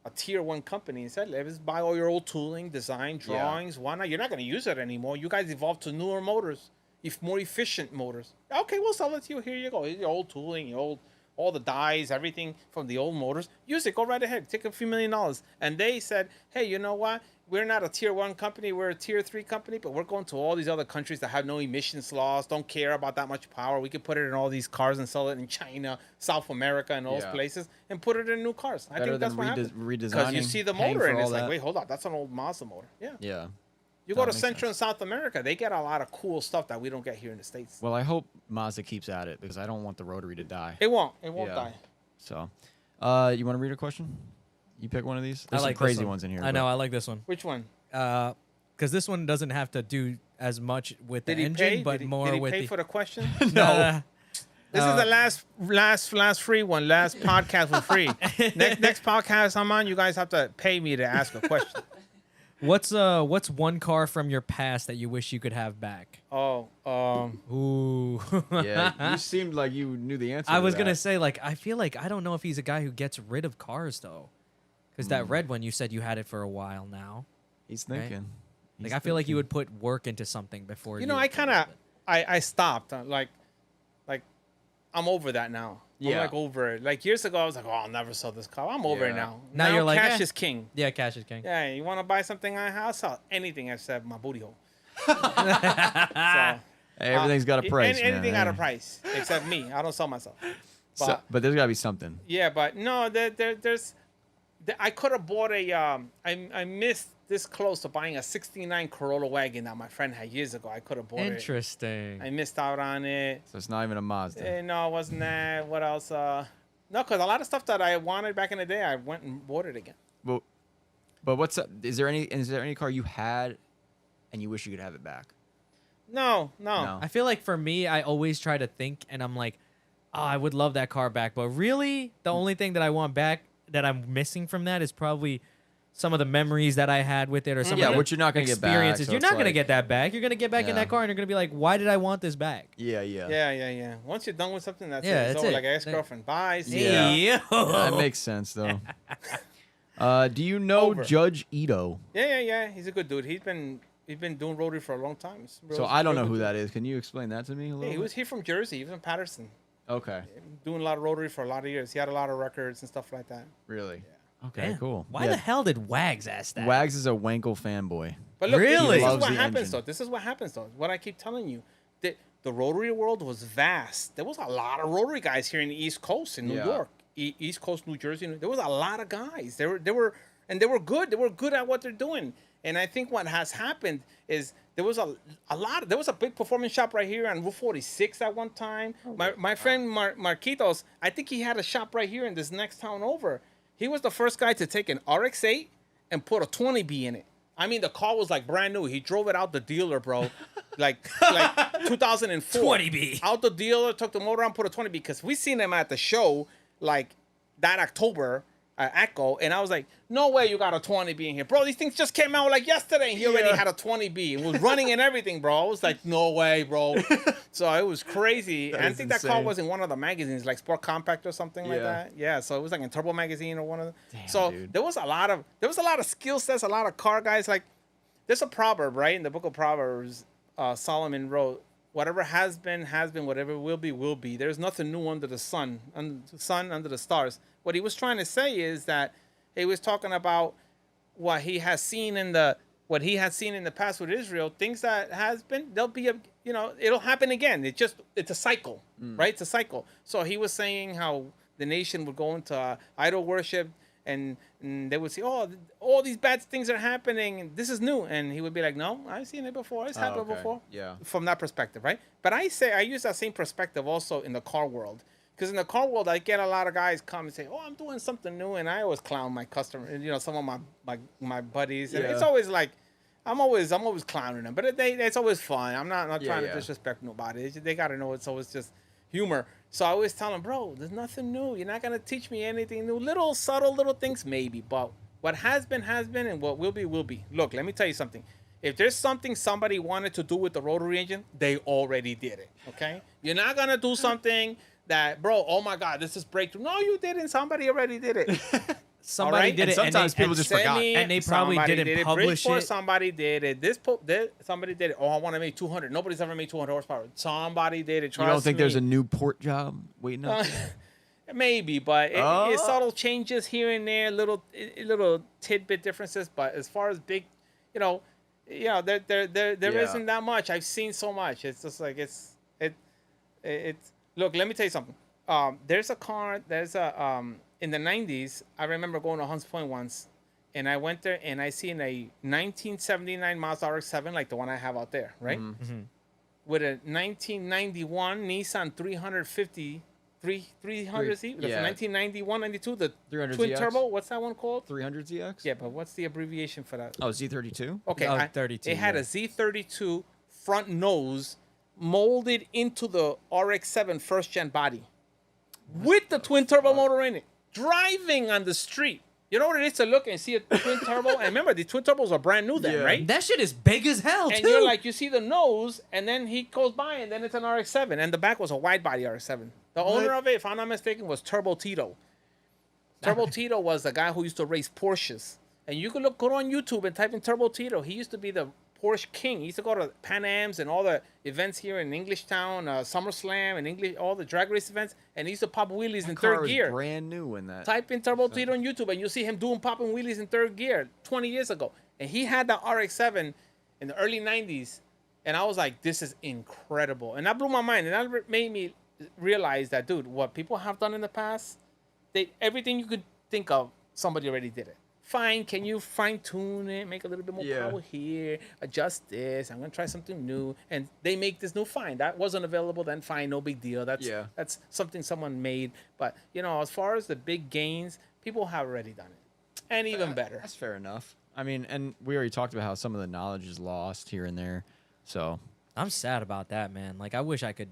a tier 1 company, and said, let's buy all your old tooling, design, drawings. Why not? You're not going to use it anymore. You guys evolved to newer motors, if more efficient motors. Okay, we'll sell it to you. Here you go. Here's your old tooling, all the dies, everything from the old motors. Use it. Go right ahead. Take a few $1 million. And they said, hey, you know what? We're not a tier 1 company. We're a tier 3 company, but we're going to all these other countries that have no emissions laws, don't care about that much power. We could put it in all these cars and sell it in China, South America, and those places, and put it in new cars. I think that's what happened. Because you see the motor, and it's like, wait, hold on. That's an old Mazda motor. Yeah. Yeah. You go to Central and South America, they get a lot of cool stuff that we don't get here in the States. Well, I hope Mazda keeps at it because I don't want the Rotary to die. It won't die. So, you want to read a question? You pick one of these? There's I like some crazy this one. ones in here. I know. I like this one. Which one? Because this one doesn't have to do as much with the Did he engine, pay? but more did he with pay the. for the question? No. This is the last free one. Last podcast for free. next podcast I'm on, you guys have to pay me to ask a question. What's one car from your past that you wish you could have back? Ooh. Yeah, you seemed like you knew the answer. I was to gonna that. say, like, I feel like I don't know if he's a guy who gets rid of cars though, because that red one you said you had it for a while now. He's thinking. Like, I feel like you would put work into something before. You know, I stopped. Like I'm over that now. Yeah. I'm like over it. Like years ago, I was like, oh, I'll never sell this car. I'm over it now. Now you're like, cash is king. Yeah, cash is king. Yeah, you want to buy something I'll sell anything except my booty hole. Everything's got a price. Anything man. got a price except me. I don't sell myself. But there's got to be something. Yeah, but no, I could have bought I missed this close to buying a 69 Corolla wagon that my friend had years ago. I could have bought it. Interesting. I missed out on it. So it's not even a Mazda. No, it wasn't that. What else? No, because a lot of stuff that I wanted back in the day, I went and bought it again. But what's up? Is there any car you had and you wish you could have it back? No. I feel like for me, I always try to think, and I'm like, oh, I would love that car back. But really, the only thing that I want back that I'm missing from that is probably some of the memories that I had with it, or some of the which you're not gonna get back, experiences. so You're it's not gonna like- get that back. You're gonna get back in that car, and you're gonna be like, why did I want this back? Yeah. Once you're done with something, that's Yeah, it. It's that's over. it. Like an ex-girlfriend. Bye. See Yeah. ya. That makes sense though. Do you know Over. Judge Ito? Yeah. He's a good dude. He's been doing Rotary for a long time. So I don't know who that is. Can you explain that to me a little? Yeah, he was here from Jersey. He was in Patterson. Okay. Doing a lot of Rotary for a lot of years. He had a lot of records and stuff like that. Really? Yeah. Okay, Damn. cool. Why the hell did Wags ask that? Wags is a Wankel fanboy. But look, Really? this is Loves what the happens engine. though. This is what happens though. What I keep telling you. The Rotary world was vast. There was a lot of Rotary guys here in the East Coast in New York, East Coast, New Jersey. There was a lot of guys. They were good. They were good at what they're doing. And I think what has happened is there was a big performance shop right here on Route 46 at one time. My friend Marquitos, I think he had a shop right here in this next town over. He was the first guy to take an RX8 and put a 20B in it. I mean, the car was like brand new. He drove it out the dealer, bro. like 2004. 20B. Out the dealer, took the motor on, put a 20B. Because we seen him at the show like that October at Echo. And I was like, no way you got a 20B in here. Bro, these things just came out like yesterday. And he already had a 20B. And was running and everything, bro. I was like, no way, bro. So it was crazy. And I think that car was in one of the magazines, like Sport Compact or something like that. Yeah, so it was like in Turbo Magazine or one of them. So dude. there was a lot of skill sets, a lot of car guys. Like, there's a proverb, right? In the book of Proverbs, Solomon wrote, whatever has been, whatever will be. There's nothing new under the sun, under the stars. What he was trying to say is that he was talking about what he has seen in the what he has seen in the past with Israel, things that has been, there'll be it'll happen again. It's a cycle, right? It's a cycle. So he was saying how the nation would go into idol worship, and they would say, oh, all these bad things are happening. This is new. And he would be like, no, I've seen it before. It's happened before. Yeah. From that perspective, right? But I use that same perspective also in the car world. Because in the car world, I get a lot of guys come and say, oh, I'm doing something new. And I always clown my customer, some of my buddies. And it's always like, I'm always clowning them. But it's always fun. I'm not trying to disrespect nobody. They got to know it's always just humor. So I always tell them, bro, there's nothing new. You're not going to teach me anything new. Little subtle little things, maybe. But what has been, and what will be, will be. Look, let me tell you something. If there's something somebody wanted to do with the rotary engine, they already did it, okay? You're not going to do something that, bro, oh, my God, this is breakthrough. No, you didn't. Somebody already did it. Somebody did it, and sometimes people just forgot. And they probably didn't publish it. Somebody did it. Somebody did it. Oh, I want to make 200. Nobody's ever made 200 horsepower. Somebody did it. You don't think there's a new port job waiting up there? Maybe, but it's subtle changes here and there, little tidbit differences. But as far as big, there isn't that much. I've seen so much. It's just like it's. Look, let me tell you something. There's a car. In the 90s, I remember going to Hunts Point once, and I went there, and I seen a 1979 Mazda RX-7, like the one I have out there, right? Mm-hmm. With a 1991 Nissan 350, 300Z, the 1991, 92, the twin turbo. What's that one called? 300ZX? Yeah, but what's the abbreviation for that? Oh, Z32? Okay, 32. It had a Z32 front nose molded into the RX-7 first-gen body with the twin turbo motor in it. Driving on the street. You know what it is to look and see a twin turbo? And remember, the twin turbos are brand new then, right? That shit is big as hell, and too. You're like, you see the nose, and then he goes by, and then it's an RX-7. And the back was a wide body RX-7. The owner of it, if I'm not mistaken, was Turbo Tito. Turbo Tito was the guy who used to race Porsches. And you can go on YouTube and type in Turbo Tito. He used to be the Porsche king. He used to go to Pan Am's and all the events here in English Town, SummerSlam and English, all the drag race events, and he used to pop wheelies in third gear. Brand new in that. Type in Turbo Tito on YouTube, and you'll see him popping wheelies in third gear 20 years ago. And he had the RX-7 in the early 90s, and I was like, this is incredible. And that blew my mind, and that made me realize that, dude, what people have done in the past, everything you could think of, somebody already did it. Fine, can you fine-tune it, make a little bit more power here, adjust this, I'm going to try something new, and they make this new, fine. That wasn't available then, fine, no big deal. That's something someone made. But, as far as the big gains, people have already done it. And even better. That's fair enough. I mean, and we already talked about how some of the knowledge is lost here and there, so. I'm sad about that, man. Like, I wish I could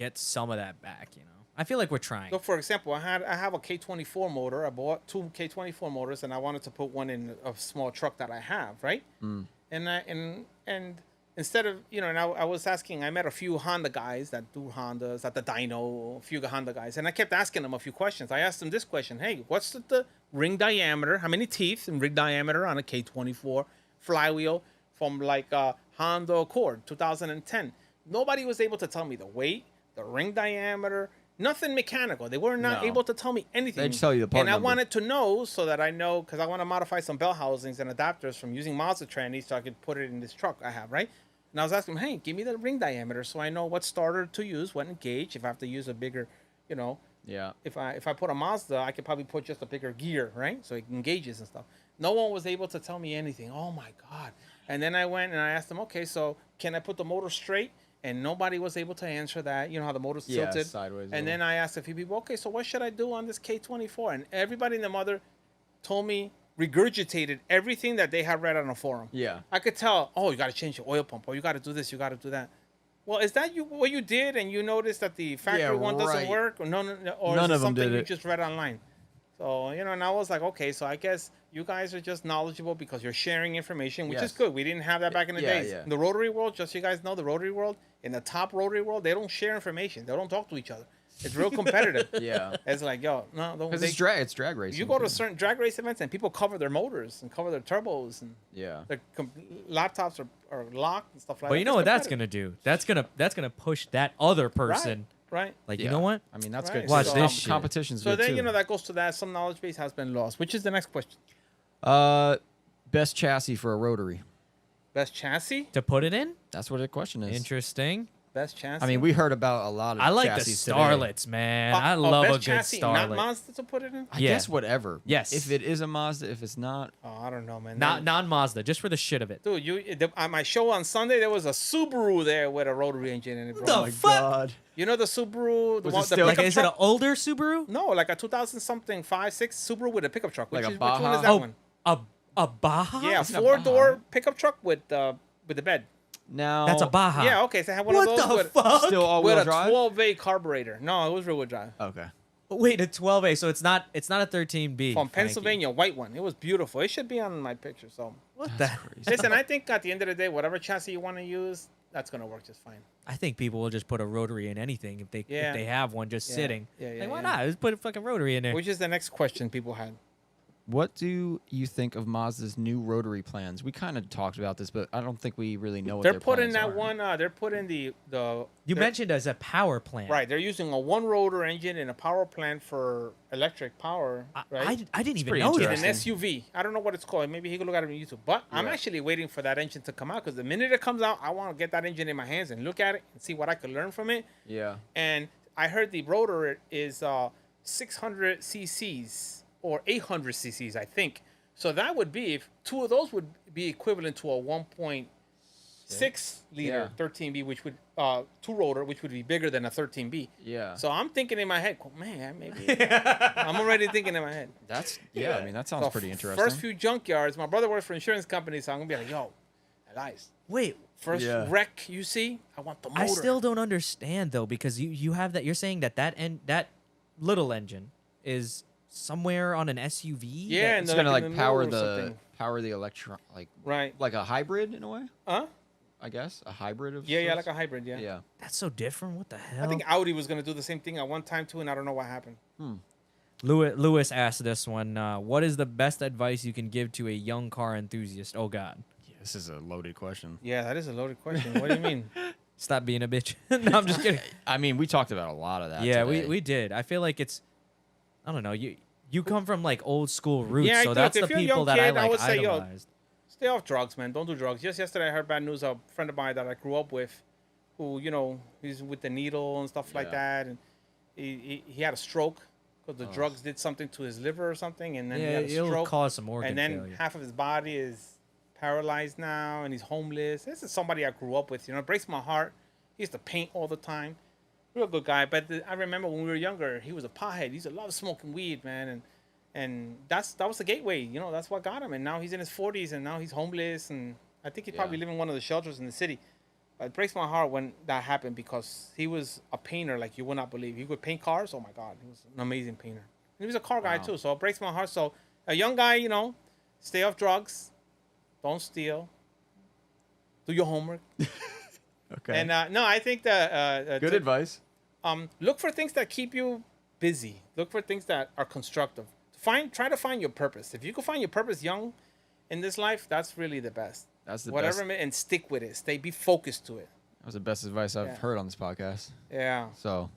get some of that back, I feel like we're trying. So, for example, I have a K24 motor. I bought 2 K24 motors, and I wanted to put one in a small truck that I have, right? Mm. And instead of, and I was asking, I met a few Honda guys that do Hondas at the dyno, a few Honda guys, and I kept asking them a few questions. I asked them this question: hey, what's the ring diameter? How many teeth and ring diameter on a K24 flywheel from like a Honda Accord 2010? Nobody was able to tell me the weight, the ring diameter. Nothing mechanical. They were not able to tell me anything. They just tell you the part And I number. wanted to know so that I know, because I want to modify some bell housings and adapters from using Mazda trannies so I could put it in this truck I have, right? And I was asking them, hey, give me the ring diameter so I know what starter to use, what gauge, if I have to use a bigger, Yeah. If I put a Mazda, I could probably put just a bigger gear, right? So it engages and stuff. No one was able to tell me anything. Oh, my God. And then I went and I asked them, okay, so can I put the motor straight? And nobody was able to answer that. You know how the motor's tilted? Sideways. And then I asked a few people, okay, so what should I do on this K24? And everybody in the mother told me, regurgitated everything that they had read on a forum. Yeah. I could tell, oh, you got to change the oil pump. Oh, you got to do this. You got to do that. Well, is that what you did and you noticed that the factory one doesn't work? Or none of them something did you it. just read online? So, and I was like, okay, so I guess you guys are just knowledgeable because you're sharing information, which is good. We didn't have that back in the days. Yeah. In the Rotary world, just so you guys know, the Rotary world, in the top Rotary world, they don't share information. They don't talk to each other. It's real competitive. Yeah. It's like, yo, no. Because it's drag racing. You go to certain drag race events and people cover their motors and cover their turbos and their laptops are locked and stuff like that. But you know what that's going to do? That's gonna push that other person. Right. Like, you know what? I mean, that's Right. good. Watch So, this shit. competition's So good then, too. that goes to that. Some knowledge base has been lost, which is the next question. Best chassis for a rotary. Best chassis? To put it in? That's what the question is. Interesting. Best chassis? I mean, we heard about a lot of I like the chassis today. Starlets, man. I love a best good chassis, not Starlet. Mazda to put it in? I Yeah. guess whatever. Yes. If it is a Mazda, if it's not. Oh, I don't know, man. Not non-Mazda, just for the shit of it. Dude, on my show on Sunday, there was a Subaru there with a rotary engine in it, bro. The Oh my fuck? God. You know the Subaru? Was it The still- Like, pickup is it an truck? older Subaru? No, like a 2000 something 5.6 Subaru with a pickup truck. Like a Which one Baja? is that Oh, one? a Baja? Yeah, Isn't it a 4-door Baja? pickup truck with the bed. Now. That's a Baja. Yeah, okay. So I had one What of those the with, fuck? Still with all-wheel a drive? 12A carburetor. No, it was rear wheel drive. Okay. Wait, a 12A, so it's not a 13B. From Frankie. Pennsylvania, white one. It was beautiful. It should be on my picture. So What That's the? crazy. listen, I think at the end of the day, whatever chassis you want to use, that's gonna work just fine. I think people will just put a rotary in anything if they Yeah. have one just Yeah. sitting. Yeah, yeah, Like, why yeah. not? Just put a fucking rotary in there. Which is the next question people had. What do you think of Mazda's new rotary plans? We kind of talked about this, but I don't think we really know what They're their putting plans that are. one. They're putting the. You they're- mentioned as a power plant. right. They're using a one rotor engine and a power plant for electric power. Right. I didn't even pretty know in that. an interesting. SUV. I don't know what it's called. Maybe he could look at it on YouTube. But I'm Yeah. actually waiting for that engine to come out because the minute it comes out, I want to get that engine in my hands and look at it and see what I could learn from it. Yeah. And I heard the rotor is 600 cc's or 800 cc's, I think. So that would be, if two of those would be equivalent to a 1.6 liter Yeah. 13B, which would two rotor, which would be bigger than a 13B. Yeah. So I'm thinking in my head, oh, man, maybe. I'm already thinking in my head. That's yeah. I mean, that sounds So pretty interesting. First few junkyards, my brother works for insurance companies, so I'm gonna be like, yo, Elias, Wait, first Yeah. wreck you see, I want the motor. I still don't understand though, because you have that. You're saying that little engine is somewhere on an SUV. Yeah, It's and gonna in like the power middle or the something. electron, Right. like a hybrid in a way. Huh? I guess a hybrid of. Yeah, sorts? like a hybrid. Yeah. Yeah. That's so different. What the hell? I think Audi was gonna do the same thing at one time too, and I don't know what happened. Lewis asked this one. What is the best advice you can give to a young car enthusiast? Oh God, Yeah, this is a loaded question. Yeah, that is a loaded question. What do you mean? stop being a bitch. No, I'm just kidding. I mean, we talked about a lot of that. Yeah, today. we did. I feel like it's. I don't know. You come from like old school roots, Yeah, so look, that's if the you're a people young that I kid, I like would say, yo, idolized. Stay off drugs, man. Don't do drugs. Just yesterday, I heard bad news. A friend of mine that I grew up with, who he's with the needle and stuff like Yeah. that, and he had a stroke because the drugs did something to his liver or something, and then he Yeah, had a it'll stroke. cause some organ and then failure. half of his body is paralyzed now, and he's homeless. This is somebody I grew up with. It breaks my heart. He used to paint all the time. Real good guy. But I remember when we were younger, he was a pothead. He used to love smoking weed, man, and that was the gateway. That's what got him. And now he's in his 40s, and now he's homeless, and I think he's probably Yeah. living in one of the shelters in the city. But it breaks my heart when that happened because he was a painter like you would not believe. He could paint cars. Oh my God, he was an amazing painter. And he was a car guy Wow. too, so it breaks my heart. So a young guy, stay off drugs, don't steal, do your homework, Okay. and no, I think that Good advice. look for things that keep you busy. Look for things that are constructive. Try to find your purpose. If you can find your purpose young in this life, that's really the best. That's the Whatever, best. and stick with it. Be focused to it. That was the best advice I've Yeah. heard on this podcast. Yeah. So,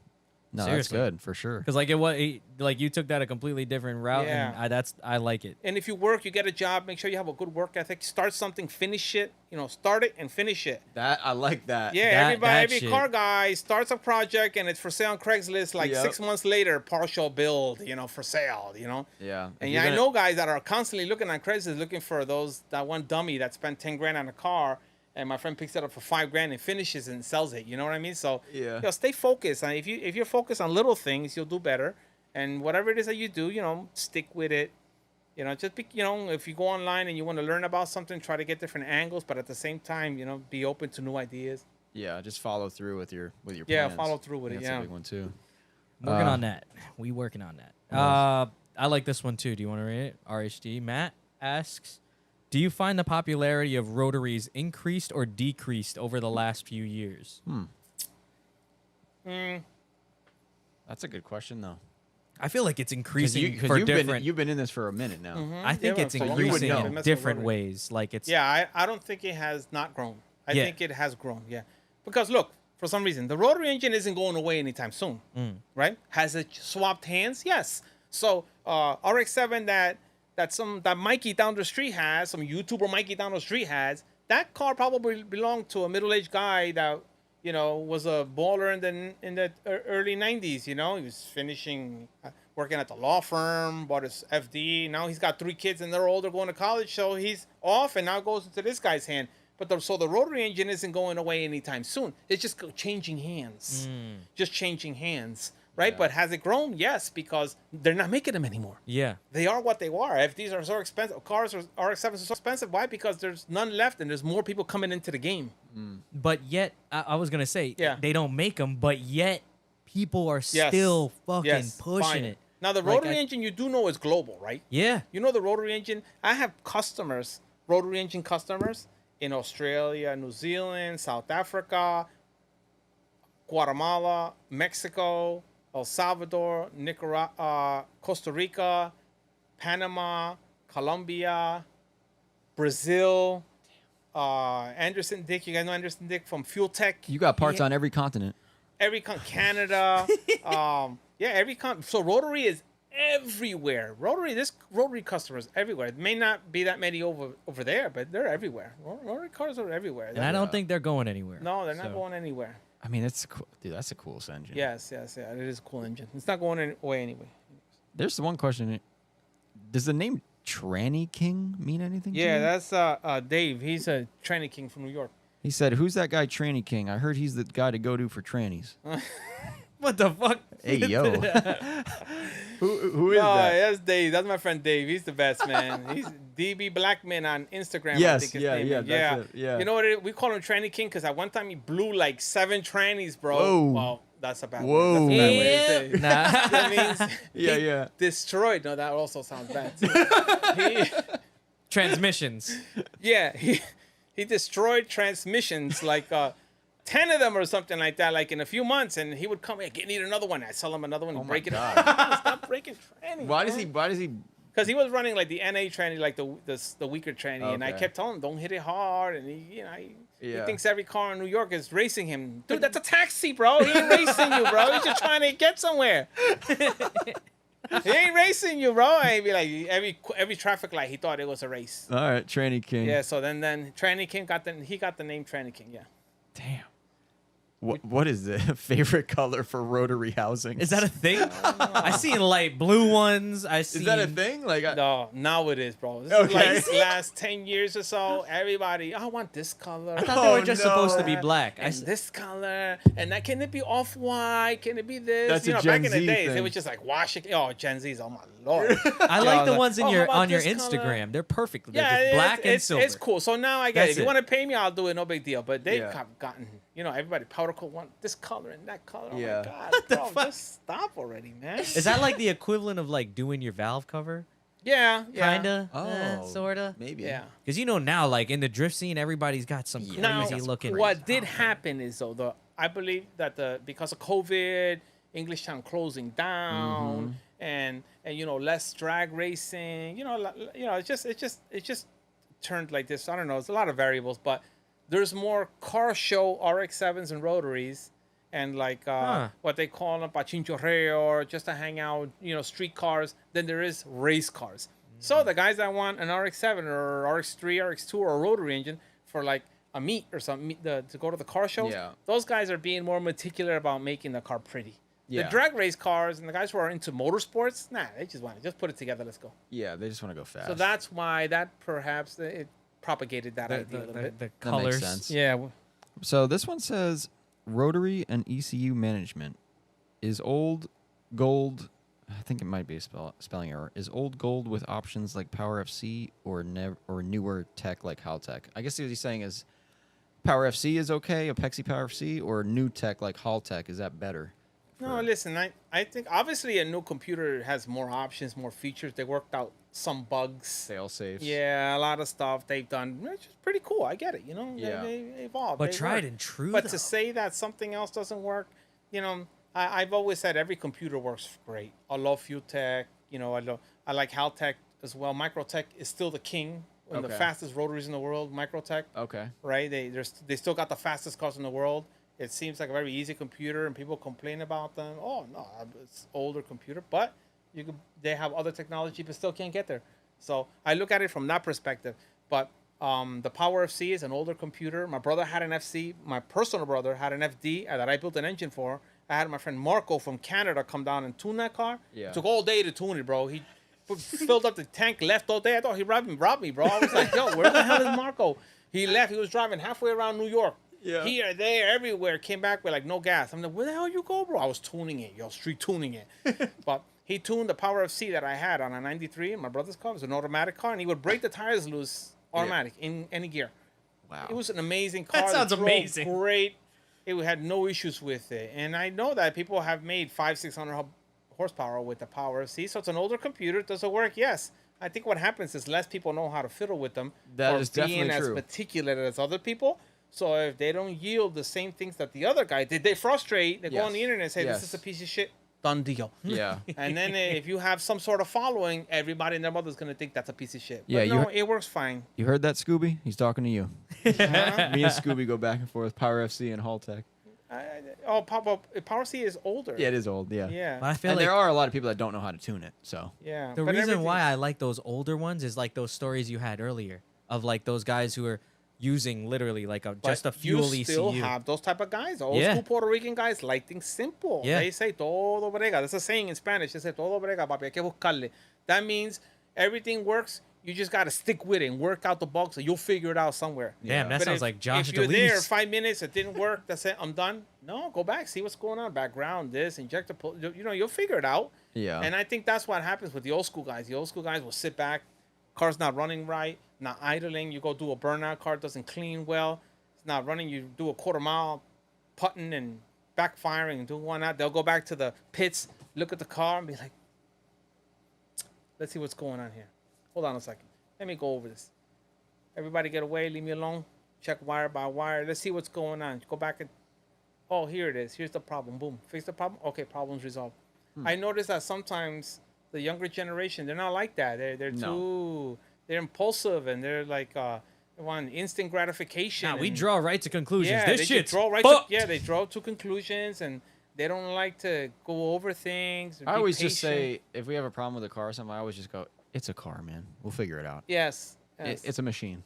no, Seriously. that's good for sure. Because like like you took that a completely different route, Yeah. and I like it. And if you work, you get a job. Make sure you have a good work ethic. Start something, finish it. Start it and finish it. That I like that. Yeah, that every shit. car guy starts a project and it's for sale on Craigslist. Like Yep. 6 months later, partial build. For sale. Yeah. And If yeah, you're I gonna- know guys that are constantly looking on Craigslist looking for that one dummy that spent 10 grand on a car, and my friend picks it up for 5 grand and finishes and sells it. You know what I mean? So Yeah. stay focused. And if you're focused on little things, you'll do better. And whatever it is that you do, stick with it. Just be, if you go online and you want to learn about something, try to get different angles, but at the same time, be open to new ideas. Yeah, just follow through with your plans. Yeah, follow through with I it, think That's yeah. a big one too. Working on that. We working on that. I like this one too. Do you want to read it? RHD. Matt asks, do you find the popularity of rotaries increased or decreased over the last few years? That's a good question though. I feel like it's increasing Because for you've different. been in this for a minute now. I think Yeah, it's for a long time. increasing You would know. in Messing with different rotary. ways. Like it's Yeah, I don't think it has not grown. I Yeah. think it has grown, yeah. Because look, for some reason, the rotary engine isn't going away anytime soon, right? Has it swapped hands? Yes. So RX7 that that Mikey down the street has, some YouTuber Mikey down the street has, that car probably belonged to a middle-aged guy that, you know, was a baller in the early 90s, you know? He was finishing, working at the law firm, bought his FD. Now he's got 3 kids and they're older, going to college, so he's off and now goes into this guy's hand. But so the rotary engine isn't going away anytime soon. It's just changing hands. Just changing hands, right? Yeah. But has it grown? Yes, because they're not making them anymore. Yeah. They are what they are. FDs are so expensive. Cars are RX-7s are so expensive. Why? Because there's none left and there's more people coming into the game. But yet, I was gonna say, Yeah. they don't make them, but yet people are still fucking pushing fine. it. Now the Like, rotary engine, you do know is global, right? Yeah. You know the rotary engine. I have customers, rotary engine customers in Australia, New Zealand, South Africa, Guatemala, Mexico, El Salvador, Nicaragua, Costa Rica, Panama, Colombia, Brazil, Anderson Dick. You guys know Anderson Dick from Fuel Tech. You got parts on every continent. Canada, so Rotary is everywhere. This Rotary customers everywhere. It may not be that many over there, but they're everywhere. Rotary cars are everywhere. And I don't think they're going anywhere. No, they're not So- going anywhere. I mean, it's cool. Dude, that's a cool engine. Yes, yeah. It is a cool engine. It's not going away anyway. There's the one question. Does the name Tranny King mean anything to Yeah, you? that's Dave. He's a tranny king from New York. He said, "Who's that guy, Tranny King? I heard he's the guy to go to for trannies." What the fuck? Hey, yo. Who is that? That's Dave. That's my friend Dave. He's the best, man. He's DB Blackman on Instagram. I Yes, think his yeah, name yeah, is. that's it, yeah. You know what we call him Tranny King? Because at one time he blew like 7 trannies, bro. Whoa. Well, that's a bad Whoa. word. That's a bad way to say it. Nah. That means Yeah, he yeah. destroyed. No, that also sounds bad. Too. he, Transmissions. yeah, he destroyed transmissions like 10 of them or something like that, like in a few months, and he would come, hey, need another one. I sell him another one and my break it. God. Stop breaking trannies. Why does he? Because he was running like the NA tranny, like the weaker tranny, and I Okay. kept telling him, don't hit it hard, and he Yeah. thinks every car in New York is racing him. Dude, that's a taxi, bro. He ain't racing you, bro. He's just trying to get somewhere. He ain't racing you, bro. And he'd be like every traffic light, he thought it was a race. All right, Tranny King. Yeah. So then Tranny King got the name Tranny King. Yeah. Damn. What is the favorite color for rotary housing? Is that a thing? I seen light blue ones. Is that a thing? Like, No, now it is, bro. This Okay. is like last 10 years or so. Everybody, I want this color. I thought they were Oh, just no. supposed to be black. And this color, and that can it be off white? Can it be this? That's you a know, Gen back in the Z days, thing. it was just like wash it. Oh, Gen Z's, oh my lord. I like the ones oh, how about on your this color? Instagram. They're perfect. They're Yeah, just black and it's silver. It's cool. So now I get it. That's If you it. want to pay me, I'll do it. No big deal. But they've Yeah. gotten, everybody powder coat want this color and that color. Oh Yeah. my god, bro, just stop already, man. Is that like the equivalent of like doing your valve cover? Yeah. Kinda, Oh, sorta. maybe. Yeah. Because now, like in the drift scene, everybody's got some crazy Now, looking. what did happen is though, I believe that because of COVID, English Town closing down, and less drag racing, it's just turned like this. I don't know. There's a lot of variables, but there's more car show RX-7s and Rotaries, and like what they call them pachinchorreo, or just to hang out, street cars, than there is race cars. So the guys that want an RX-7 or RX-3, RX-2, or a rotary engine for like a meet or something to go to the car shows, Yeah. those guys are being more meticulous about making the car pretty. Yeah. The drag race cars and the guys who are into motorsports, they just want to just put it together. Let's go. Yeah, they just want to go fast. So that's why that perhaps it propagated that idea a little bit. the That colors. makes sense. Yeah. So this one says rotary and ECU management is old gold. I think it might be a spelling error. Is old gold with options like Power FC or newer tech like Haltech? I guess what he's saying is Power FC is okay, a Pexi Power FC, or new tech like Haltech, is that better? No, listen, I think obviously a new computer has more options, more features. They worked out some bugs. Fail safes. Yeah, a lot of stuff they've done, which is pretty cool. I get it, Yeah. They evolved. But they tried work. and true. But though. to say that something else doesn't work, I've always said every computer works great. I love Fuel Tech. I like Haltech as well. Microtech is still the king. One of the Okay. fastest rotaries in the world, Microtech. Okay. Right? They still got the fastest cars in the world. It seems like a very easy computer, and people complain about them. Oh no, it's older computer, but they have other technology, but still can't get there. So I look at it from that perspective. But the Power FC is an older computer. My brother had an FC. My personal brother had an FD that I built an engine for. I had my friend Marco from Canada come down and tune that car. Yeah. It took all day to tune it, bro. He filled up the tank, left all day. I thought he robbed me, bro. I was like, yo, where the hell is Marco? He left. He was driving halfway around New York. Yeah. Here, there, everywhere. Came back with like no gas. I'm like, where the hell you go, bro? I was tuning it, yo, street tuning it. But he tuned the Power FC that I had on a 93 in my brother's car. It was an automatic car, and he would break the tires loose automatic in any gear. Wow. It was an amazing car. That sounds It drove amazing. Great. It had no issues with it. And I know that people have made 500-600 horsepower with the Power FC. So it's an older computer. Does it work? Yes. I think what happens is less people know how to fiddle with them. That or is definitely being true. as meticulous as other people. So if they don't yield the same things that the other guy did, they frustrate. They go on the internet and say, Yes. this is a piece of shit. Done deal. Yeah. And then if you have some sort of following, everybody and their mother's going to think that's a piece of shit. Yeah, But you no, heard- it works fine. You heard that, Scooby? He's talking to you. Me and Scooby go back and forth. Power FC and Haltech. Power C is older. Yeah, it is old. Yeah. Yeah. But I feel And like there are a lot of people that don't know how to tune it. So. Yeah. the but reason why everything- I like those older ones is like those stories you had earlier of like those guys who are using literally like just a But fuel you ECU. still have those type of guys. Old Yeah. school Puerto Rican guys like things simple. Yeah. They say todo brega. That's a saying in Spanish. They say todo brega, papi. Hay que buscarle. That means everything works. You just got to stick with it and work out the bugs, so you'll figure it out somewhere. Damn, that But sounds like Josh If you're there DeLeese. 5 minutes, it didn't work, that's it, I'm done. No, go back, see what's going on. Background, this, injector, you'll figure it out. Yeah. And I think that's what happens with the old school guys. The old school guys will sit back, car's not running right, not idling. You go do a burnout, car doesn't clean well, it's not running. You do a quarter mile, putting and backfiring and doing one out. They'll go back to the pits, look at the car, and be like, let's see what's going on here. Hold on a second. Let me go over this. Everybody get away. Leave me alone. Check wire by wire. Let's see what's going on. Go back and, oh, here it is. Here's the problem. Boom. Fix the problem. Okay, problem's resolved. I noticed that sometimes the younger generation, they're not like that. They're impulsive and they're like, they want instant gratification. Nah, we and- draw right to conclusions. yeah, This they shit's draw right fucked. they draw to conclusions and they don't like to go over things. I always just say, if we have a problem with a car or something, I always just go, it's a car, man. We'll figure it out. yes. It's a machine.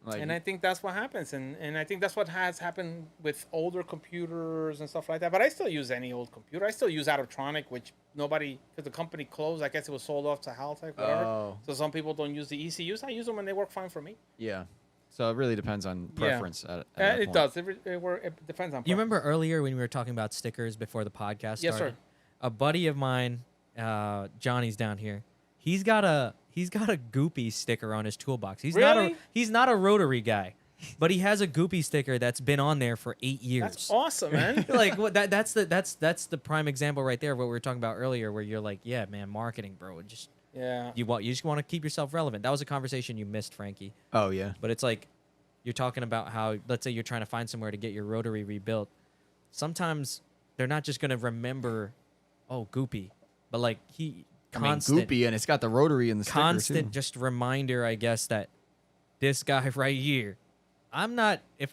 Like, And I think that's what happens, and I think that's what has happened with older computers and stuff like that. But I still use any old computer. I still use Autotronic, which nobody, because the company closed. I guess it was sold off to Haltech, whatever. Oh. So some people don't use the ECUs. I use them and they work fine for me. yeah. So it really depends on preference. At that It point. does. It depends on. You preference. remember earlier when we were talking about stickers before the podcast started? Yes, sir. A buddy of mine, Johnny's down here. He's got a Goopy sticker on his toolbox. He's not a Rotary guy, but he has a Goopy sticker that's been on there for 8 years. That's awesome, man. Like what that's the prime example right there of what we were talking about earlier, where you're like, yeah, man, marketing, bro. Just Yeah. you just want to keep yourself relevant. That was a conversation you missed, Frankie. Oh, yeah. But it's like you're talking about how, let's say you're trying to find somewhere to get your Rotary rebuilt. Sometimes they're not just gonna remember, oh, Goopy, but like constant, Goopy, and it's got the rotary in the sticker, constant too. just reminder, I guess, that this guy right here, I'm not. If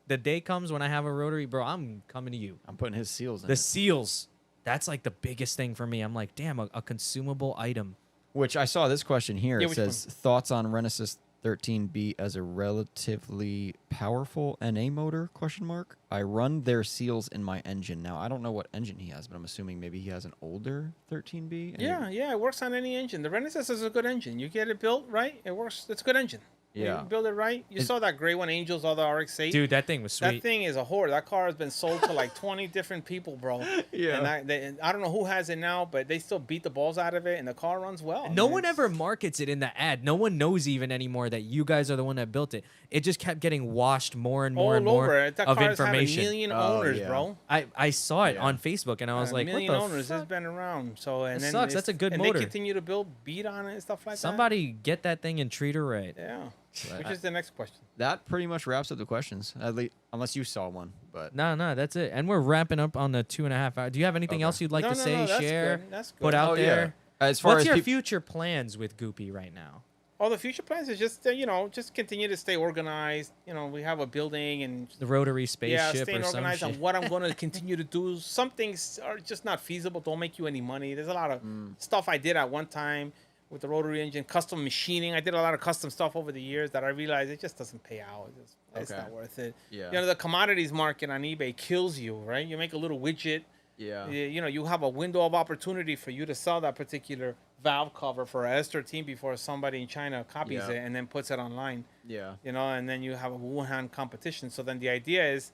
the day comes when I have a Rotary, bro, I'm coming to you. I'm putting his seals in The it. seals, that's like the biggest thing for me. I'm like, damn, a consumable item. Which I saw this question here. Yeah, It which says, thoughts on Renesis 13B as a relatively powerful NA motor, question mark. I run their seals in my engine. Now, I don't know what engine he has, but I'm assuming maybe he has an older 13B. and Yeah, it works on any engine. The Renesis is a good engine. You get it built right, it works. It's a good engine. Yeah. You build it right. You saw that gray one, Angels, all the RX8. Dude, that thing was sweet. that thing is a whore. That car has been sold to like 20 different people, bro. Yeah. And I don't know who has it now, but they still beat the balls out of it, and the car runs well. No man. one ever markets it in the ad. No one knows even anymore that you guys are the one that built it. It just kept getting washed more and more all and more over it. That of car has had a information. million Oh, owners, yeah. bro. I saw it Yeah. on Facebook and I was A like, what million the owners. fuck? It's been around. So and That then sucks. That's a good and motor. they continue to build beat on it and stuff like Somebody get that thing and treat her right. that. Yeah. But Which is the next question? That pretty much wraps up the questions, at least, unless you saw one. But No, that's it. And we're wrapping up on the 2.5 hours. Do you have anything Okay. else you'd like No, to no, say, no, that's share, good. That's put good. out Oh, yeah. there? As far What's as your peop- future plans with Goopy right now? All the future plans is just just continue to stay organized. We have a building and The Rotary spaceship staying or some organized shit? on what I'm going to continue to do. Some things are just not feasible. Don't make you any money. There's a lot of stuff I did at one time. with the rotary engine, custom machining. I did a lot of custom stuff over the years that I realized it just doesn't pay out. It's Okay. not worth it. Yeah. You know, the commodities market on eBay kills you, right? You make a little widget. Yeah. You know, you have a window of opportunity for you to sell that particular valve cover for a S13 before somebody in China copies Yeah. it and then puts it online. Yeah. You know, and then you have a Wuhan competition. So then the idea is,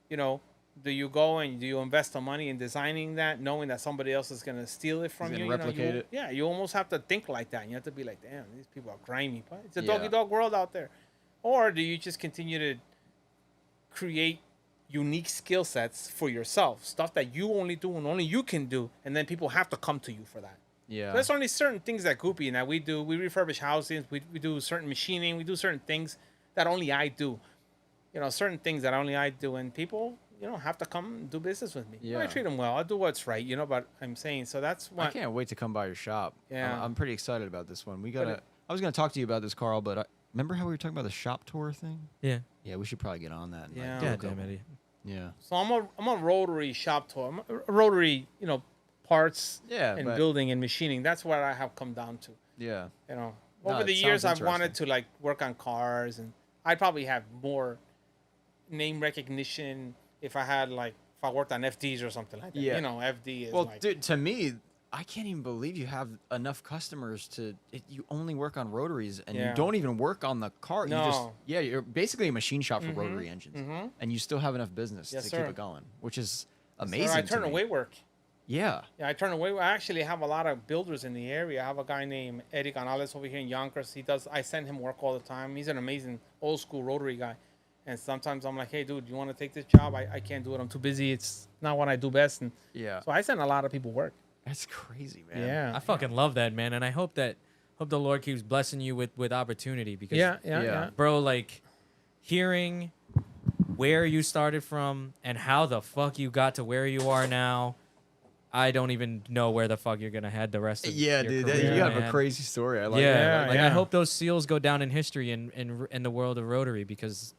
you know, do you go and do you invest the money in designing that, knowing that somebody else is going to steal it from He's you? gonna You know, replicate it. Yeah, you almost have to think like that. You have to be like, damn, these people are grimy. But it's a Yeah. doggy dog world out there. Or do you just continue to create unique skill sets for yourself, stuff that you only do and only you can do, and then people have to come to you for that? Yeah. So there's only certain things that Goopy and that we do. We refurbish housings. We do certain machining. We do certain things that only I do. You know, certain things that only I do, and people, you know, have to come and do business with me. Yeah. I treat them well. I do what's right, you know. But I'm saying, so that's I what. can't wait to come by your shop. Yeah. I'm pretty excited about this one. it- I was gonna talk to you about this, Carl, but remember how we were talking about the shop tour thing? Yeah. Yeah, we should probably get on that. and, like, Yeah. do a God damn couple. it. Yeah. So I'm a Rotary shop tour. I'm a Rotary, you know, parts Yeah, and but- building and machining. That's what I have come down to. Yeah. You know, No, over it the years sounds I've wanted interesting. to like work on cars, and I'd probably have more name recognition if I had like if I worked on FDs or something like that. Yeah. You know, FD is Well, like dude, to me, I can't even believe you have enough customers to. You only work on rotaries, and Yeah. you don't even work on the car. You just No. you're basically a machine shop for rotary engines, and you still have enough business Yes, to sir. keep it going, which is So amazing. I to turn me. away work. Yeah. Yeah, I turn away. I actually have a lot of builders in the area. I have a guy named Eddie Canales over here in Yonkers. I send him work all the time. He's an amazing old school rotary guy. And sometimes I'm like, hey, dude, you want to take this job? I can't do it. I'm too busy. It's not what I do best. And Yeah. so I send a lot of people work. That's crazy, man. Yeah. I fucking love that, man, and I hope the Lord keeps blessing you with opportunity because Yeah. bro, like hearing where you started from and how the fuck you got to where you are now, I don't even know where the fuck you're gonna head the rest of Yeah, your dude. career, You have a man. crazy story. I like Yeah, that. like I yeah. hope those seals go down in history in the world of Rotary because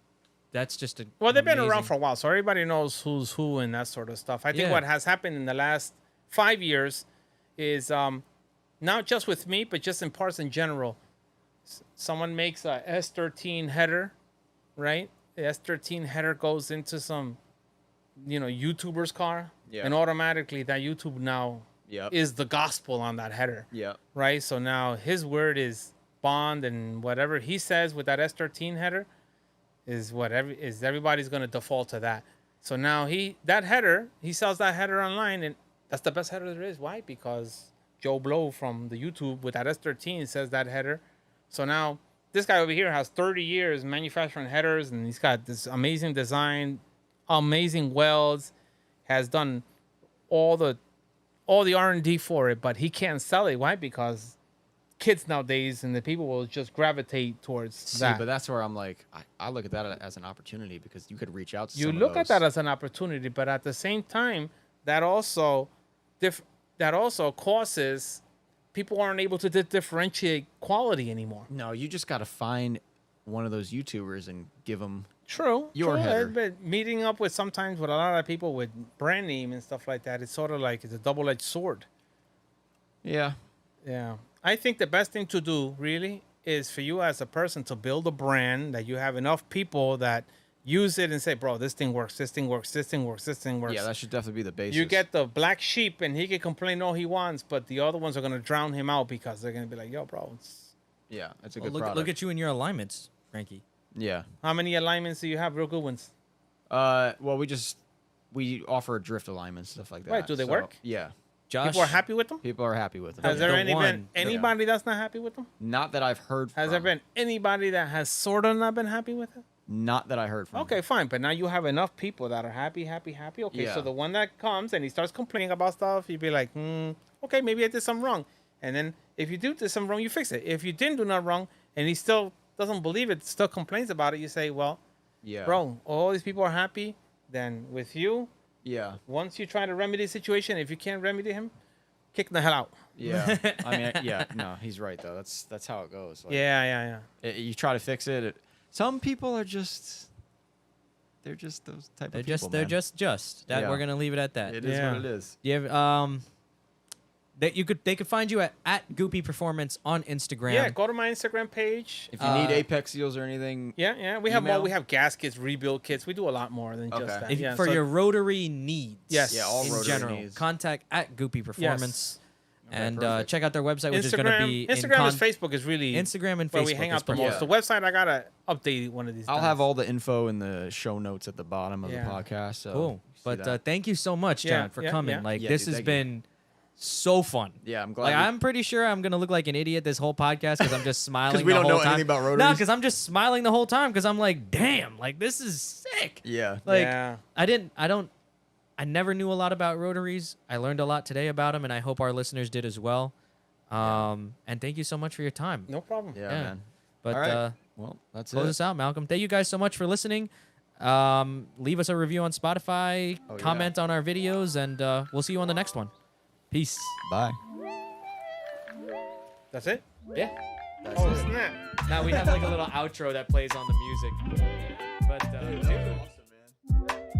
that's just a Well, they've been around amazing- for a while, so everybody knows who's who and that sort of stuff. I think Yeah. what has happened in the last 5 years is not just with me, but just in parts in general. Someone makes a S13 header, right? The S13 header goes into some, you know, YouTuber's car, Yeah. and automatically that YouTube now Yep. is the gospel on that header, Yeah. right? So now his word is bond, and whatever he says with that S13 header is everybody's going to default to that. So now he sells that header online, and that's the best header there is. Why? Because Joe Blow from the YouTube with that S13 says that header. So now this guy over here has 30 years manufacturing headers, and he's got this amazing design, amazing welds, has done all the R&D for it, but he can't sell it. Why? Because kids nowadays and the people will just gravitate towards See, that. but that's where I'm like, I look at that as an opportunity because you could reach out to You some of look at those. that as an opportunity, but at the same time, that also causes people aren't able to differentiate quality anymore. No, you just got to find one of those YouTubers and give them. True. Your true, header. But meeting up with sometimes with a lot of people with brand name and stuff like that, it's sort of like it's a double-edged sword. Yeah. Yeah. I think the best thing to do really is for you as a person to build a brand that you have enough people that use it and say, bro, this thing works, this thing works, this thing works, this thing works. Yeah, that should definitely be the basis. You get the black sheep and he can complain all he wants, but the other ones are going to drown him out because they're going to be like, yo, bro, Yeah, it's a Well, good product. look at you and your alignments, Frankie. Yeah. how many alignments do you have? Real good ones. Well, we offer drift alignments, stuff like that. Right, do they work? Yeah. Josh, People are happy with them? People are happy with it. Has The there been one- anybody that's not happy with them? Not that I've heard from. Has there been anybody that has sort of not been happy with it? Not that I heard from. Okay, fine. But now you have enough people that are happy. Okay, Yeah. so the one that comes and he starts complaining about stuff, you'd be like, okay, maybe I did something wrong. And then if you do something wrong, you fix it. If you didn't do nothing wrong and he still doesn't believe it, still complains about it, you say, well, Yeah. bro, all these people are happy. Then with you, Yeah. once you try to remedy the situation, if you can't remedy him, kick the hell out. Yeah. I mean, yeah. No, he's right though. That's how it goes. Like, Yeah. You try to fix it. Some people are just. They're just those type they're of people. just they're man. just that Yeah. we're gonna leave it at that. It is Yeah. what it is. Do they could find you at Goopy Performance on Instagram. Yeah, go to my Instagram page. If you need Apex seals or anything, Yeah, we have email. more. We have gas kits, rebuild kits. We do a lot more than just Okay. that. If, Yeah, for so- your rotary needs. Yes. Yeah, all in rotary general, needs. contact at Goopy Performance. And perfect. check out their website, which is going to be Instagram and Facebook is really Instagram and where Facebook we hang is out the perfect. most. The website I gotta update one of these. I'll days. have all the info in the show notes at the bottom of Yeah. the podcast. So Cool. you see But that. thank you so much, Yeah, John, for yeah, coming. yeah. Like, Yeah, this dude, has thank you. been so fun. Yeah, I'm glad. Like, we- I'm pretty sure I'm going to look like an idiot this whole podcast because I'm just smiling we the don't whole know time. anything about No, rotaries? because I'm just smiling the whole time because I'm like, damn, like, this is sick. yeah. Like, Yeah. I never knew a lot about rotaries. I learned a lot today about them, and I hope our listeners did as well. And thank you so much for your time. No problem. Yeah, Yeah. man. But All right. Well, that's close it. us out, Malcolm. Thank you guys so much for listening. Leave us a review on Spotify, Oh, yeah. comment on our videos, and we'll see you on the next one. Peace. Bye. That's it. Yeah. Oh snap! Now we have like a little outro that plays on the music. But dude.